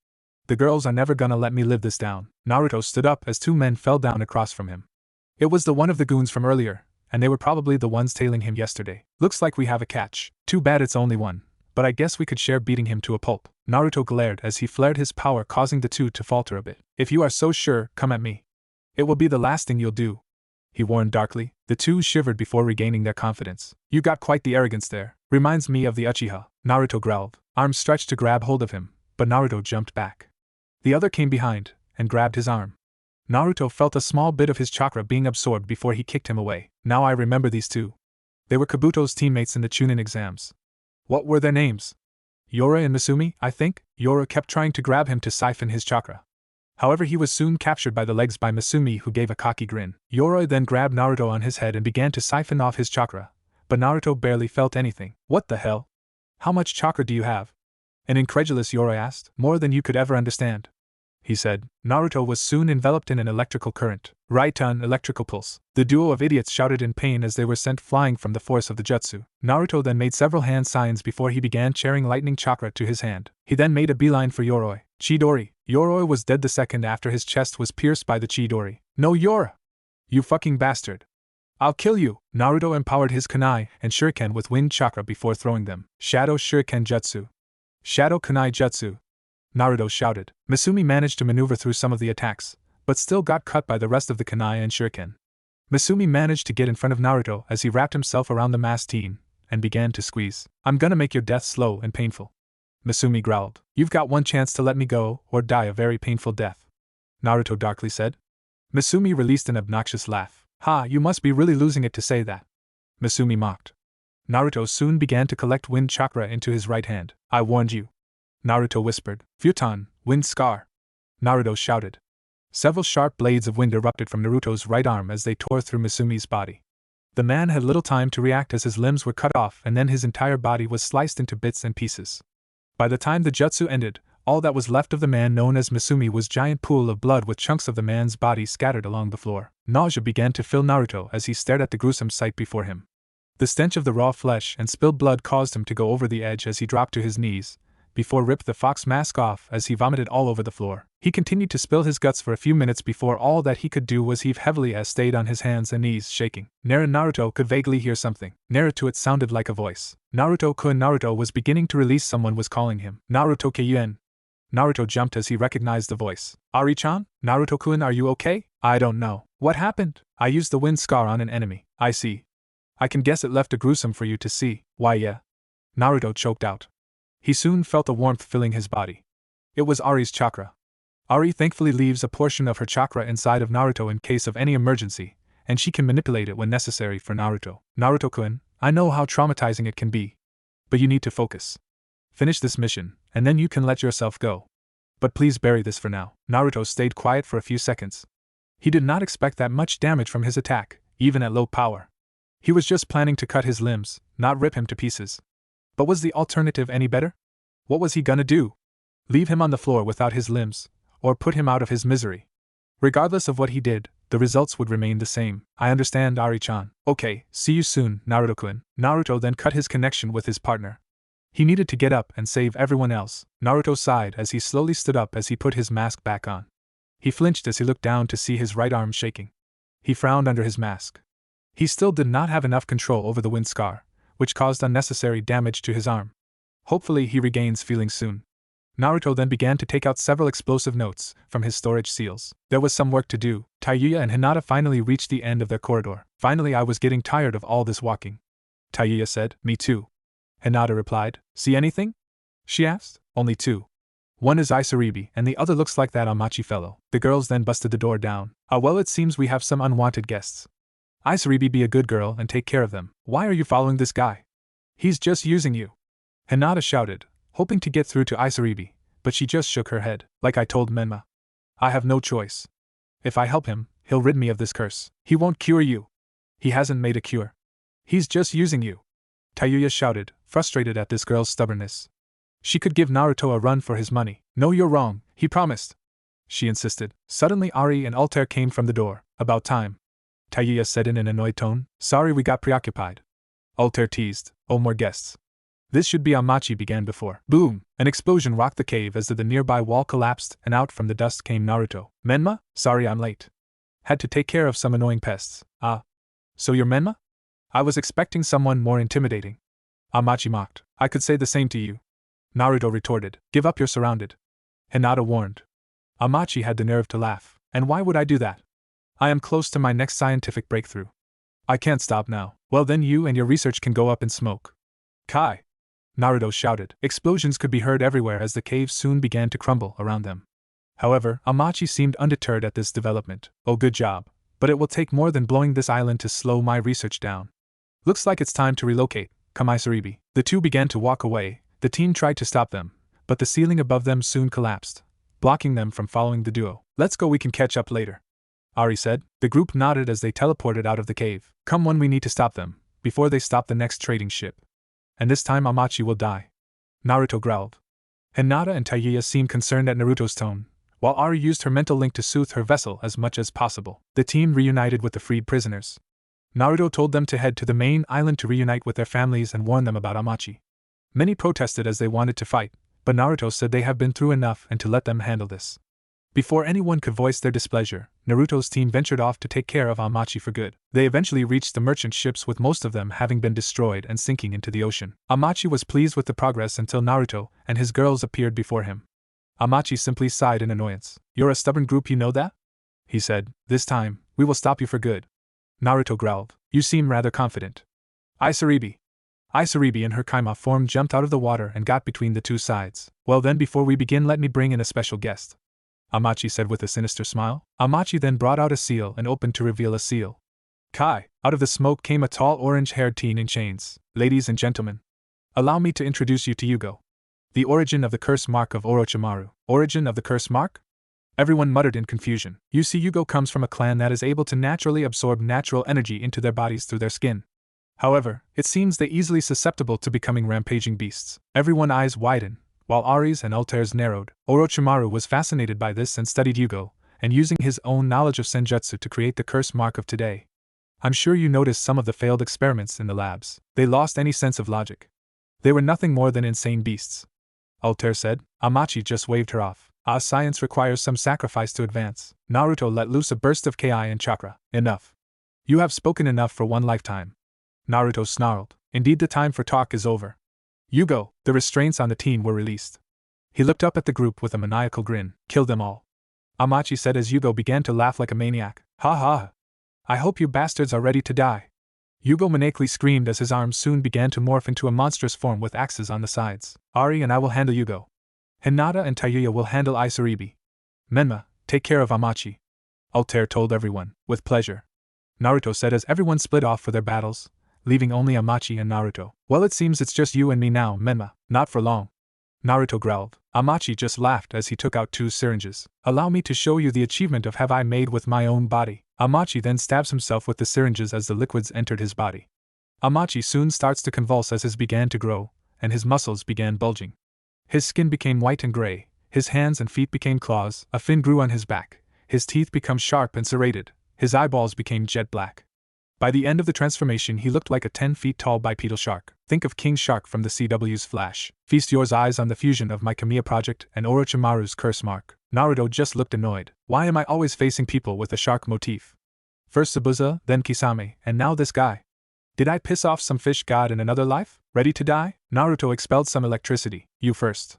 The girls are never gonna let me live this down. Naruto stood up as two men fell down across from him. It was the one of the goons from earlier, and they were probably the ones tailing him yesterday. Looks like we have a catch. Too bad it's only one, but I guess we could share beating him to a pulp. Naruto glared as he flared his power, causing the two to falter a bit. If you are so sure, come at me. It will be the last thing you'll do, he warned darkly. The two shivered before regaining their confidence. You got quite the arrogance there. Reminds me of the Uchiha, Naruto growled, arms stretched to grab hold of him, but Naruto jumped back. The other came behind and grabbed his arm. Naruto felt a small bit of his chakra being absorbed before he kicked him away. Now I remember these two. They were Kabuto's teammates in the Chunin exams. What were their names? Yora and Misumi, I think? Yora kept trying to grab him to siphon his chakra. However, he was soon captured by the legs by Misumi, who gave a cocky grin. Yoroi then grabbed Naruto on his head and began to siphon off his chakra, but Naruto barely felt anything. What the hell? How much chakra do you have? An incredulous Yoroi asked. More than you could ever understand, he said. Naruto was soon enveloped in an electrical current. Right on, electrical pulse. The duo of idiots shouted in pain as they were sent flying from the force of the jutsu. Naruto then made several hand signs before he began channeling lightning chakra to his hand. He then made a beeline for Yoroi. Chidori. Yoroi was dead the second after his chest was pierced by the Chidori. No, Yora! You fucking bastard! I'll kill you! Naruto empowered his kunai and shuriken with wind chakra before throwing them. Shadow Shuriken Jutsu. Shadow Kunai Jutsu, Naruto shouted. Misumi managed to maneuver through some of the attacks, but still got cut by the rest of the kunai and shuriken. Misumi managed to get in front of Naruto as he wrapped himself around the masked teen and began to squeeze. I'm gonna make your death slow and painful, Misumi growled. You've got one chance to let me go or die a very painful death, Naruto darkly said. Misumi released an obnoxious laugh. Ha, you must be really losing it to say that, Misumi mocked. Naruto soon began to collect wind chakra into his right hand. I warned you, Naruto whispered. Futon, wind scar, Naruto shouted. Several sharp blades of wind erupted from Naruto's right arm as they tore through Misumi's body. The man had little time to react as his limbs were cut off and then his entire body was sliced into bits and pieces. By the time the jutsu ended, All that was left of the man known as Misumi was a giant pool of blood with chunks of the man's body scattered along the floor. Nausea began to fill Naruto as he stared at the gruesome sight before him. The stench of the raw flesh and spilled blood caused him to go over the edge as he dropped to his knees, before ripped the fox mask off as he vomited all over the floor. He continued to spill his guts for a few minutes before all that he could do was heave heavily as stayed on his hands and knees, shaking. Naruto could vaguely hear something. Naruto, it sounded like a voice. Naruto-kun. Naruto was beginning to release. Someone was calling him. Naruto-kun. Naruto jumped as he recognized the voice. Ari-chan? Naruto-kun, are you okay? I don't know. What happened? I used the wind scar on an enemy. I see. I can guess it left a gruesome for you to see. Why yeah. Naruto choked out. He soon felt a warmth filling his body. It was Ari's chakra. Ari thankfully leaves a portion of her chakra inside of Naruto in case of any emergency, and she can manipulate it when necessary for Naruto. Naruto-kun, I know how traumatizing it can be. But you need to focus. Finish this mission, and then you can let yourself go. But please bury this for now. Naruto stayed quiet for a few seconds. He did not expect that much damage from his attack, even at low power. He was just planning to cut his limbs, not rip him to pieces. But was the alternative any better? What was he gonna do? Leave him on the floor without his limbs, or put him out of his misery? Regardless of what he did, the results would remain the same. I understand, Ari-chan. Okay, see you soon, Naruto-kun. Naruto then cut his connection with his partner. He needed to get up and save everyone else. Naruto sighed as he slowly stood up as he put his mask back on. He flinched as he looked down to see his right arm shaking. He frowned under his mask. He still did not have enough control over the wind scar, which caused unnecessary damage to his arm. Hopefully he regains feeling soon. Naruto then began to take out several explosive notes from his storage seals. There was some work to do. Tayuya and Hinata finally reached the end of their corridor. Finally, I was getting tired of all this walking. Tayuya said, Me too. Hinata replied, See anything? She asked. Only two. One is Isaribi and the other looks like that Amachi fellow. The girls then busted the door down. Well, it seems we have some unwanted guests. Isaribi, be a good girl and take care of them. Why are you following this guy? He's just using you. Hinata shouted, hoping to get through to Isaribi, but she just shook her head. Like I told Menma. I have no choice. If I help him, he'll rid me of this curse. He won't cure you. He hasn't made a cure. He's just using you. Tayuya shouted, frustrated at this girl's stubbornness. She could give Naruto a run for his money. No, you're wrong, he promised. She insisted. Suddenly Ari and Altair came from the door. About time. Tayuya said in an annoyed tone. Sorry we got preoccupied. Altair teased. Oh, more guests. This should be Amachi began before. Boom! An explosion rocked the cave as the nearby wall collapsed and out from the dust came Naruto. Menma? Sorry I'm late. Had to take care of some annoying pests. Ah. So you're Menma? I was expecting someone more intimidating. Amachi mocked. I could say the same to you. Naruto retorted. Give up, you're surrounded. Hinata warned. Amachi had the nerve to laugh. And why would I do that? I am close to my next scientific breakthrough. I can't stop now. Well then you and your research can go up in smoke. Kai! Naruto shouted. Explosions could be heard everywhere as the cave soon began to crumble around them. However, Amachi seemed undeterred at this development. Oh, good job. But it will take more than blowing this island to slow my research down. Looks like it's time to relocate. Come Isaribi. The two began to walk away. The team tried to stop them, but the ceiling above them soon collapsed, blocking them from following the duo. Let's go, we can catch up later. Ari said. The group nodded as they teleported out of the cave. Come on, we need to stop them, before they stop the next trading ship. And this time Amachi will die. Naruto growled. Hinata and Tayuya seemed concerned at Naruto's tone, while Ari used her mental link to soothe her vessel as much as possible. The team reunited with the freed prisoners. Naruto told them to head to the main island to reunite with their families and warn them about Amachi. Many protested as they wanted to fight, but Naruto said they have been through enough and to let them handle this. Before anyone could voice their displeasure, Naruto's team ventured off to take care of Amachi for good. They eventually reached the merchant ships with most of them having been destroyed and sinking into the ocean. Amachi was pleased with the progress until Naruto and his girls appeared before him. Amachi simply sighed in annoyance. You're a stubborn group, you know that? He said. This time, we will stop you for good. Naruto growled. You seem rather confident. Isaribi. Isaribi and her Kaima form jumped out of the water and got between the two sides. Well then, before we begin, let me bring in a special guest. Amachi said with a sinister smile. Amachi then brought out a seal and opened to reveal a seal. Kai! Out of the smoke came a tall orange-haired teen in chains. Ladies and gentlemen, allow me to introduce you to Yugo. The origin of the curse mark of Orochimaru. Origin of the curse mark? Everyone muttered in confusion. You see, Yugo comes from a clan that is able to naturally absorb natural energy into their bodies through their skin. However, it seems they easily susceptible to becoming rampaging beasts. Everyone's eyes widen, While Ari's and Altair's narrowed, Orochimaru was fascinated by this and studied Yugo, and using his own knowledge of senjutsu to create the curse mark of today. I'm sure you noticed some of the failed experiments in the labs. They lost any sense of logic. They were nothing more than insane beasts. Altair said. Amachi just waved her off. Science requires some sacrifice to advance. Naruto let loose a burst of ki and chakra. Enough. You have spoken enough for one lifetime. Naruto snarled. Indeed, the time for talk is over. Yugo, the restraints on the teen were released. He looked up at the group with a maniacal grin. Kill them all. Amachi said as Yugo began to laugh like a maniac. Ha ha. I hope you bastards are ready to die. Yugo maniacally screamed as his arms soon began to morph into a monstrous form with axes on the sides. Ari and I will handle Yugo. Hinata and Tayuya will handle Isaribi. Menma, take care of Amachi. Altair told everyone, with pleasure. Naruto said as everyone split off for their battles, leaving only Amachi and Naruto. Well, it seems it's just you and me now, Menma. Not for long. Naruto growled. Amachi just laughed as he took out 2 syringes. Allow me to show you the achievement of have I made with my own body. Amachi then stabs himself with the syringes as the liquids entered his body. Amachi soon starts to convulse as his began to grow, and his muscles began bulging. His skin became white and gray, his hands and feet became claws, a fin grew on his back, his teeth became sharp and serrated, his eyeballs became jet black. By the end of the transformation he looked like a 10 feet tall bipedal shark. Think of King Shark from the CW's Flash. Feast your eyes on the fusion of my Kamiya project and Orochimaru's curse mark. Naruto just looked annoyed. Why am I always facing people with a shark motif? First Zabuza, then Kisame, and now this guy. Did I piss off some fish god in another life? Ready to die? Naruto expelled some electricity. You first.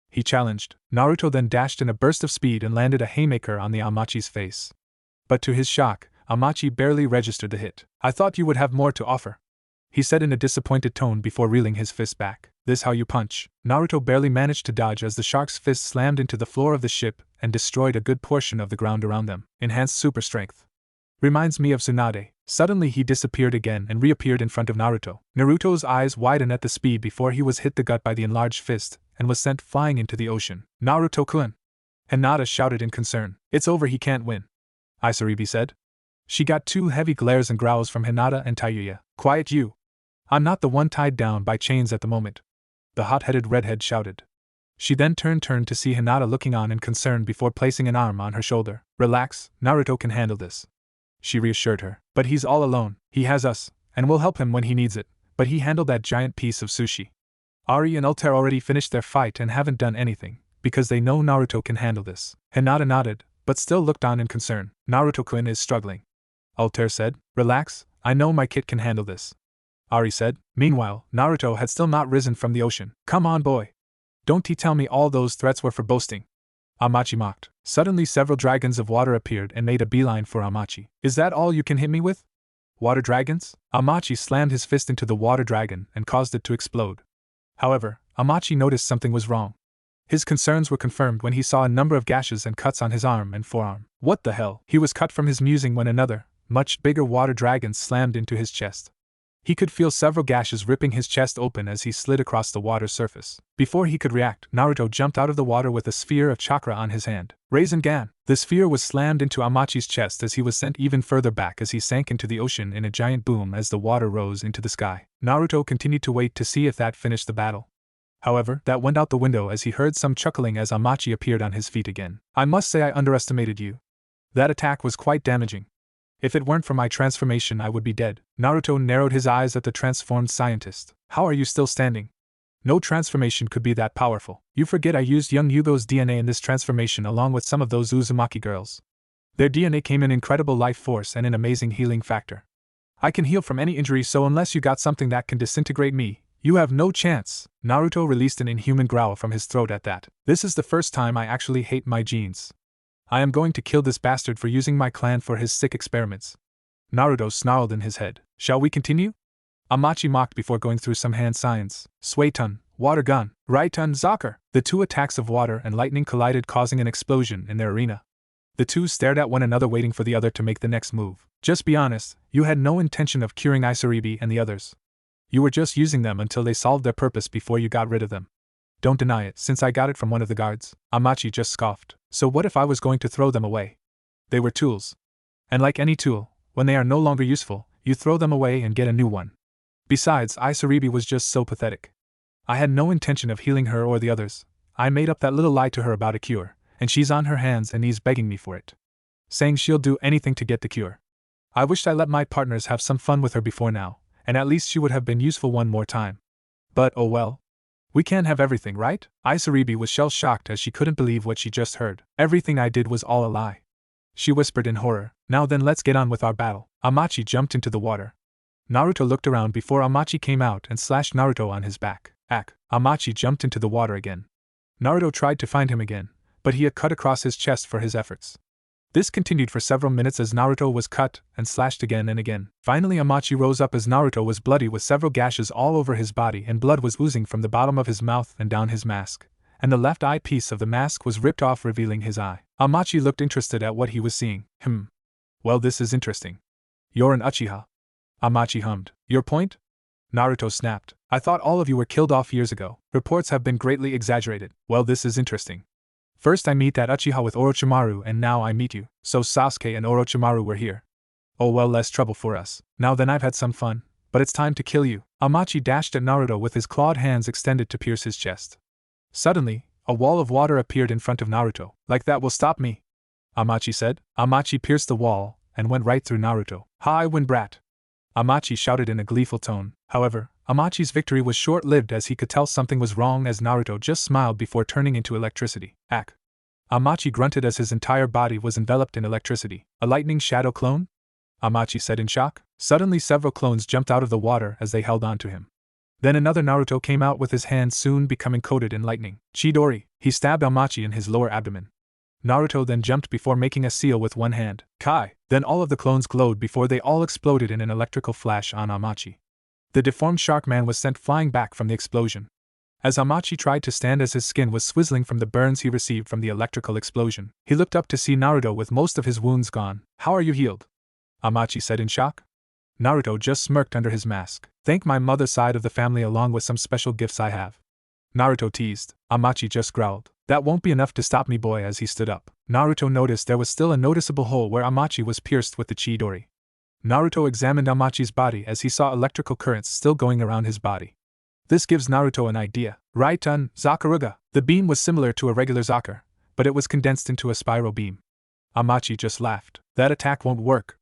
He challenged. Naruto then dashed in a burst of speed and landed a haymaker on the Amachi's face. But to his shock, Amachi barely registered the hit. I thought you would have more to offer, he said in a disappointed tone before reeling his fist back. This how you punch? Naruto barely managed to dodge as the shark's fist slammed into the floor of the ship and destroyed a good portion of the ground around them. Enhanced super strength. Reminds me of Tsunade. Suddenly he disappeared again and reappeared in front of Naruto. Naruto's eyes widened at the speed before he was hit the gut by the enlarged fist and was sent flying into the ocean. Naruto-kun! Hinata shouted in concern. It's over, he can't win. Isaribi said. She got 2 heavy glares and growls from Hinata and Tayuya. Quiet you! I'm not the one tied down by chains at the moment, the hot-headed redhead shouted. She then turned to see Hinata looking on in concern before placing an arm on her shoulder. Relax, Naruto can handle this, she reassured her. But he's all alone. He has us, and we'll help him when he needs it. But he handled that giant piece of sushi. Ari and Altair already finished their fight and haven't done anything, because they know Naruto can handle this. Hinata nodded, but still looked on in concern. Naruto-kun is struggling, Altair said. Relax, I know my kid can handle this, Ari said. Meanwhile, Naruto had still not risen from the ocean. Come on, boy. Don't tell me all those threats were for boasting, Amachi mocked. Suddenly several dragons of water appeared and made a beeline for Amachi. Is that all you can hit me with? Water dragons? Amachi slammed his fist into the water dragon and caused it to explode. However, Amachi noticed something was wrong. His concerns were confirmed when he saw a number of gashes and cuts on his arm and forearm. What the hell? He was cut from his musing when another, much bigger water dragon slammed into his chest. He could feel several gashes ripping his chest open as he slid across the water surface. Before he could react, Naruto jumped out of the water with a sphere of chakra on his hand. Rasengan! The sphere was slammed into Amachi's chest as he was sent even further back as he sank into the ocean in a giant boom as the water rose into the sky. Naruto continued to wait to see if that finished the battle. However, that went out the window as he heard some chuckling as Amachi appeared on his feet again. I must say I underestimated you. That attack was quite damaging. If it weren't for my transformation I would be dead. Naruto narrowed his eyes at the transformed scientist. How are you still standing? No transformation could be that powerful. You forget I used young Yugo's DNA in this transformation along with some of those Uzumaki girls. Their DNA came in incredible life force and an amazing healing factor. I can heal from any injury, so unless you got something that can disintegrate me, you have no chance. Naruto released an inhuman growl from his throat at that. This is the first time I actually hate my genes. I am going to kill this bastard for using my clan for his sick experiments. Naruto snarled in his head. Shall we continue? Amachi mocked before going through some hand signs. Suetun, water gun, Raitun Zakar. The 2 attacks of water and lightning collided, causing an explosion in their arena. The 2 stared at one another waiting for the other to make the next move. Just be honest, you had no intention of curing Isaribi and the others. You were just using them until they solved their purpose before you got rid of them. Don't deny it, since I got it from one of the guards. Amachi just scoffed. So what if I was going to throw them away? They were tools. And like any tool, when they are no longer useful, you throw them away and get a new one. Besides, Isaribi was just so pathetic. I had no intention of healing her or the others, I made up that little lie to her about a cure, and she's on her hands and knees begging me for it. Saying she'll do anything to get the cure. I wished I let my partners have some fun with her before now, and at least she would have been useful one more time. But oh well. We can't have everything, right? Isaribi was shell-shocked as she couldn't believe what she just heard. Everything I did was all a lie. She whispered in horror. Now then, let's get on with our battle. Amachi jumped into the water. Naruto looked around before Amachi came out and slashed Naruto on his back. Amachi jumped into the water again. Naruto tried to find him again, but he had cut across his chest for his efforts. This continued for several minutes as Naruto was cut and slashed again and again. Finally Amachi rose up as Naruto was bloody with several gashes all over his body and blood was oozing from the bottom of his mouth and down his mask, and the left eye piece of the mask was ripped off revealing his eye. Amachi looked interested at what he was seeing. Well, this is interesting. You're an Uchiha. Amachi hummed. Your point? Naruto snapped. I thought all of you were killed off years ago. Reports have been greatly exaggerated. Well, this is interesting. First I meet that Uchiha with Orochimaru and now I meet you, so Sasuke and Orochimaru were here. Oh well, less trouble for us. Now then, I've had some fun, but it's time to kill you. Amachi dashed at Naruto with his clawed hands extended to pierce his chest. Suddenly, a wall of water appeared in front of Naruto. Like that will stop me, Amachi said. Amachi pierced the wall and went right through Naruto. Ha, I win, brat! Amachi shouted in a gleeful tone. However, Amachi's victory was short-lived as he could tell something was wrong as Naruto just smiled before turning into electricity. Amachi grunted as his entire body was enveloped in electricity. A lightning shadow clone? Amachi said in shock. Suddenly several clones jumped out of the water as they held on to him. Then another Naruto came out with his hand soon becoming coated in lightning. Chidori, he stabbed Amachi in his lower abdomen. Naruto then jumped before making a seal with one hand. Kai! Then all of the clones glowed before they all exploded in an electrical flash on Amachi. The deformed shark man was sent flying back from the explosion. As Amachi tried to stand as his skin was swizzling from the burns he received from the electrical explosion, he looked up to see Naruto with most of his wounds gone. How are you healed? Amachi said in shock. Naruto just smirked under his mask. Thank my mother's side of the family along with some special gifts I have. Naruto teased. Amachi just growled. That won't be enough to stop me, boy. As he stood up, Naruto noticed there was still a noticeable hole where Amachi was pierced with the Chidori. Naruto examined Amachi's body as he saw electrical currents still going around his body. This gives Naruto an idea. Right, Zakuruga. The beam was similar to a regular Zakar, but it was condensed into a spiral beam. Amachi just laughed. That attack won't work.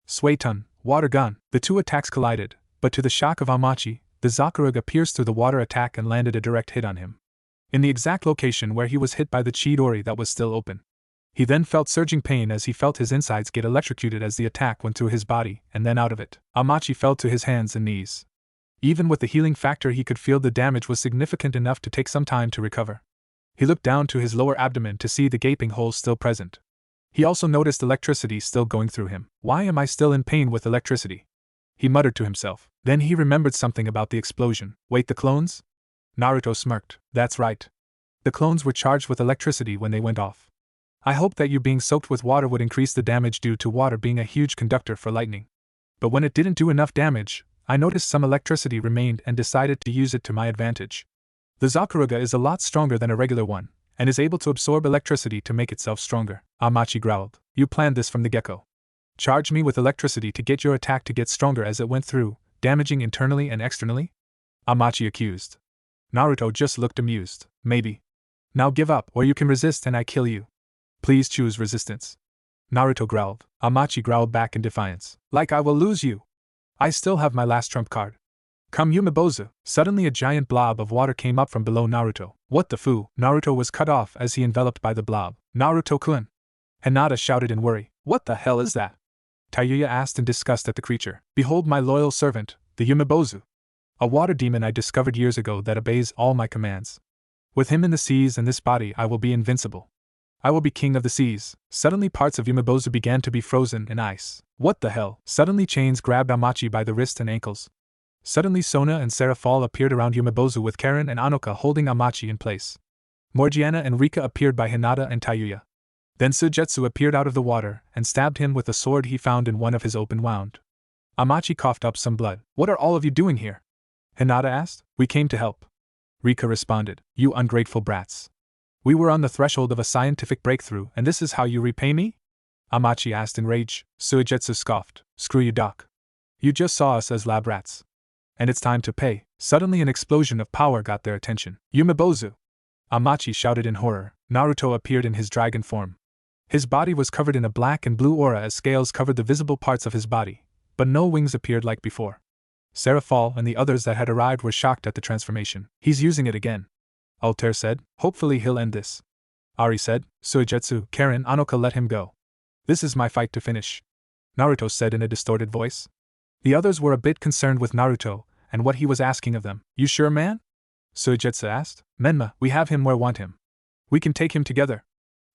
Suetun, water gun. The two attacks collided, but to the shock of Amachi, the Zakuruga pierced through the water attack and landed a direct hit on him. In the exact location where he was hit by the Chidori that was still open. He then felt surging pain as he felt his insides get electrocuted as the attack went through his body and then out of it. Amachi fell to his hands and knees. Even with the healing factor, he could feel the damage was significant enough to take some time to recover. He looked down to his lower abdomen to see the gaping hole still present. He also noticed electricity still going through him. Why am I still in pain with electricity? He muttered to himself. Then he remembered something about the explosion. Wait, the clones? Naruto smirked. That's right. The clones were charged with electricity when they went off. I hoped that you being soaked with water would increase the damage due to water being a huge conductor for lightning. But when it didn't do enough damage, I noticed some electricity remained and decided to use it to my advantage. The Zakuruga is a lot stronger than a regular one, and is able to absorb electricity to make itself stronger. Amachi growled. You planned this from the get-go. Charge me with electricity to get your attack to get stronger as it went through, damaging internally and externally? Amachi accused. Naruto just looked amused. Maybe. Now give up, or you can resist and I kill you. Please choose resistance. Naruto growled. Amachi growled back in defiance. Like I will lose you. I still have my last trump card. Come Yumebozu. Suddenly a giant blob of water came up from below Naruto. What the foo? Naruto was cut off as he enveloped by the blob. Naruto-kun. Hinata shouted in worry. What the hell is that? Tayuya asked in disgust at the creature. Behold my loyal servant, the Yumebozu. A water demon I discovered years ago that obeys all my commands. With him in the seas and this body I will be invincible. I will be king of the seas. Suddenly parts of Yumebozu began to be frozen in ice. What the hell? Suddenly chains grabbed Amachi by the wrist and ankles. Suddenly Sona and Serafal appeared around Yumebozu with Karen and Anoka holding Amachi in place. Morgiana and Rika appeared by Hinata and Tayuya. Then Sujetsu appeared out of the water and stabbed him with a sword he found in one of his open wound. Amachi coughed up some blood. What are all of you doing here? Hinata asked. We came to help. Rika responded. You ungrateful brats. We were on the threshold of a scientific breakthrough, and this is how you repay me? Amachi asked in rage. Suigetsu scoffed. Screw you, Doc. You just saw us as lab rats. And it's time to pay. Suddenly an explosion of power got their attention. Yumebozu! Amachi shouted in horror. Naruto appeared in his dragon form. His body was covered in a black and blue aura as scales covered the visible parts of his body, but no wings appeared like before. Seraphal and the others that had arrived were shocked at the transformation. He's using it again, Altair said. Hopefully he'll end this. Ari said. Suigetsu, Karen, Anoka, let him go. This is my fight to finish, Naruto said in a distorted voice. The others were a bit concerned with Naruto and what he was asking of them. You sure, man? Suigetsu asked. Menma, we have him where want him. We can take him together,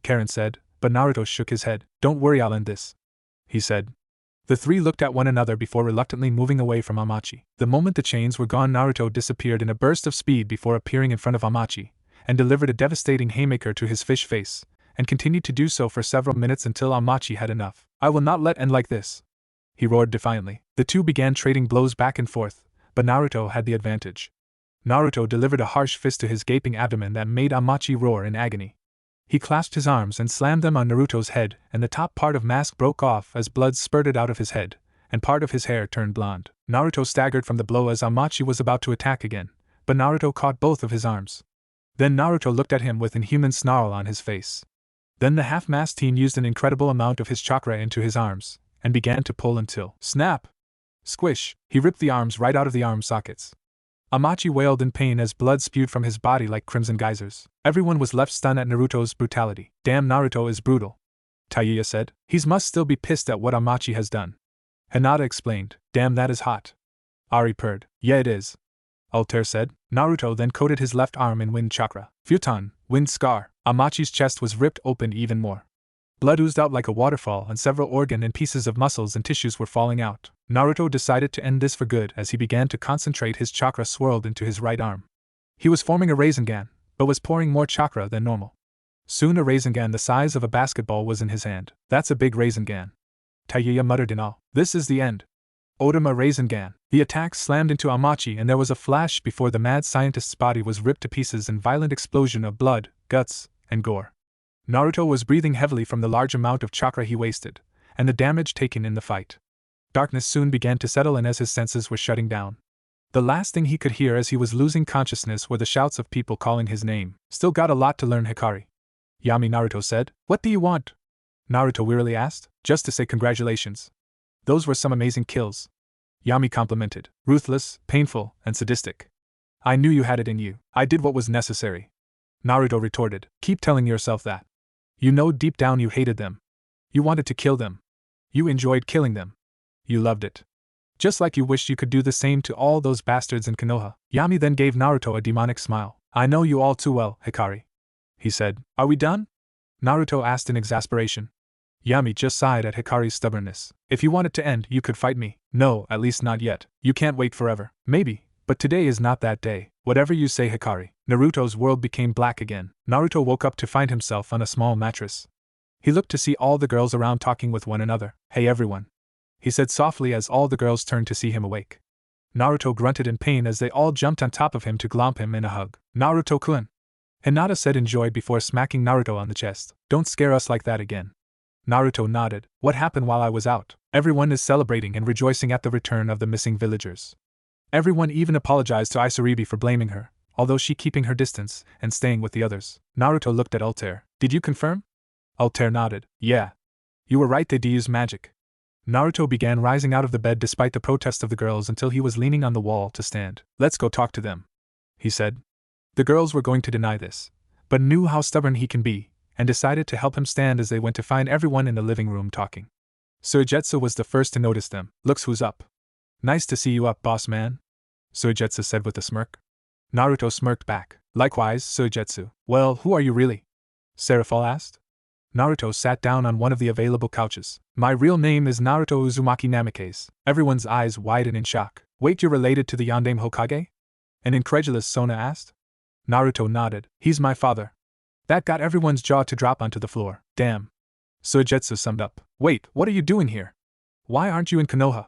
Karen said, but Naruto shook his head. Don't worry, I'll end this, he said. The three looked at one another before reluctantly moving away from Amachi. The moment the chains were gone, Naruto disappeared in a burst of speed before appearing in front of Amachi, and delivered a devastating haymaker to his fish face, and continued to do so for several minutes until Amachi had enough. I will not let end like this, he roared defiantly. The two began trading blows back and forth, but Naruto had the advantage. Naruto delivered a harsh fist to his gaping abdomen that made Amachi roar in agony. He clasped his arms and slammed them on Naruto's head, and the top part of mask broke off as blood spurted out of his head, and part of his hair turned blonde. Naruto staggered from the blow as Amachi was about to attack again, but Naruto caught both of his arms. Then Naruto looked at him with inhuman snarl on his face. Then the half-masked teen used an incredible amount of his chakra into his arms, and began to pull until, snap! Squish! He ripped the arms right out of the arm sockets. Amachi wailed in pain as blood spewed from his body like crimson geysers. Everyone was left stunned at Naruto's brutality. Damn, Naruto is brutal, Taiya said. He must still be pissed at what Amachi has done. Hinata explained. Damn, that is hot. Ari purred. Yeah, it is, Altair said. Naruto then coated his left arm in wind chakra. Futon, wind scar. Amachi's chest was ripped open even more. Blood oozed out like a waterfall, and several organ and pieces of muscles and tissues were falling out. Naruto decided to end this for good as he began to concentrate. His chakra swirled into his right arm. He was forming a Rasengan, but was pouring more chakra than normal. Soon a Rasengan the size of a basketball was in his hand. That's a big Rasengan, Taiya muttered in awe. This is the end. Odama Rasengan. The attack slammed into Amachi and there was a flash before the mad scientist's body was ripped to pieces and violent explosion of blood, guts, and gore. Naruto was breathing heavily from the large amount of chakra he wasted, and the damage taken in the fight. Darkness soon began to settle in as his senses were shutting down. The last thing he could hear as he was losing consciousness were the shouts of people calling his name. Still got a lot to learn, Hikari, Yami, Naruto said. What do you want? Naruto wearily asked. Just to say congratulations. Those were some amazing kills, Yami complimented. Ruthless, painful, and sadistic. I knew you had it in you. I did what was necessary, Naruto retorted. Keep telling yourself that. You know deep down you hated them. You wanted to kill them. You enjoyed killing them. You loved it. Just like you wished you could do the same to all those bastards in Konoha. Yami then gave Naruto a demonic smile. I know you all too well, Hikari, he said. Are we done? Naruto asked in exasperation. Yami just sighed at Hikari's stubbornness. If you want it to end, you could fight me. No, at least not yet. You can't wait forever. Maybe, but today is not that day. Whatever you say, Hikari. Naruto's world became black again. Naruto woke up to find himself on a small mattress. He looked to see all the girls around talking with one another. Hey everyone, he said softly as all the girls turned to see him awake. Naruto grunted in pain as they all jumped on top of him to glomp him in a hug. Naruto-kun, Hinata said in joy before smacking Naruto on the chest. Don't scare us like that again. Naruto nodded. What happened while I was out? Everyone is celebrating and rejoicing at the return of the missing villagers. Everyone even apologized to Isaribi for blaming her, although she keeping her distance and staying with the others. Naruto looked at Altair. Did you confirm? Altair nodded. Yeah. You were right, they used magic. Naruto began rising out of the bed despite the protest of the girls until he was leaning on the wall to stand. Let's go talk to them, he said. The girls were going to deny this, but knew how stubborn he can be, and decided to help him stand as they went to find everyone in the living room talking. Suigetsu was the first to notice them. Looks who's up. Nice to see you up, boss man, Suigetsu said with a smirk. Naruto smirked back. Likewise, Suigetsu. Well, who are you really? Seraphal asked. Naruto sat down on one of the available couches. My real name is Naruto Uzumaki Namikaze. Everyone's eyes widened in shock. Wait, you're related to the Yondaime Hokage? An incredulous Sona asked. Naruto nodded. He's my father. That got everyone's jaw to drop onto the floor. Damn. Suigetsu summed up. Wait, what are you doing here? Why aren't you in Konoha?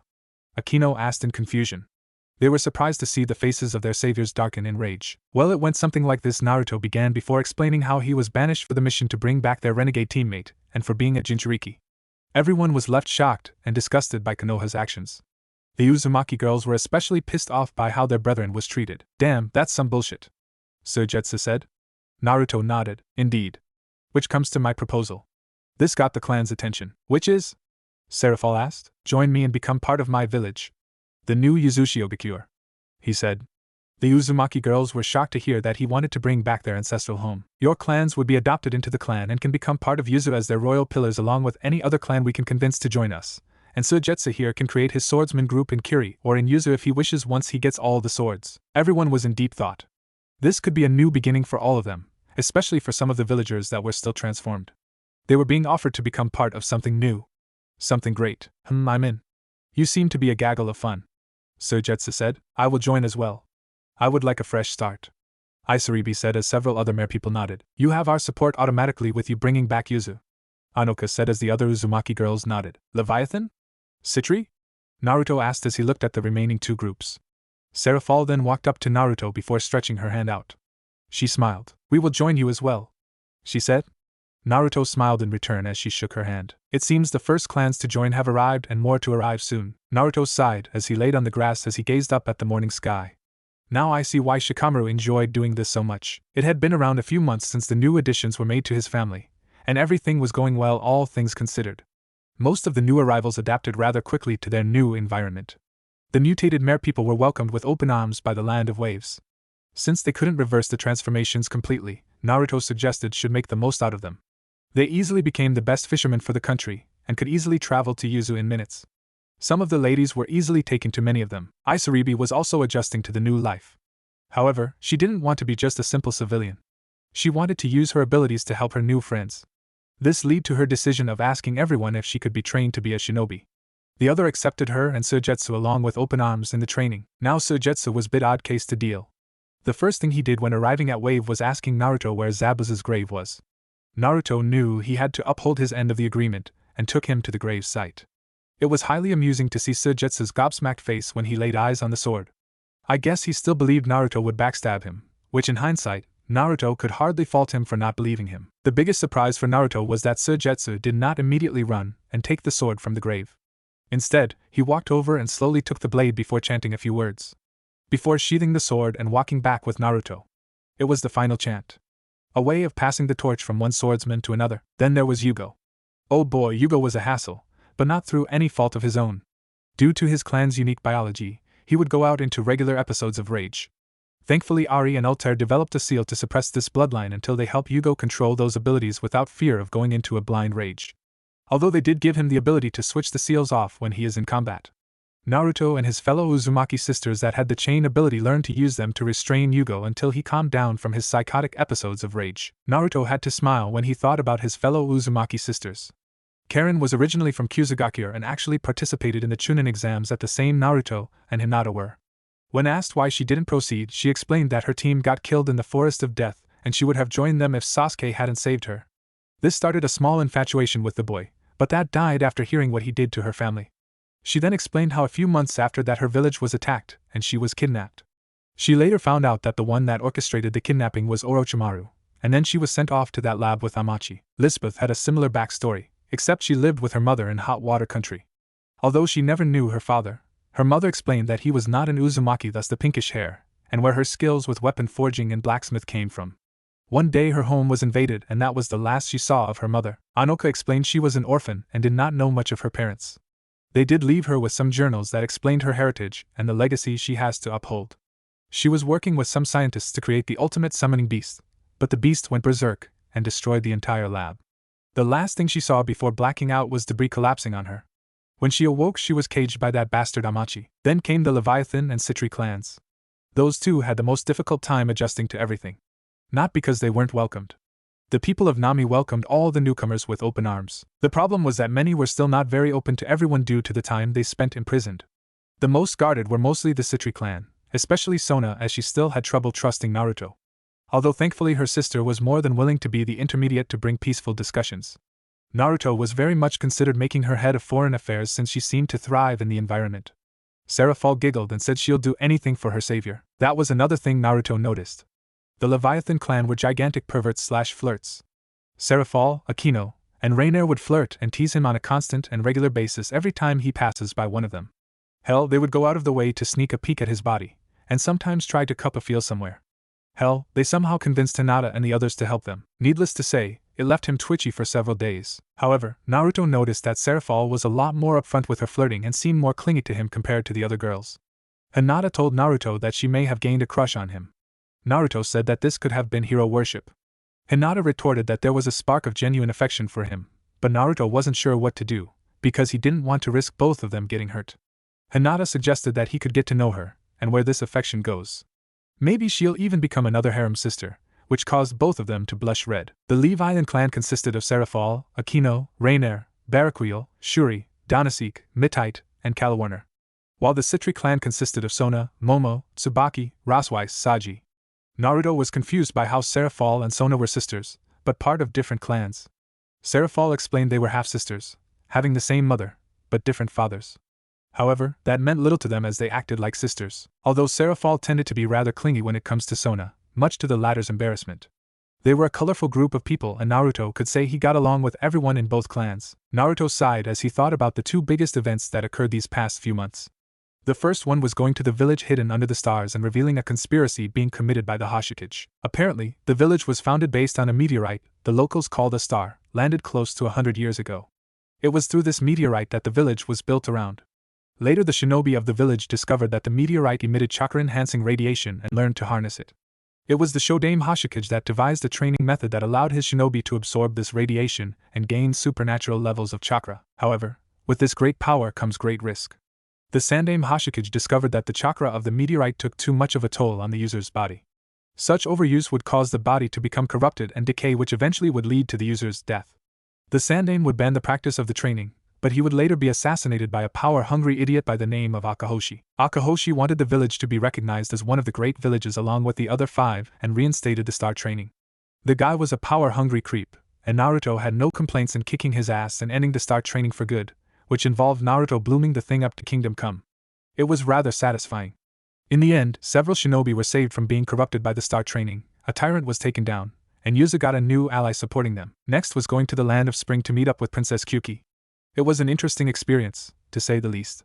Akino asked in confusion. They were surprised to see the faces of their saviors darken in rage. Well, it went something like this. Naruto began before explaining how he was banished for the mission to bring back their renegade teammate, and for being a Jinchuriki. Everyone was left shocked and disgusted by Konoha's actions. The Uzumaki girls were especially pissed off by how their brethren was treated. Damn, that's some bullshit, Suigetsu said. Naruto nodded. Indeed. Which comes to my proposal. This got the clan's attention. Which is? Serafal asked. Join me and become part of my village. The new Uzuhiogakure, he said. The Uzumaki girls were shocked to hear that he wanted to bring back their ancestral home. Your clans would be adopted into the clan and can become part of Yuzu as their royal pillars along with any other clan we can convince to join us. And Suigetsu here can create his swordsman group in Kiri or in Yuzu if he wishes once he gets all the swords. Everyone was in deep thought. This could be a new beginning for all of them, especially for some of the villagers that were still transformed. They were being offered to become part of something new. Something great. I'm in. You seem to be a gaggle of fun. Suigetsu said. I will join as well. I would like a fresh start. Isaribi said as several other mere people nodded. You have our support automatically with you bringing back Yuzu. Anoka said as the other Uzumaki girls nodded. Leviathan? Citri? Naruto asked as he looked at the remaining two groups. Serafal then walked up to Naruto before stretching her hand out. She smiled. We will join you as well, she said. Naruto smiled in return as she shook her hand. It seems the first clans to join have arrived and more to arrive soon. Naruto sighed as he laid on the grass as he gazed up at the morning sky. Now I see why Shikamaru enjoyed doing this so much. It had been around a few months since the new additions were made to his family, and everything was going well, all things considered. Most of the new arrivals adapted rather quickly to their new environment. The mutated mere people were welcomed with open arms by the Land of Waves. Since they couldn't reverse the transformations completely, Naruto suggested should make the most out of them. They easily became the best fishermen for the country, and could easily travel to Yuzu in minutes. Some of the ladies were easily taken to many of them. Isaribi was also adjusting to the new life. However, she didn't want to be just a simple civilian. She wanted to use her abilities to help her new friends. This led to her decision of asking everyone if she could be trained to be a shinobi. The other accepted her and Suigetsu along with open arms in the training. Now Suigetsu was a bit odd case to deal. The first thing he did when arriving at Wave was asking Naruto where Zabuza's grave was. Naruto knew he had to uphold his end of the agreement, and took him to the grave site. It was highly amusing to see Suigetsu's gobsmacked face when he laid eyes on the sword. I guess he still believed Naruto would backstab him, which in hindsight, Naruto could hardly fault him for not believing him. The biggest surprise for Naruto was that Suigetsu did not immediately run and take the sword from the grave. Instead, he walked over and slowly took the blade before chanting a few words. Before sheathing the sword and walking back with Naruto. It was the final chant. A way of passing the torch from one swordsman to another. Then there was Yugo. Oh boy, Yugo was a hassle, but not through any fault of his own. Due to his clan's unique biology, he would go out into regular episodes of rage. Thankfully Ari and Altair developed a seal to suppress this bloodline until they helped Yugo control those abilities without fear of going into a blind rage. Although they did give him the ability to switch the seals off when he is in combat. Naruto and his fellow Uzumaki sisters that had the chain ability learned to use them to restrain Yugo until he calmed down from his psychotic episodes of rage. Naruto had to smile when he thought about his fellow Uzumaki sisters. Karen was originally from Yuzugakure and actually participated in the Chunin exams at the same Naruto and Hinata were. When asked why she didn't proceed, she explained that her team got killed in the Forest of Death and she would have joined them if Sasuke hadn't saved her. This started a small infatuation with the boy, but that died after hearing what he did to her family. She then explained how a few months after that her village was attacked and she was kidnapped. She later found out that the one that orchestrated the kidnapping was Orochimaru, and then she was sent off to that lab with Amachi. Lisbeth had a similar backstory, except she lived with her mother in hot water country. Although she never knew her father, her mother explained that he was not an Uzumaki, thus the pinkish hair, and where her skills with weapon forging and blacksmith came from. One day her home was invaded and that was the last she saw of her mother. Anoka explained she was an orphan and did not know much of her parents. They did leave her with some journals that explained her heritage and the legacy she has to uphold. She was working with some scientists to create the ultimate summoning beast, but the beast went berserk and destroyed the entire lab. The last thing she saw before blacking out was debris collapsing on her. When she awoke she was caged by that bastard Amachi. Then came the Leviathan and Citri clans. Those two had the most difficult time adjusting to everything. Not because they weren't welcomed. The people of Nami welcomed all the newcomers with open arms. The problem was that many were still not very open to everyone due to the time they spent imprisoned. The most guarded were mostly the Citri clan, especially Sona as she still had trouble trusting Naruto. Although thankfully her sister was more than willing to be the intermediate to bring peaceful discussions. Naruto was very much considered making her head of foreign affairs since she seemed to thrive in the environment. Serafal giggled and said she'll do anything for her savior. That was another thing Naruto noticed. The Leviathan clan were gigantic perverts/flirts. Serafal, Akino, and Rainier would flirt and tease him on a constant and regular basis every time he passes by one of them. Hell, they would go out of the way to sneak a peek at his body, and sometimes try to cup a feel somewhere. Hell, they somehow convinced Hinata and the others to help them. Needless to say, it left him twitchy for several days. However, Naruto noticed that Serafall was a lot more upfront with her flirting and seemed more clingy to him compared to the other girls. Hinata told Naruto that she may have gained a crush on him. Naruto said that this could have been hero worship. Hinata retorted that there was a spark of genuine affection for him, but Naruto wasn't sure what to do, because he didn't want to risk both of them getting hurt. Hinata suggested that he could get to know her, and where this affection goes, maybe she'll even become another harem sister, which caused both of them to blush red. The Leave Island clan consisted of Serafall, Akino, Rainier, Baraquil, Shuri, Donasek, Mittite, and Calawarner, while the Citri clan consisted of Sona, Momo, Tsubaki, Roswise, Saji. Naruto was confused by how Serafall and Sona were sisters, but part of different clans. Serafall explained they were half-sisters, having the same mother, but different fathers. However, that meant little to them as they acted like sisters, although Serafall tended to be rather clingy when it comes to Sona, much to the latter's embarrassment. They were a colorful group of people and Naruto could say he got along with everyone in both clans. Naruto sighed as he thought about the two biggest events that occurred these past few months. The first one was going to the village hidden under the stars and revealing a conspiracy being committed by the Hashikage. Apparently, the village was founded based on a meteorite the locals called a star, landed close to 100 years ago. It was through this meteorite that the village was built around. Later the shinobi of the village discovered that the meteorite emitted chakra-enhancing radiation and learned to harness it. It was the Shodame Hashikage that devised a training method that allowed his shinobi to absorb this radiation and gain supernatural levels of chakra. However, with this great power comes great risk. The Sandame Hashikage discovered that the chakra of the meteorite took too much of a toll on the user's body. Such overuse would cause the body to become corrupted and decay, which eventually would lead to the user's death. The Sandame would ban the practice of the training, but he would later be assassinated by a power-hungry idiot by the name of Akahoshi. Akahoshi wanted the village to be recognized as one of the great villages along with the other 5 and reinstated the star training. The guy was a power-hungry creep, and Naruto had no complaints in kicking his ass and ending the star training for good, which involved Naruto blooming the thing up to Kingdom Come. It was rather satisfying. In the end, several shinobi were saved from being corrupted by the star training, a tyrant was taken down, and Yuzu got a new ally supporting them. Next was going to the Land of Spring to meet up with Princess Kyuki. It was an interesting experience, to say the least.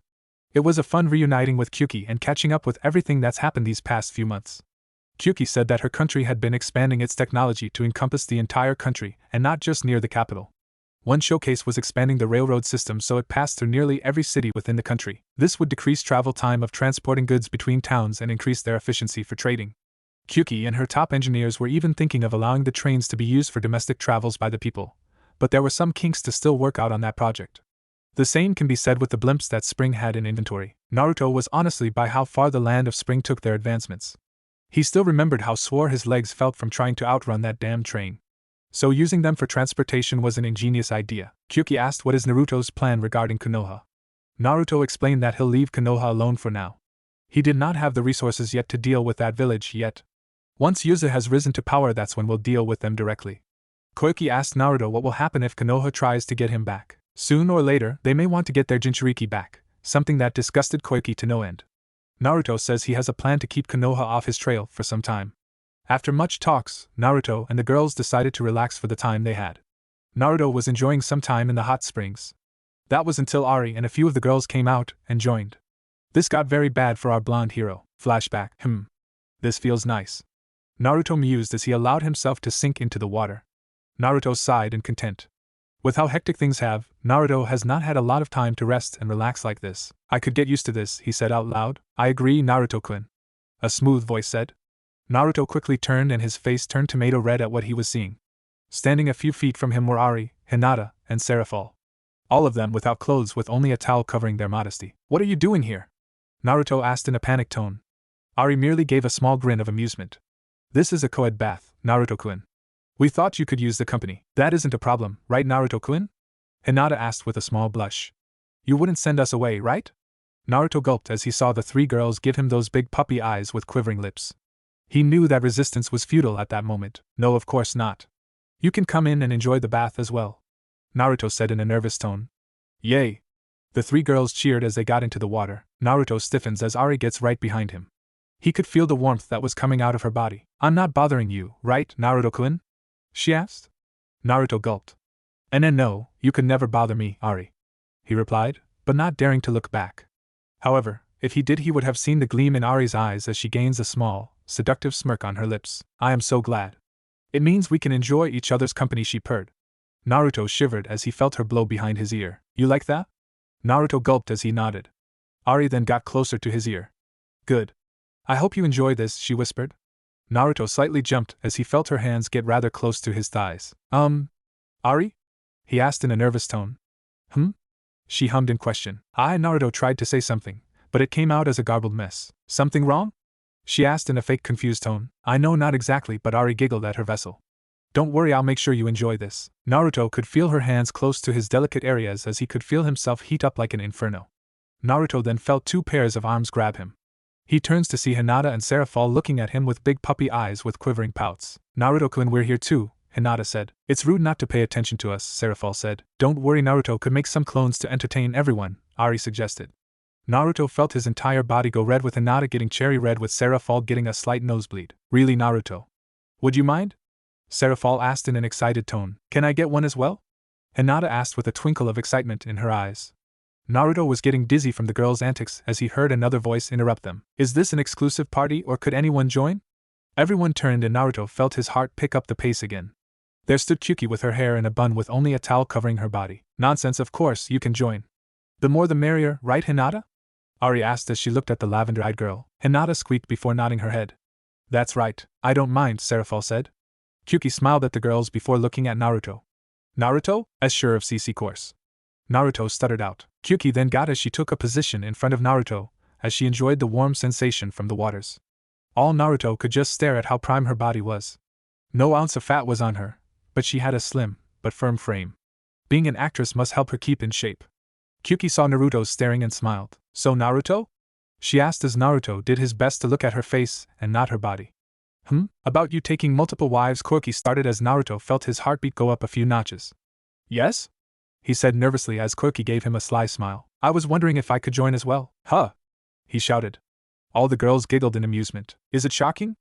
It was a fun reuniting with Kyuki and catching up with everything that's happened these past few months. Kyuki said that her country had been expanding its technology to encompass the entire country and not just near the capital. One showcase was expanding the railroad system so it passed through nearly every city within the country. This would decrease travel time of transporting goods between towns and increase their efficiency for trading. Kyuki and her top engineers were even thinking of allowing the trains to be used for domestic travels by the people, but there were some kinks to still work out on that project. The same can be said with the blimps that Spring had in inventory. Naruto was honestly by how far the Land of Spring took their advancements. He still remembered how sore his legs felt from trying to outrun that damn train. So using them for transportation was an ingenious idea. Kyuki asked what is Naruto's plan regarding Konoha. Naruto explained that he'll leave Konoha alone for now. He did not have the resources yet to deal with that village yet. Once Yuzu has risen to power, that's when we'll deal with them directly. Koike asked Naruto what will happen if Konoha tries to get him back. Soon or later, they may want to get their Jinchuriki back, something that disgusted Koike to no end. Naruto says he has a plan to keep Konoha off his trail for some time. After much talks, Naruto and the girls decided to relax for the time they had. Naruto was enjoying some time in the hot springs. That was until Ari and a few of the girls came out and joined. This got very bad for our blonde hero. Flashback. This feels nice. Naruto mused as he allowed himself to sink into the water. Naruto sighed in content. With how hectic things have, Naruto has not had a lot of time to rest and relax like this. I could get used to this, he said out loud. I agree, Naruto-kun. A smooth voice said. Naruto quickly turned and his face turned tomato red at what he was seeing. Standing a few feet from him were Ari, Hinata, and Serafall. All of them without clothes with only a towel covering their modesty. What are you doing here? Naruto asked in a panicked tone. Ari merely gave a small grin of amusement. This is a co-ed bath, Naruto-kun. We thought you could use the company. That isn't a problem, right Naruto-kun? Hinata asked with a small blush. You wouldn't send us away, right? Naruto gulped as he saw the 3 girls give him those big puppy eyes with quivering lips. He knew that resistance was futile at that moment. No, of course not. You can come in and enjoy the bath as well, Naruto said in a nervous tone. Yay! The 3 girls cheered as they got into the water. Naruto stiffens as Ari gets right behind him. He could feel the warmth that was coming out of her body. I'm not bothering you, right, Naruto-kun? She asked. Naruto gulped. No, you could never bother me, Ari. He replied, but not daring to look back. However, if he did, he would have seen the gleam in Ari's eyes as she gains a small, seductive smirk on her lips. I am so glad. It means we can enjoy each other's company, she purred. Naruto shivered as he felt her blow behind his ear. You like that? Naruto gulped as he nodded. Ari then got closer to his ear. Good. I hope you enjoy this, she whispered. Naruto slightly jumped as he felt her hands get rather close to his thighs. Ari? He asked in a nervous tone. She hummed in question. Naruto tried to say something, but it came out as a garbled mess. Something wrong? She asked in a fake confused tone. I know, not exactly, but Ari giggled at her vessel. Don't worry, I'll make sure you enjoy this. Naruto could feel her hands close to his delicate areas as he could feel himself heat up like an inferno. Naruto then felt two pairs of arms grab him. He turns to see Hinata and Seraphol looking at him with big puppy eyes with quivering pouts. Naruto-kun, we're here too, Hinata said. It's rude not to pay attention to us, Seraphol said. Don't worry, Naruto could make some clones to entertain everyone, Ari suggested. Naruto felt his entire body go red, with Hinata getting cherry red with Seraphol getting a slight nosebleed. Really, Naruto? Would you mind? Seraphol asked in an excited tone. Can I get one as well? Hinata asked with a twinkle of excitement in her eyes. Naruto was getting dizzy from the girls' antics as he heard another voice interrupt them. Is this an exclusive party or could anyone join? Everyone turned and Naruto felt his heart pick up the pace again. There stood Kyuki with her hair in a bun with only a towel covering her body. Nonsense, of course, you can join. The more the merrier, right, Hinata? Ari asked as she looked at the lavender-eyed girl. Hinata squeaked before nodding her head. That's right, I don't mind, Seraphol said. Kyuki smiled at the girls before looking at Naruto. Naruto? As sure of CC course. Naruto stuttered out. Kyuki then got as she took a position in front of Naruto, as she enjoyed the warm sensation from the waters. All Naruto could just stare at how prime her body was. No ounce of fat was on her, but she had a slim, but firm frame. Being an actress must help her keep in shape. Kyuki saw Naruto staring and smiled. So Naruto? She asked as Naruto did his best to look at her face and not her body. About you taking multiple wives, Korki started as Naruto felt his heartbeat go up a few notches. Yes? He said nervously as Korki gave him a sly smile. I was wondering if I could join as well. Huh? He shouted. All the girls giggled in amusement. Is it shocking?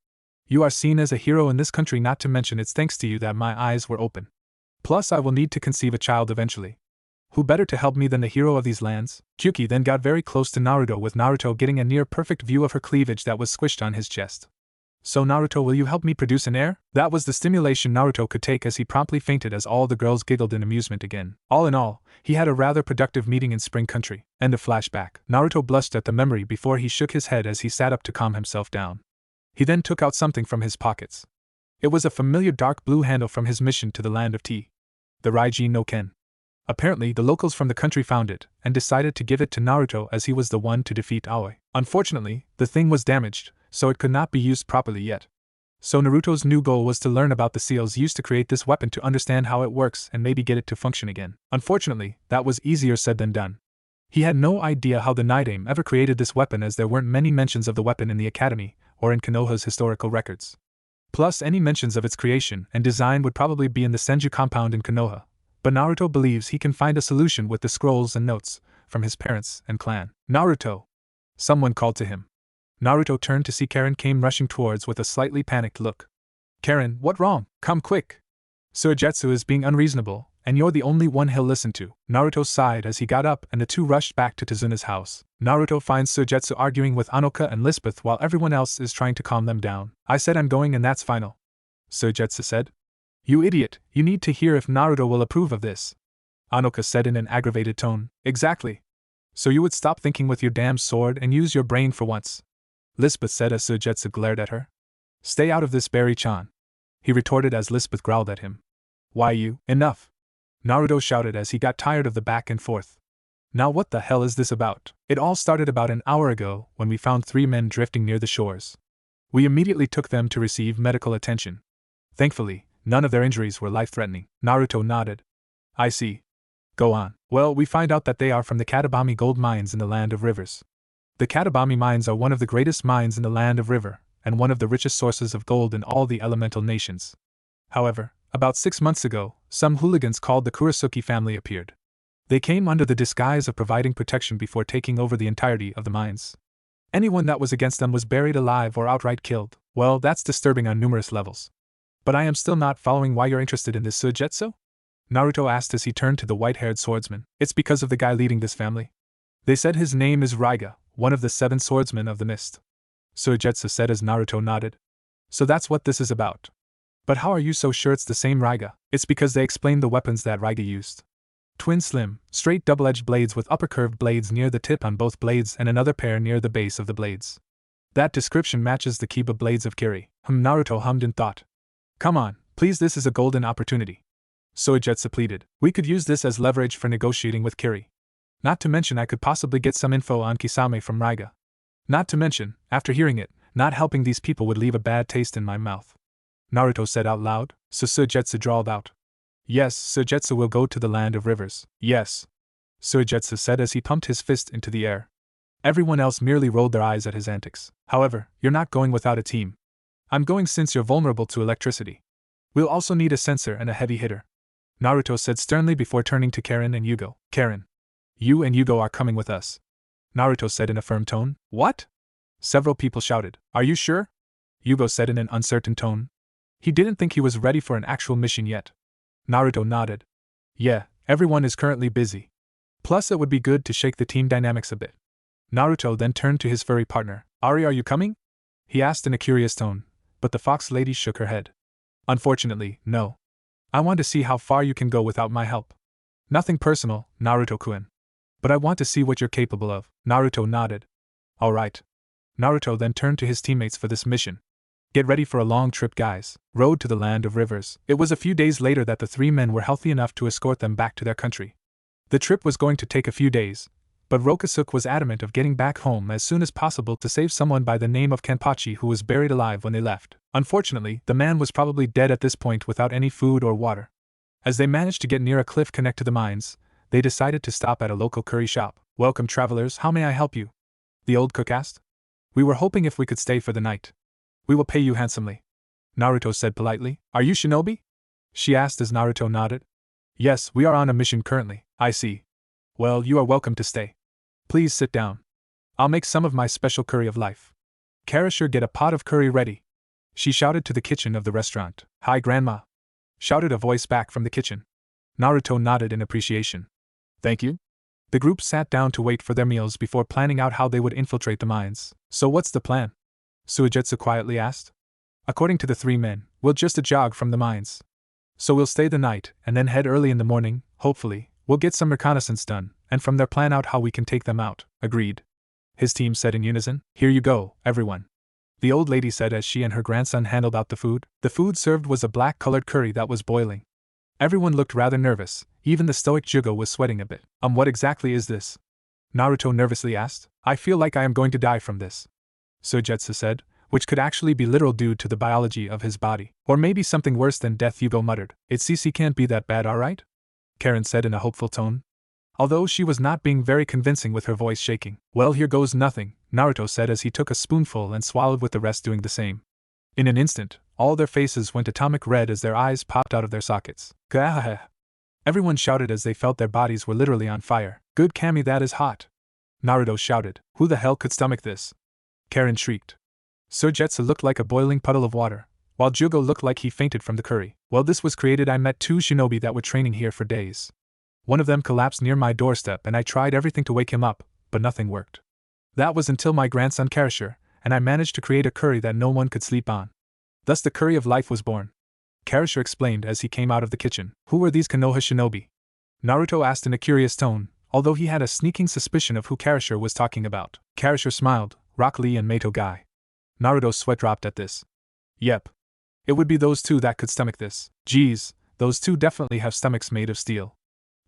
You are seen as a hero in this country, not to mention it's thanks to you that my eyes were open. Plus I will need to conceive a child eventually. Who better to help me than the hero of these lands? Kyuki then got very close to Naruto, with Naruto getting a near-perfect view of her cleavage that was squished on his chest. So Naruto, will you help me produce an heir? That was the stimulation Naruto could take as he promptly fainted as all the girls giggled in amusement again. All in all, he had a rather productive meeting in Spring Country. End of flashback. Naruto blushed at the memory before he shook his head as he sat up to calm himself down. He then took out something from his pockets. It was a familiar dark blue handle from his mission to the land of tea. The Raiji no Ken. Apparently, the locals from the country found it, and decided to give it to Naruto as he was the one to defeat Aoi. Unfortunately, the thing was damaged, so it could not be used properly yet. So Naruto's new goal was to learn about the seals used to create this weapon to understand how it works and maybe get it to function again. Unfortunately, that was easier said than done. He had no idea how the Nidaime ever created this weapon, as there weren't many mentions of the weapon in the academy, or in Konoha's historical records. Plus, any mentions of its creation and design would probably be in the Senju compound in Konoha. But Naruto believes he can find a solution with the scrolls and notes from his parents and clan. Naruto! Someone called to him. Naruto turned to see Karen came rushing towards with a slightly panicked look. Karen, what wrong? Come quick! Suigetsu is being unreasonable, and you're the only one he'll listen to. Naruto sighed as he got up and the two rushed back to Tazuna's house. Naruto finds Suigetsu arguing with Anoka and Lisbeth while everyone else is trying to calm them down. I said I'm going and that's final, Suigetsu said. You idiot, you need to hear if Naruto will approve of this, Anoka said in an aggravated tone. Exactly. So you would stop thinking with your damn sword and use your brain for once, Lisbeth said as Suigetsu glared at her. Stay out of this, Berry-chan, he retorted as Lisbeth growled at him. Why you? Enough! Naruto shouted as he got tired of the back and forth. Now what the hell is this about? It all started about an hour ago when we found 3 men drifting near the shores. We immediately took them to receive medical attention. Thankfully, none of their injuries were life-threatening. Naruto nodded. I see. Go on. Well, we find out that they are from the Katabami gold mines in the land of rivers. The Katabami mines are one of the greatest mines in the land of river, and one of the richest sources of gold in all the elemental nations. However, about 6 months ago, some hooligans called the Kurasuki family appeared. They came under the disguise of providing protection before taking over the entirety of the mines. Anyone that was against them was buried alive or outright killed. Well, that's disturbing on numerous levels. But I am still not following why you're interested in this Suigetsu? Naruto asked as he turned to the white-haired swordsman. It's because of the guy leading this family. They said his name is Raiga, one of the 7 swordsmen of the mist. Suigetsu said as Naruto nodded. So that's what this is about. But how are you so sure it's the same Raiga? It's because they explained the weapons that Raiga used. Twin slim, straight double-edged blades with upper curved blades near the tip on both blades and another pair near the base of the blades. That description matches the Kiba blades of Kiri. Naruto hummed in thought. Come on, please, this is a golden opportunity. Suigetsu pleaded. We could use this as leverage for negotiating with Kiri. Not to mention I could possibly get some info on Kisame from Raiga. Not to mention, after hearing it, not helping these people would leave a bad taste in my mouth. Naruto said out loud. So Suigetsu drawled out. Yes, Suigetsu will go to the land of rivers. Yes. Suigetsu said as he pumped his fist into the air. Everyone else merely rolled their eyes at his antics. However, you're not going without a team. I'm going since you're vulnerable to electricity. We'll also need a sensor and a heavy hitter. Naruto said sternly before turning to Karen and Yugo. Karen, you and Yugo are coming with us. Naruto said in a firm tone. What? Several people shouted. Are you sure? Yugo said in an uncertain tone. He didn't think he was ready for an actual mission yet. Naruto nodded. Yeah, everyone is currently busy. Plus it would be good to shake the team dynamics a bit. Naruto then turned to his furry partner. Ari, are you coming? He asked in a curious tone, but the fox lady shook her head. Unfortunately, no. I want to see how far you can go without my help. Nothing personal, Naruto-kun. But I want to see what you're capable of. Naruto nodded. Alright. Naruto then turned to his teammates for this mission. Get ready for a long trip, guys. Road to the land of rivers. It was a few days later that the three men were healthy enough to escort them back to their country. The trip was going to take a few days, but Rokusuke was adamant of getting back home as soon as possible to save someone by the name of Kenpachi who was buried alive when they left. Unfortunately, the man was probably dead at this point without any food or water. As they managed to get near a cliff connect to the mines, they decided to stop at a local curry shop. Welcome travelers, how may I help you? The old cook asked. We were hoping if we could stay for the night. We will pay you handsomely. Naruto said politely. Are you shinobi? She asked as Naruto nodded. Yes, we are on a mission currently. I see. Well, you are welcome to stay. Please sit down. I'll make some of my special curry of life. Karasher, get a pot of curry ready. She shouted to the kitchen of the restaurant. Hi, Grandma. Shouted a voice back from the kitchen. Naruto nodded in appreciation. Thank you. The group sat down to wait for their meals before planning out how they would infiltrate the mines. So what's the plan? Suigetsu quietly asked. According to the three men, we'll just a jog from the mines. So we'll stay the night, and then head early in the morning, hopefully. We'll get some reconnaissance done, and from there plan out how we can take them out. Agreed. His team said in unison. Here you go, everyone. The old lady said as she and her grandson handled out the food. The food served was a black-colored curry that was boiling. Everyone looked rather nervous, even the stoic Jugo was sweating a bit. What exactly is this? Naruto nervously asked. I feel like I am going to die from this. Suigetsu said, which could actually be literal due to the biology of his body. Or maybe something worse than death, Yugo muttered. It CC can't be that bad, alright? Karen said in a hopeful tone. Although she was not being very convincing with her voice shaking. Well, here goes nothing, Naruto said as he took a spoonful and swallowed with the rest doing the same. In an instant, all their faces went atomic red as their eyes popped out of their sockets. Gah! Everyone shouted as they felt their bodies were literally on fire. Good Kami, that is hot. Naruto shouted. Who the hell could stomach this? Karen shrieked. Suigetsu looked like a boiling puddle of water, while Jugo looked like he fainted from the curry. Well, this was created. I met two shinobi that were training here for days. One of them collapsed near my doorstep and I tried everything to wake him up, but nothing worked. That was until my grandson Karasher, and I managed to create a curry that no one could sleep on. Thus the curry of life was born. Karasher explained as he came out of the kitchen. Who were these Konoha shinobi? Naruto asked in a curious tone, although he had a sneaking suspicion of who Karasher was talking about. Karasher smiled. Rock Lee and Meito Guy. Naruto's sweat dropped at this. Yep. It would be those two that could stomach this. Geez, those two definitely have stomachs made of steel.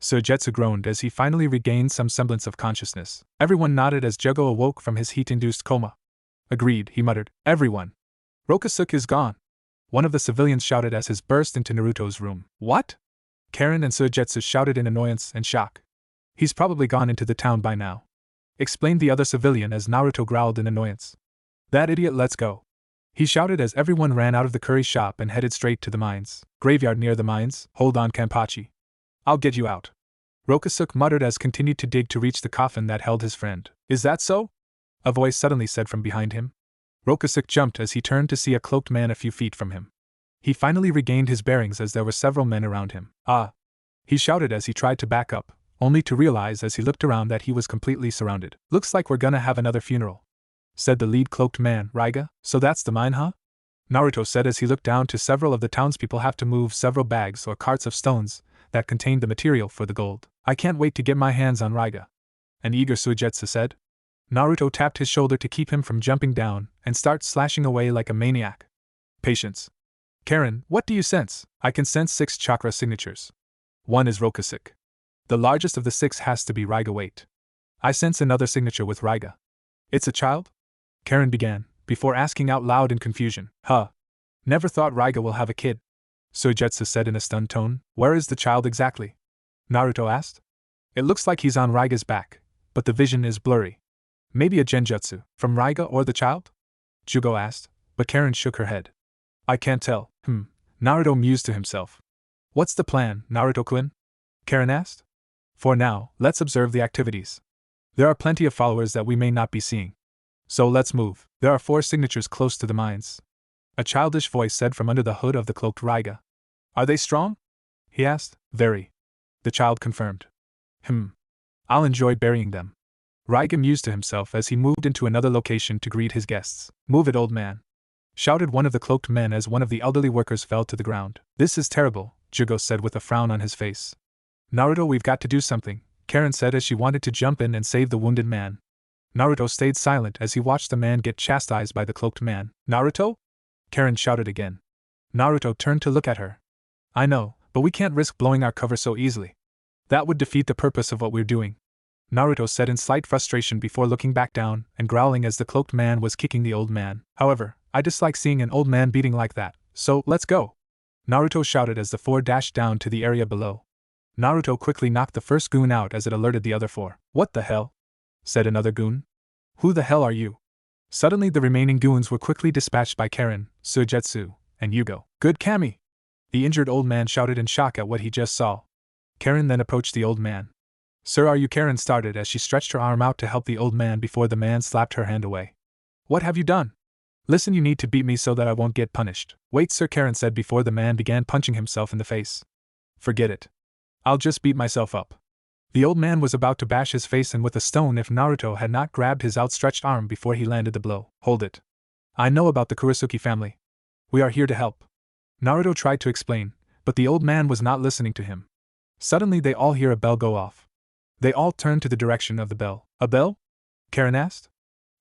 Suigetsu groaned as he finally regained some semblance of consciousness. Everyone nodded as Jugo awoke from his heat-induced coma. Agreed, he muttered. Everyone. Rokusuke is gone. One of the civilians shouted as his burst into Naruto's room. What? Karen and Suigetsu shouted in annoyance and shock. He's probably gone into the town by now, explained the other civilian as Naruto growled in annoyance. That idiot, let's go. He shouted as everyone ran out of the curry shop and headed straight to the mines. Graveyard near the mines. Hold on, Kenpachi. I'll get you out. Rokusuke muttered as continued to dig to reach the coffin that held his friend. Is that so? A voice suddenly said from behind him. Rokusuke jumped as he turned to see a cloaked man a few feet from him. He finally regained his bearings as there were several men around him. Ah! He shouted as he tried to back up, only to realize as he looked around that he was completely surrounded. Looks like we're gonna have another funeral. said the lead cloaked man. Rya, so that's the mine, huh? Naruto said as he looked down to several of the townspeople have to move several bags or carts of stones that contained the material for the gold. I can't wait to get my hands on Rya, an eager Suigetsu said. Naruto tapped his shoulder to keep him from jumping down and start slashing away like a maniac. Patience. Karen, what do you sense? I can sense 6 chakra signatures. One is Rokusuk. The largest of the 6 has to be Rya. Wait. I sense another signature with Rya. It's a child? Karen began, before asking out loud in confusion. Huh. Never thought Rya will have a kid. Suigetsu said in a stunned tone. Where is the child exactly? Naruto asked. It looks like he's on Rya's back, but the vision is blurry. Maybe a genjutsu, from Rya or the child? Jugo asked, but Karen shook her head. I can't tell. Naruto mused to himself. What's the plan, Naruto-kun? Karen asked. For now, let's observe the activities. There are plenty of followers that we may not be seeing. So let's move. There are 4 signatures close to the mines. A childish voice said from under the hood of the cloaked Rya. Are they strong? He asked. Very. The child confirmed. I'll enjoy burying them. Rya mused to himself as he moved into another location to greet his guests. Move it, old man, shouted one of the cloaked men as one of the elderly workers fell to the ground. This is terrible, Jugo said with a frown on his face. Naruto, we've got to do something, Karen said as she wanted to jump in and save the wounded man. Naruto stayed silent as he watched the man get chastised by the cloaked man. Naruto? Karen shouted again. Naruto turned to look at her. I know, but we can't risk blowing our cover so easily. That would defeat the purpose of what we're doing, Naruto said in slight frustration before looking back down and growling as the cloaked man was kicking the old man. However, I dislike seeing an old man beating like that, so let's go, Naruto shouted as the 4 dashed down to the area below. Naruto quickly knocked the first goon out as it alerted the other 4. What the hell? Said another goon. Who the hell are you? Suddenly the remaining goons were quickly dispatched by Karen, Suigetsu, and Yugo. Good Kami! The injured old man shouted in shock at what he just saw. Karen then approached the old man. Sir, are you? Karen started as she stretched her arm out to help the old man before the man slapped her hand away. What have you done? Listen, you need to beat me so that I won't get punished. Wait, sir, Karen said before the man began punching himself in the face. Forget it. I'll just beat myself up. The old man was about to bash his face in with a stone if Naruto had not grabbed his outstretched arm before he landed the blow. Hold it. I know about the Kurasuki family. We are here to help. Naruto tried to explain, but the old man was not listening to him. Suddenly they all hear a bell go off. They all turned to the direction of the bell. A bell? Karen asked.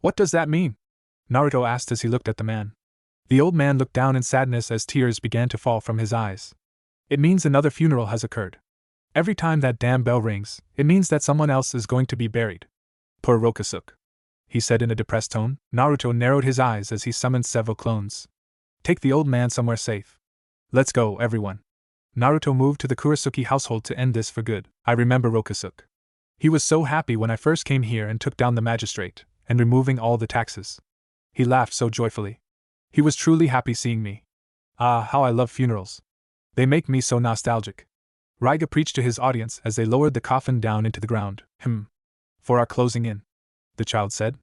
What does that mean? Naruto asked as he looked at the man. The old man looked down in sadness as tears began to fall from his eyes. It means another funeral has occurred. Every time that damn bell rings, it means that someone else is going to be buried. Poor Rokusuk, he said in a depressed tone. Naruto narrowed his eyes as he summoned several clones. Take the old man somewhere safe. Let's go, everyone. Naruto moved to the Kurasuki household to end this for good. I remember Rokusuk. He was so happy when I first came here and took down the magistrate, and removing all the taxes. He laughed so joyfully. He was truly happy seeing me. Ah, how I love funerals. They make me so nostalgic. Rya preached to his audience as they lowered the coffin down into the ground. For our closing in, the child said.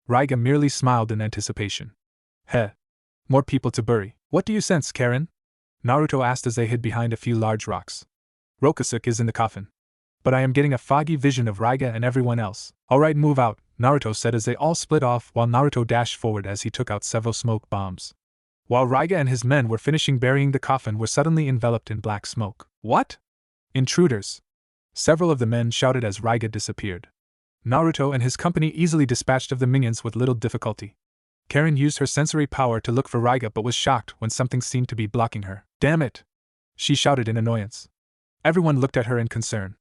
Rya merely smiled in anticipation. Heh. More people to bury. What do you sense, Karen? Naruto asked as they hid behind a few large rocks. Rokusuk is in the coffin. But I am getting a foggy vision of Rya and everyone else. Alright, move out, Naruto said as they all split off while Naruto dashed forward as he took out several smoke bombs. While Rya and his men were finishing burying the coffin were suddenly enveloped in black smoke. What? Intruders! Several of the men shouted as Rya disappeared. Naruto and his company easily dispatched of the minions with little difficulty. Karen used her sensory power to look for Rya but was shocked when something seemed to be blocking her. Damn it! She shouted in annoyance. Everyone looked at her in concern.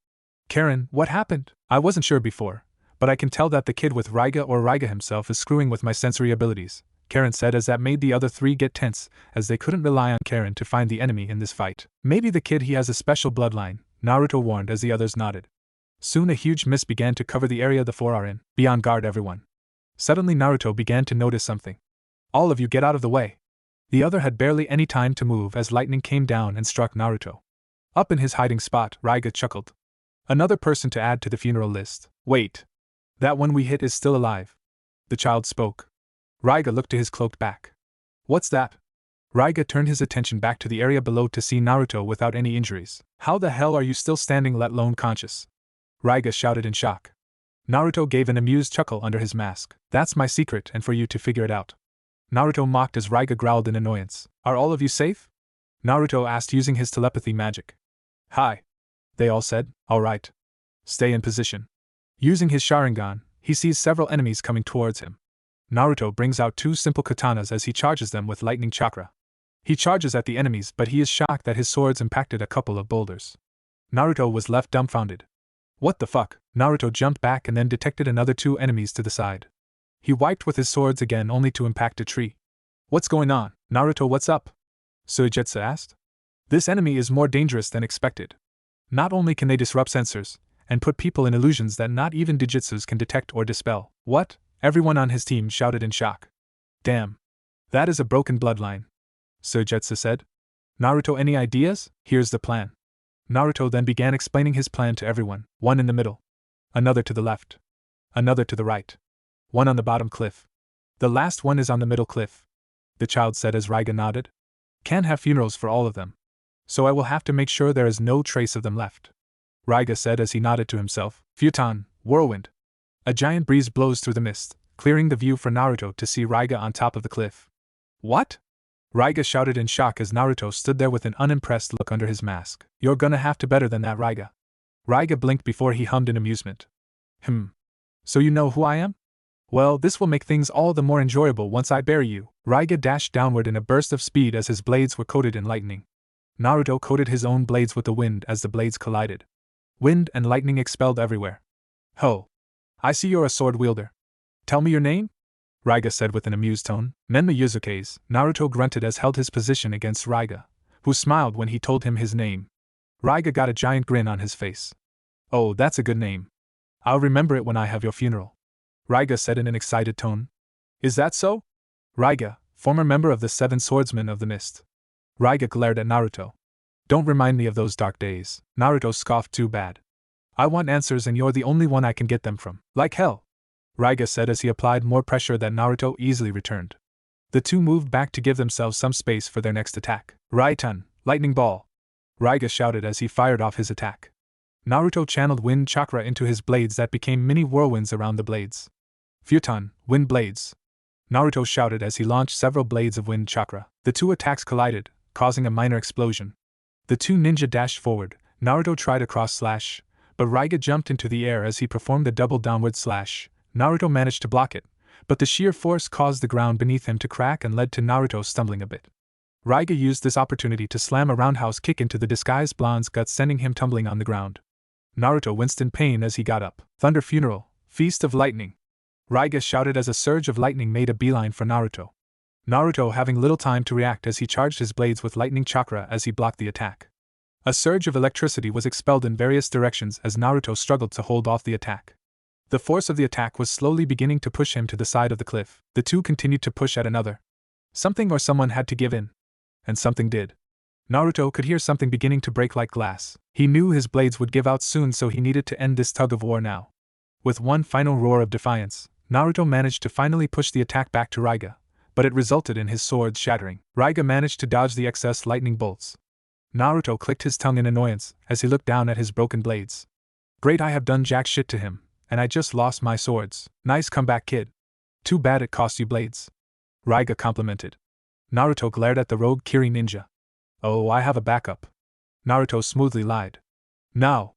Karen, what happened? I wasn't sure before, but I can tell that the kid with Rya or Rya himself is screwing with my sensory abilities, Karen said as that made the other 3 get tense as they couldn't rely on Karen to find the enemy in this fight. Maybe the kid he has a special bloodline, Naruto warned as the others nodded. Soon a huge mist began to cover the area the 4 are in. Be on guard, everyone. Suddenly Naruto began to notice something. All of you get out of the way. The other had barely any time to move as lightning came down and struck Naruto. Up in his hiding spot, Rya chuckled. Another person to add to the funeral list. Wait. That one we hit is still alive. The child spoke. Rya looked to his cloaked back. What's that? Rya turned his attention back to the area below to see Naruto without any injuries. How the hell are you still standing, let alone conscious? Rya shouted in shock. Naruto gave an amused chuckle under his mask. That's my secret and for you to figure it out. Naruto mocked as Raiga growled in annoyance. Are all of you safe? Naruto asked using his telepathy magic. Hi. They all said. Alright. Stay in position. Using his Sharingan, he sees several enemies coming towards him. Naruto brings out 2 simple katanas as he charges them with lightning chakra. He charges at the enemies, but he is shocked that his swords impacted a couple of boulders. Naruto was left dumbfounded. What the fuck? Naruto jumped back and then detected another 2 enemies to the side. He wiped with his swords again only to impact a tree. What's going on? Naruto, what's up? Suigetsu asked. This enemy is more dangerous than expected. Not only can they disrupt sensors, and put people in illusions that not even Dijitsus can detect or dispel. What? Everyone on his team shouted in shock. Damn. That is a broken bloodline. Suigetsu said. Naruto, any ideas? Here's the plan. Naruto then began explaining his plan to everyone. One in the middle. Another to the left. Another to the right. One on the bottom cliff. The last one is on the middle cliff. The child said as Raiga nodded. Can't have funerals for all of them. So I will have to make sure there is no trace of them left. Raiga said as he nodded to himself. Futon, whirlwind. A giant breeze blows through the mist, clearing the view for Naruto to see Raiga on top of the cliff. What? Raiga shouted in shock as Naruto stood there with an unimpressed look under his mask. You're gonna have to better than that, Raiga. Raiga blinked before he hummed in amusement. So you know who I am? Well, this will make things all the more enjoyable once I bury you. Raiga dashed downward in a burst of speed as his blades were coated in lightning. Naruto coated his own blades with the wind as the blades collided. Wind and lightning expelled everywhere. Ho! I see you're a sword wielder. Tell me your name? Raiga said with an amused tone. Menma Yuzukes. Naruto grunted as held his position against Raiga, who smiled when he told him his name. Raiga got a giant grin on his face. Oh, that's a good name. I'll remember it when I have your funeral. Raiga said in an excited tone. Is that so? Raiga, former member of the 7 Swordsmen of the Mist. Raiga glared at Naruto. Don't remind me of those dark days. Naruto scoffed. Too bad. I want answers and you're the only one I can get them from. Like hell. Raiga said as he applied more pressure that Naruto easily returned. The two moved back to give themselves some space for their next attack. Raitan, lightning ball. Raiga shouted as he fired off his attack. Naruto channeled wind chakra into his blades that became mini whirlwinds around the blades. Futon, wind blades. Naruto shouted as he launched several blades of wind chakra. The 2 attacks collided, causing a minor explosion. The 2 ninja dashed forward. Naruto tried a cross slash, but Raiga jumped into the air as he performed a double downward slash. Naruto managed to block it, but the sheer force caused the ground beneath him to crack and led to Naruto stumbling a bit. Raiga used this opportunity to slam a roundhouse kick into the disguised blonde's gut, sending him tumbling on the ground. Naruto winced in pain as he got up. Thunder funeral, feast of lightning. Raiga shouted as a surge of lightning made a beeline for Naruto. Naruto having little time to react as he charged his blades with lightning chakra as he blocked the attack. A surge of electricity was expelled in various directions as Naruto struggled to hold off the attack. The force of the attack was slowly beginning to push him to the side of the cliff. The 2 continued to push at another. Something or someone had to give in. And something did. Naruto could hear something beginning to break like glass. He knew his blades would give out soon, so he needed to end this tug of war now. With one final roar of defiance, Naruto managed to finally push the attack back to Raiga, but it resulted in his swords shattering. Raiga managed to dodge the excess lightning bolts. Naruto clicked his tongue in annoyance as he looked down at his broken blades. Great, I have done jack shit to him, and I just lost my swords. Nice comeback, kid. Too bad it cost you blades. Raiga complimented. Naruto glared at the rogue Kiri ninja. Oh, I have a backup. Naruto smoothly lied. Now!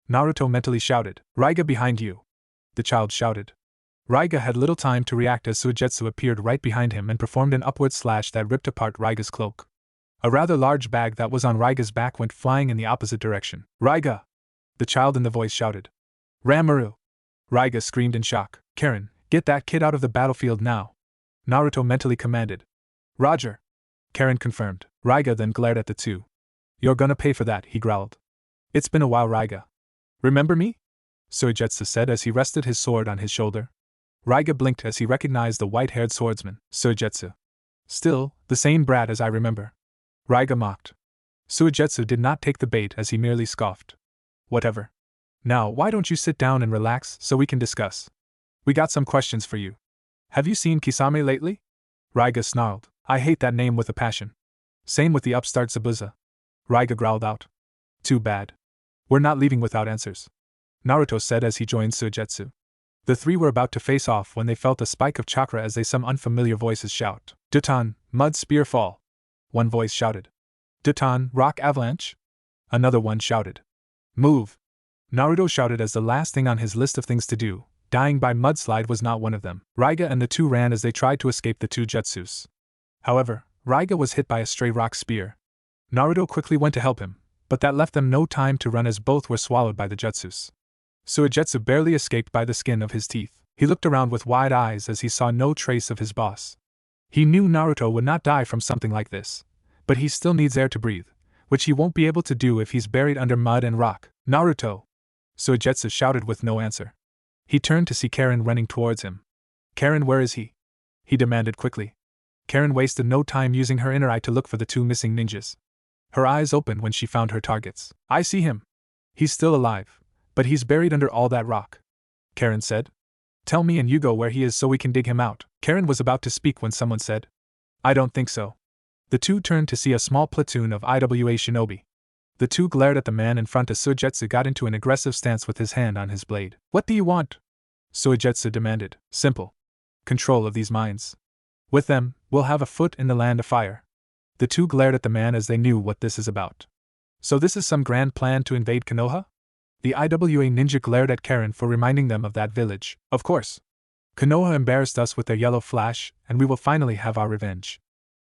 Naruto mentally shouted. Raiga, behind you! The child shouted. Raiga had little time to react as Suigetsu appeared right behind him and performed an upward slash that ripped apart Raiga's cloak. A rather large bag that was on Raiga's back went flying in the opposite direction. Raiga! The child in the voice shouted. Ranmaru! Raiga screamed in shock. Karen, get that kid out of the battlefield now! Naruto mentally commanded. Roger! Karen confirmed. Raiga then glared at the 2. You're gonna pay for that, he growled. It's been a while, Raiga. Remember me? Suigetsu said as he rested his sword on his shoulder. Raiga blinked as he recognized the white-haired swordsman. Suigetsu. Still, the same brat as I remember. Raiga mocked. Suigetsu did not take the bait as he merely scoffed. Whatever. Now, why don't you sit down and relax so we can discuss? We got some questions for you. Have you seen Kisame lately? Raiga snarled. I hate that name with a passion. Same with the upstart Zabuza. Raiga growled out. Too bad. We're not leaving without answers. Naruto said as he joined Suigetsu. The three were about to face off when they felt a spike of chakra as they some unfamiliar voices shout. Dutan, Mud Spear Fall. One voice shouted. Dutan, Rock Avalanche? Another one shouted. Move. Naruto shouted as the last thing on his list of things to do. Dying by mudslide was not one of them. Raiga and the two ran as they tried to escape the two jutsus. However, Raiga was hit by a stray rock spear. Naruto quickly went to help him, but that left them no time to run as both were swallowed by the jutsus. Suigetsu barely escaped by the skin of his teeth. He looked around with wide eyes as he saw no trace of his boss. He knew Naruto would not die from something like this, but he still needs air to breathe, which he won't be able to do if he's buried under mud and rock. Naruto! Suigetsu shouted with no answer. He turned to see Karen running towards him. Karen, where is he? He demanded quickly. Karen wasted no time using her inner eye to look for the two missing ninjas. Her eyes opened when she found her targets. I see him. He's still alive, but he's buried under all that rock, Karen said. Tell me and Yugo where he is so we can dig him out. Karen was about to speak when someone said, I don't think so. The two turned to see a small platoon of IWA shinobi. The two glared at the man in front as Suigetsu got into an aggressive stance with his hand on his blade. What do you want? Suigetsu demanded. Simple. Control of these mines. With them, we'll have a foot in the land of fire. The two glared at the man as they knew what this is about. So this is some grand plan to invade Konoha? The IWA ninja glared at Karen for reminding them of that village. Of course. Konoha embarrassed us with their yellow flash, and we will finally have our revenge.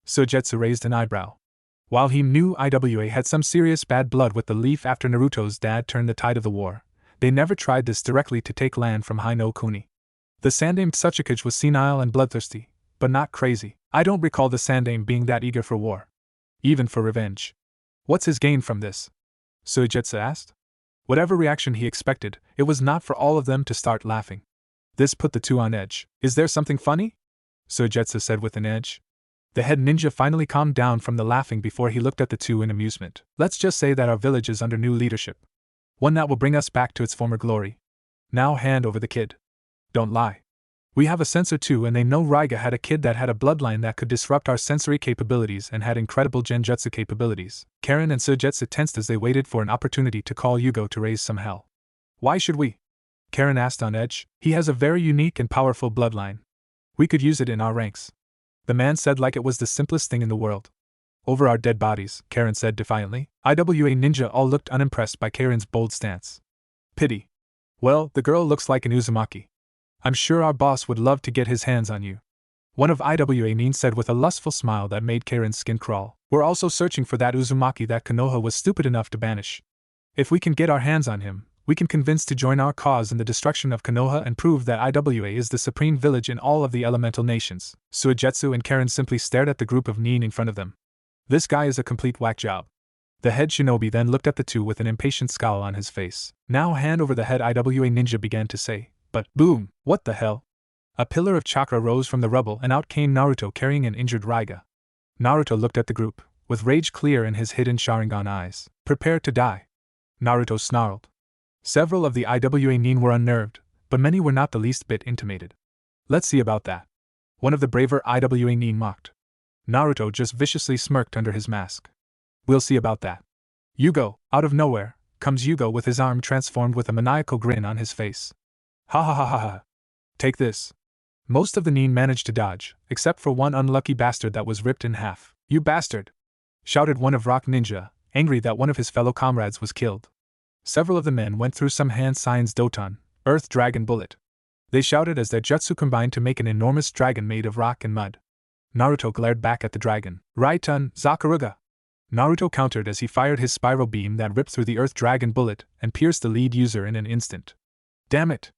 Suigetsu raised an eyebrow. While he knew IWA had some serious bad blood with the leaf after Naruto's dad turned the tide of the war, they never tried this directly to take land from Hino Kuni. The Sandaime Tsuchikage was senile and bloodthirsty, but not crazy. I don't recall the Sandaime being that eager for war. Even for revenge. What's his gain from this? Suigetsu asked. Whatever reaction he expected, it was not for all of them to start laughing. This put the two on edge. Is there something funny? Suigetsu said with an edge. The head ninja finally calmed down from the laughing before he looked at the two in amusement. Let's just say that our village is under new leadership. One that will bring us back to its former glory. Now hand over the kid. Don't lie. We have a sensor too, and they know Raiga had a kid that had a bloodline that could disrupt our sensory capabilities and had incredible genjutsu capabilities. Karen and Suigetsu tensed as they waited for an opportunity to call Yugo to raise some hell. Why should we? Karen asked on edge. He has a very unique and powerful bloodline. We could use it in our ranks. The man said like it was the simplest thing in the world. Over our dead bodies, Karen said defiantly. IWA ninja all looked unimpressed by Karen's bold stance. Pity. Well, the girl looks like an Uzumaki. I'm sure our boss would love to get his hands on you. One of IWA nin said with a lustful smile that made Karen's skin crawl. We're also searching for that Uzumaki that Konoha was stupid enough to banish. If we can get our hands on him, we can convince to join our cause in the destruction of Konoha and prove that IWA is the supreme village in all of the elemental nations. Suigetsu and Karen simply stared at the group of nin in front of them. This guy is a complete whack job. The head shinobi then looked at the two with an impatient scowl on his face. Now hand over the head, IWA ninja began to say. But, boom, what the hell? A pillar of chakra rose from the rubble and out came Naruto carrying an injured Raiga. Naruto looked at the group, with rage clear in his hidden Sharingan eyes. Prepare to die. Naruto snarled. Several of the IWA nin were unnerved, but many were not the least bit intimidated. Let's see about that. One of the braver IWA nin mocked. Naruto just viciously smirked under his mask. We'll see about that. Yugo, out of nowhere, comes Yugo with his arm transformed with a maniacal grin on his face. Ha ha ha ha ha. Take this. Most of the nin managed to dodge, except for one unlucky bastard that was ripped in half. You bastard! Shouted one of Rock Ninja, angry that one of his fellow comrades was killed. Several of the men went through some hand signs Doton, Earth Dragon Bullet. They shouted as their jutsu combined to make an enormous dragon made of rock and mud. Naruto glared back at the dragon. Raitun, Zakuruga! Naruto countered as he fired his spiral beam that ripped through the Earth Dragon Bullet and pierced the lead user in an instant. Damn it!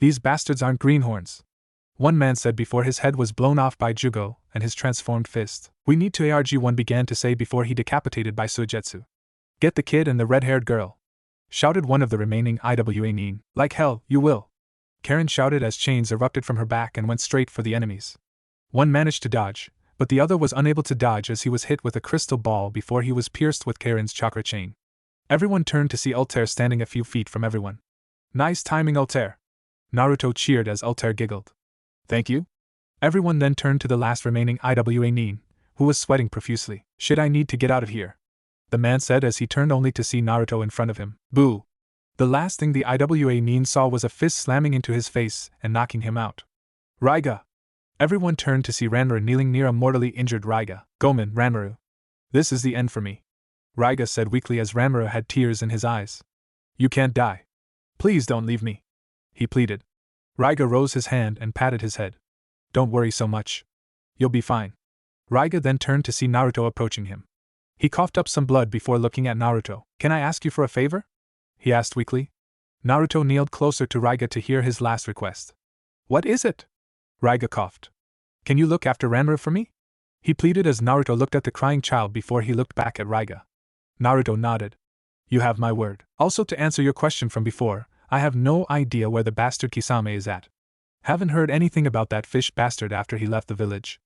These bastards aren't greenhorns. One man said before his head was blown off by Jugo and his transformed fist. We need to ARG, one began to say before he decapitated by Suigetsu. Get the kid and the red-haired girl. Shouted one of the remaining IWA nin. Like hell, you will. Karen shouted as chains erupted from her back and went straight for the enemies. One managed to dodge, but the other was unable to dodge as he was hit with a crystal ball before he was pierced with Karen's chakra chain. Everyone turned to see Altair standing a few feet from everyone. Nice timing, Altair. Naruto cheered as Altair giggled. Thank you? Everyone then turned to the last remaining IWA nin, who was sweating profusely. Shit, I need to get out of here. The man said as he turned only to see Naruto in front of him. Boo! The last thing the IWA Nin saw was a fist slamming into his face and knocking him out. Raiga! Everyone turned to see Ranmaru kneeling near a mortally injured Raiga. Gomen, Ranmaru. This is the end for me. Raiga said weakly as Ranmaru had tears in his eyes. You can't die. Please don't leave me. He pleaded. Raiga rose his hand and patted his head. Don't worry so much. You'll be fine. Raiga then turned to see Naruto approaching him. He coughed up some blood before looking at Naruto. Can I ask you for a favor? He asked weakly. Naruto kneeled closer to Raiga to hear his last request. What is it? Raiga coughed. Can you look after Ranmaru for me? He pleaded as Naruto looked at the crying child before he looked back at Raiga. Naruto nodded. You have my word. Also, to answer your question from before, I have no idea where the bastard Kisame is at. Haven't heard anything about that fish bastard after he left the village.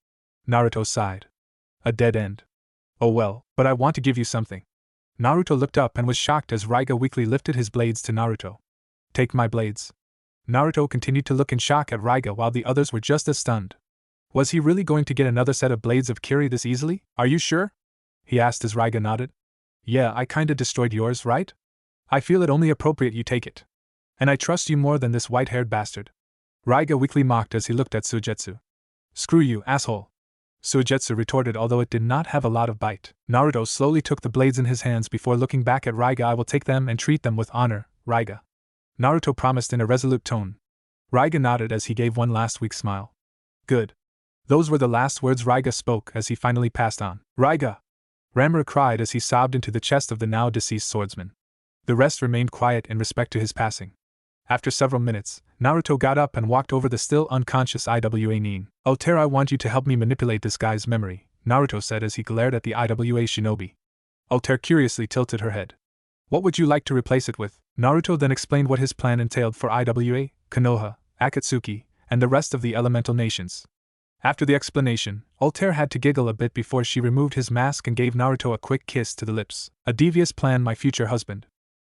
Naruto sighed. A dead end. Oh well, but I want to give you something. Naruto looked up and was shocked as Raiga weakly lifted his blades to Naruto. Take my blades. Naruto continued to look in shock at Raiga while the others were just as stunned. Was he really going to get another set of blades of Kiri this easily? Are you sure? He asked as Raiga nodded. Yeah, I kinda destroyed yours, right? I feel it only appropriate you take it. And I trust you more than this white-haired bastard. Raiga weakly mocked as he looked at Suigetsu. Screw you, asshole. Suigetsu retorted, although it did not have a lot of bite. Naruto slowly took the blades in his hands before looking back at Raiga. I will take them and treat them with honor, Raiga. Naruto promised in a resolute tone. Raiga nodded as he gave one last weak smile. Good. Those were the last words Raiga spoke as he finally passed on. Raiga! Ranmaru cried as he sobbed into the chest of the now deceased swordsman. The rest remained quiet in respect to his passing. After several minutes, Naruto got up and walked over the still unconscious IWA Nin. Altair, I want you to help me manipulate this guy's memory, Naruto said as he glared at the IWA shinobi. Altair curiously tilted her head. What would you like to replace it with? Naruto then explained what his plan entailed for IWA, Konoha, Akatsuki, and the rest of the elemental nations. After the explanation, Altair had to giggle a bit before she removed his mask and gave Naruto a quick kiss to the lips. A devious plan, my future husband.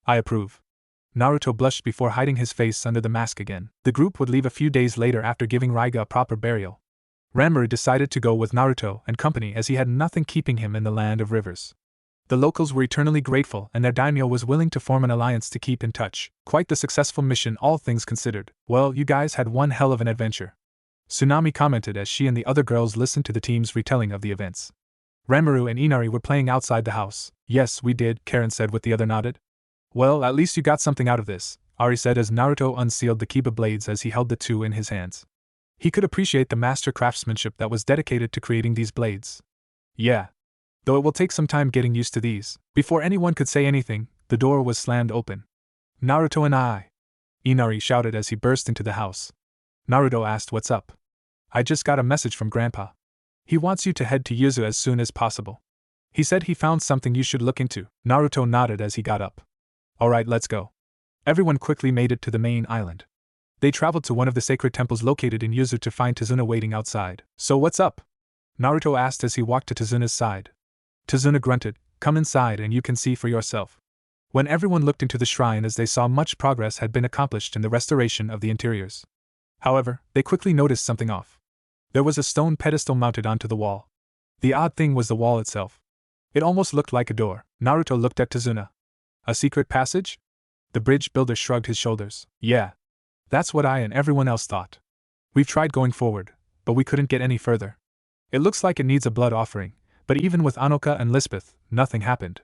I approve. Naruto blushed before hiding his face under the mask again. The group would leave a few days later after giving Raiga a proper burial. Ranmaru decided to go with Naruto and company as he had nothing keeping him in the land of rivers. The locals were eternally grateful and their daimyo was willing to form an alliance to keep in touch. Quite the successful mission, all things considered. Well, you guys had one hell of an adventure. Tsunami commented as she and the other girls listened to the team's retelling of the events. Ranmaru and Inari were playing outside the house. Yes, we did, Karen said with the other nodded. Well, at least you got something out of this, Ari said as Naruto unsealed the Kiba blades as he held the two in his hands. He could appreciate the master craftsmanship that was dedicated to creating these blades. Yeah. Though it will take some time getting used to these. Before anyone could say anything, the door was slammed open. Naruto and I! Inari shouted as he burst into the house. Naruto asked what's up. I just got a message from Grandpa. He wants you to head to Yuzu as soon as possible. He said he found something you should look into. Naruto nodded as he got up. Alright, let's go. Everyone quickly made it to the main island. They traveled to one of the sacred temples located in Yuzu to find Tazuna waiting outside. So what's up? Naruto asked as he walked to Tazuna's side. Tazuna grunted, come inside and you can see for yourself. When everyone looked into the shrine as they saw much progress had been accomplished in the restoration of the interiors. However, they quickly noticed something off. There was a stone pedestal mounted onto the wall. The odd thing was the wall itself. It almost looked like a door. Naruto looked at Tazuna. A secret passage? The bridge builder shrugged his shoulders. Yeah. That's what I and everyone else thought. We've tried going forward, but we couldn't get any further. It looks like it needs a blood offering, but even with Anoka and Lisbeth, nothing happened.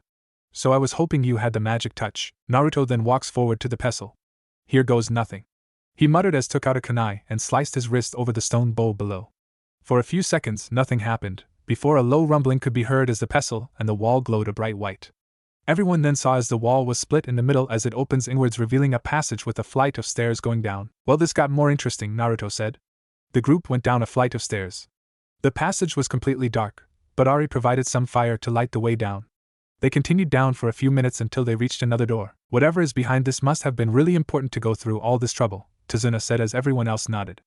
So I was hoping you had the magic touch. Naruto then walks forward to the pestle. Here goes nothing. He muttered as took out a kunai and sliced his wrist over the stone bowl below. For a few seconds, nothing happened, before a low rumbling could be heard as the pestle and the wall glowed a bright white. Everyone then saw as the wall was split in the middle as it opens inwards, revealing a passage with a flight of stairs going down. Well, this got more interesting, Naruto said. The group went down a flight of stairs. The passage was completely dark, but Ari provided some fire to light the way down. They continued down for a few minutes until they reached another door. Whatever is behind this must have been really important to go through all this trouble, Tazuna said as everyone else nodded.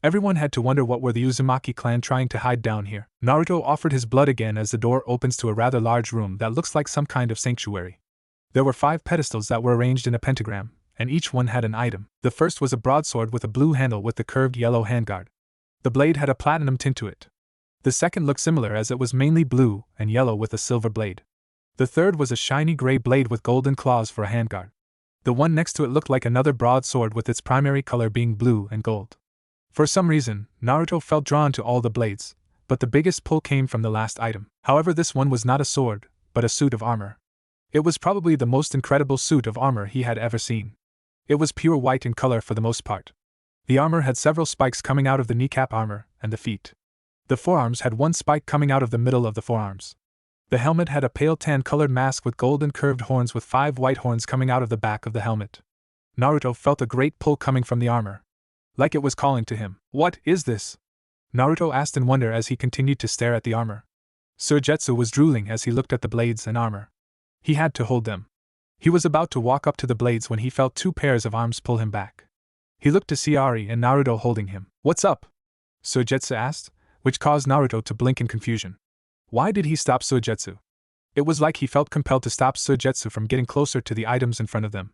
Everyone had to wonder what were the Uzumaki clan trying to hide down here. Naruto offered his blood again as the door opens to a rather large room that looks like some kind of sanctuary. There were 5 pedestals that were arranged in a pentagram, and each one had an item. The first was a broadsword with a blue handle with the curved yellow handguard. The blade had a platinum tint to it. The second looked similar as it was mainly blue and yellow with a silver blade. The third was a shiny gray blade with golden claws for a handguard. The one next to it looked like another broadsword with its primary color being blue and gold. For some reason, Naruto felt drawn to all the blades, but the biggest pull came from the last item. However, this one was not a sword, but a suit of armor. It was probably the most incredible suit of armor he had ever seen. It was pure white in color for the most part. The armor had several spikes coming out of the kneecap armor and the feet. The forearms had one spike coming out of the middle of the forearms. The helmet had a pale tan-colored mask with golden curved horns with 5 white horns coming out of the back of the helmet. Naruto felt a great pull coming from the armor. Like it was calling to him. What is this? Naruto asked in wonder as he continued to stare at the armor. Suigetsu was drooling as he looked at the blades and armor. He had to hold them. He was about to walk up to the blades when he felt 2 pairs of arms pull him back. He looked to see Ari and Naruto holding him. What's up? Suigetsu asked, which caused Naruto to blink in confusion. Why did he stop Suigetsu? It was like he felt compelled to stop Suigetsu from getting closer to the items in front of them.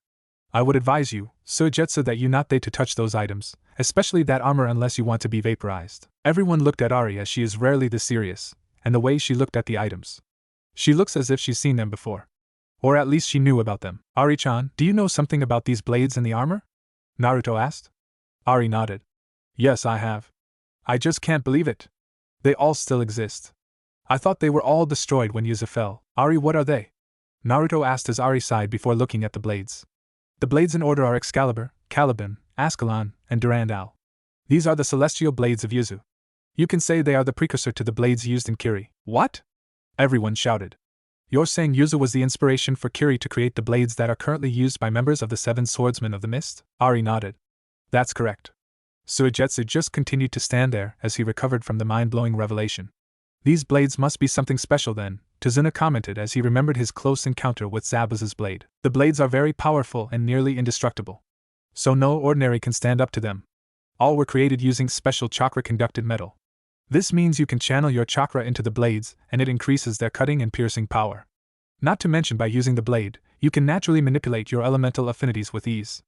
I would advise you, Suigetsu, that you not dare to touch those items, especially that armor, unless you want to be vaporized. Everyone looked at Ari as she is rarely this serious, and the way she looked at the items. She looks as if she's seen them before. Or at least she knew about them. Ari-chan, do you know something about these blades and the armor? Naruto asked. Ari nodded. Yes, I have. I just can't believe it. They all still exist. I thought they were all destroyed when Yuzu fell. Ari, what are they? Naruto asked as Ari sighed before looking at the blades. The blades in order are Excalibur, Caliban, Ascalon, and Durandal. These are the celestial blades of Yuzu. You can say they are the precursor to the blades used in Kiri. What? Everyone shouted. You're saying Yuzu was the inspiration for Kiri to create the blades that are currently used by members of the 7 Swordsmen of the Mist? Ari nodded. That's correct. Suigetsu just continued to stand there as he recovered from the mind-blowing revelation. These blades must be something special then, Tazuna commented as he remembered his close encounter with Zabuza's blade. The blades are very powerful and nearly indestructible. So no ordinary can stand up to them. All were created using special chakra-conducted metal. This means you can channel your chakra into the blades, and it increases their cutting and piercing power. Not to mention, by using the blade, you can naturally manipulate your elemental affinities with ease.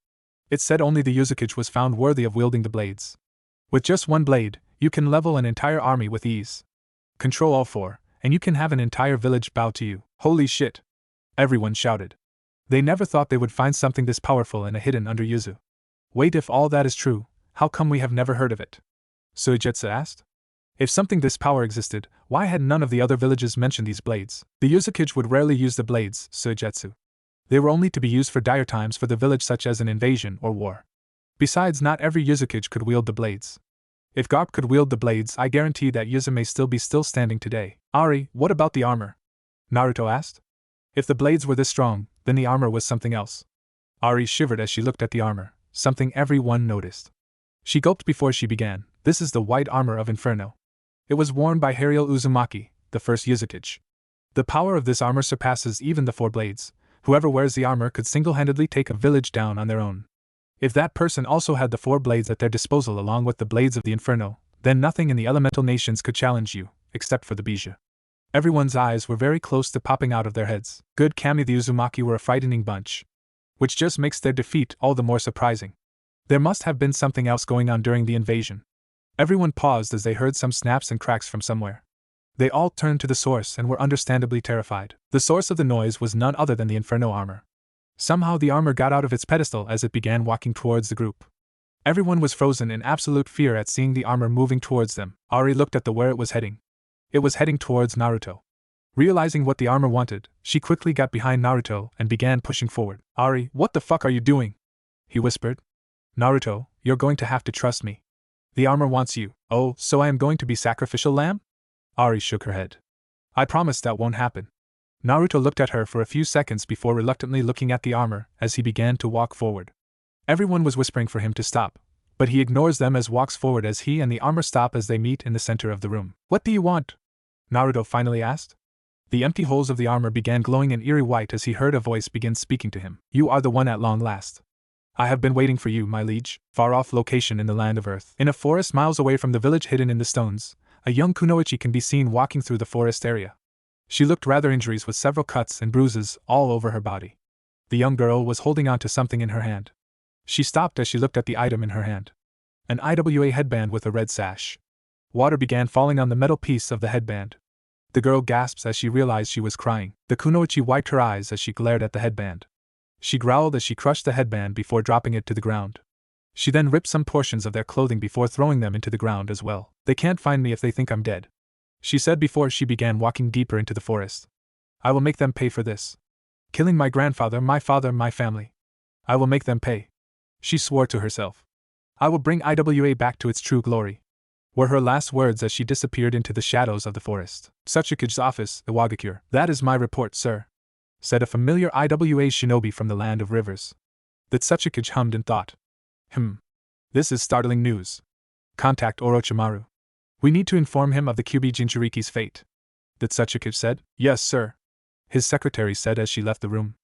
It's said only the Yuzukage was found worthy of wielding the blades. With just one blade, you can level an entire army with ease. Control all 4, and you can have an entire village bow to you. Holy shit! Everyone shouted. They never thought they would find something this powerful and hidden under Yuzu. Wait, if all that is true, how come we have never heard of it? Suigetsu asked. If something this power existed, why had none of the other villages mentioned these blades? The Yuzukage would rarely use the blades, Suigetsu. They were only to be used for dire times for the village, such as an invasion or war. Besides, not every Yuzukage could wield the blades. If Garp could wield the blades, I guarantee that Yuzu may still be standing today. Ari, what about the armor? Naruto asked. If the blades were this strong, then the armor was something else. Ari shivered as she looked at the armor, something everyone noticed. She gulped before she began. This is the white armor of Inferno. It was worn by Hariel Uzumaki, the first Yuzukage. The power of this armor surpasses even the 4 blades. Whoever wears the armor could single-handedly take a village down on their own. If that person also had the 4 blades at their disposal along with the blades of the Inferno, then nothing in the elemental nations could challenge you, except for the Bija. Everyone's eyes were very close to popping out of their heads. Good Kami, the Uzumaki were a frightening bunch. Which just makes their defeat all the more surprising. There must have been something else going on during the invasion. Everyone paused as they heard some snaps and cracks from somewhere. They all turned to the source and were understandably terrified. The source of the noise was none other than the Inferno armor. Somehow the armor got out of its pedestal as it began walking towards the group. Everyone was frozen in absolute fear at seeing the armor moving towards them. Ari looked at where it was heading. It was heading towards Naruto. Realizing what the armor wanted, she quickly got behind Naruto and began pushing forward. Ari, what the fuck are you doing? He whispered. Naruto, you're going to have to trust me. The armor wants you. Oh, so I am going to be sacrificial lamb? Ari shook her head. I promise that won't happen. Naruto looked at her for a few seconds before reluctantly looking at the armor as he began to walk forward. Everyone was whispering for him to stop, but he ignores them as walks forward as he and the armor stop as they meet in the center of the room. What do you want? Naruto finally asked. The empty holes of the armor began glowing an eerie white as he heard a voice begin speaking to him. You are the one at long last. I have been waiting for you, my liege. Far-off location in the land of Earth. In a forest miles away from the village hidden in the stones, a young kunoichi can be seen walking through the forest area. She looked rather injured with several cuts and bruises all over her body. The young girl was holding on to something in her hand. She stopped as she looked at the item in her hand. An IWA headband with a red sash. Water began falling on the metal piece of the headband. The girl gasped as she realized she was crying. The kunoichi wiped her eyes as she glared at the headband. She growled as she crushed the headband before dropping it to the ground. She then ripped some portions of their clothing before throwing them into the ground as well. They can't find me if they think I'm dead, she said before she began walking deeper into the forest. I will make them pay for this. Killing my grandfather, my father, my family. I will make them pay. She swore to herself. I will bring IWA back to its true glory, were her last words as she disappeared into the shadows of the forest. Tsuchikage's office, Iwagakure. That is my report, sir, said a familiar IWA shinobi from the land of rivers. The Tsuchikage hummed in thought. This is startling news. Contact Orochimaru. We need to inform him of the Kyuubi Jinchuriki's fate. The Tsuchikage said. Yes, sir, his secretary said as she left the room.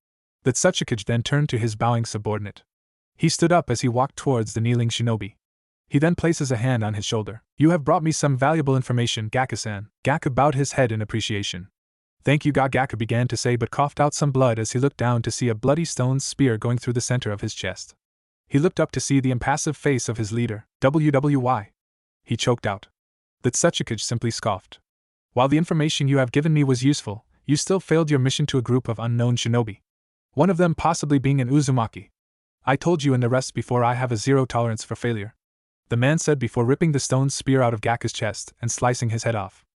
The Tsuchikage then turned to his bowing subordinate. He stood up as he walked towards the kneeling shinobi. He then places a hand on his shoulder. You have brought me some valuable information, Gaku-san. Gaku bowed his head in appreciation. Thank you, Gaku began to say but coughed out some blood as he looked down to see a bloody stone spear going through the center of his chest. He looked up to see the impassive face of his leader, WWY. He choked out. The Tsuchikage simply scoffed. While the information you have given me was useful, you still failed your mission to a group of unknown shinobi. One of them possibly being an Uzumaki. I told you and the rest before I have a zero tolerance for failure, the man said before ripping the stone spear out of Gaku's chest and slicing his head off.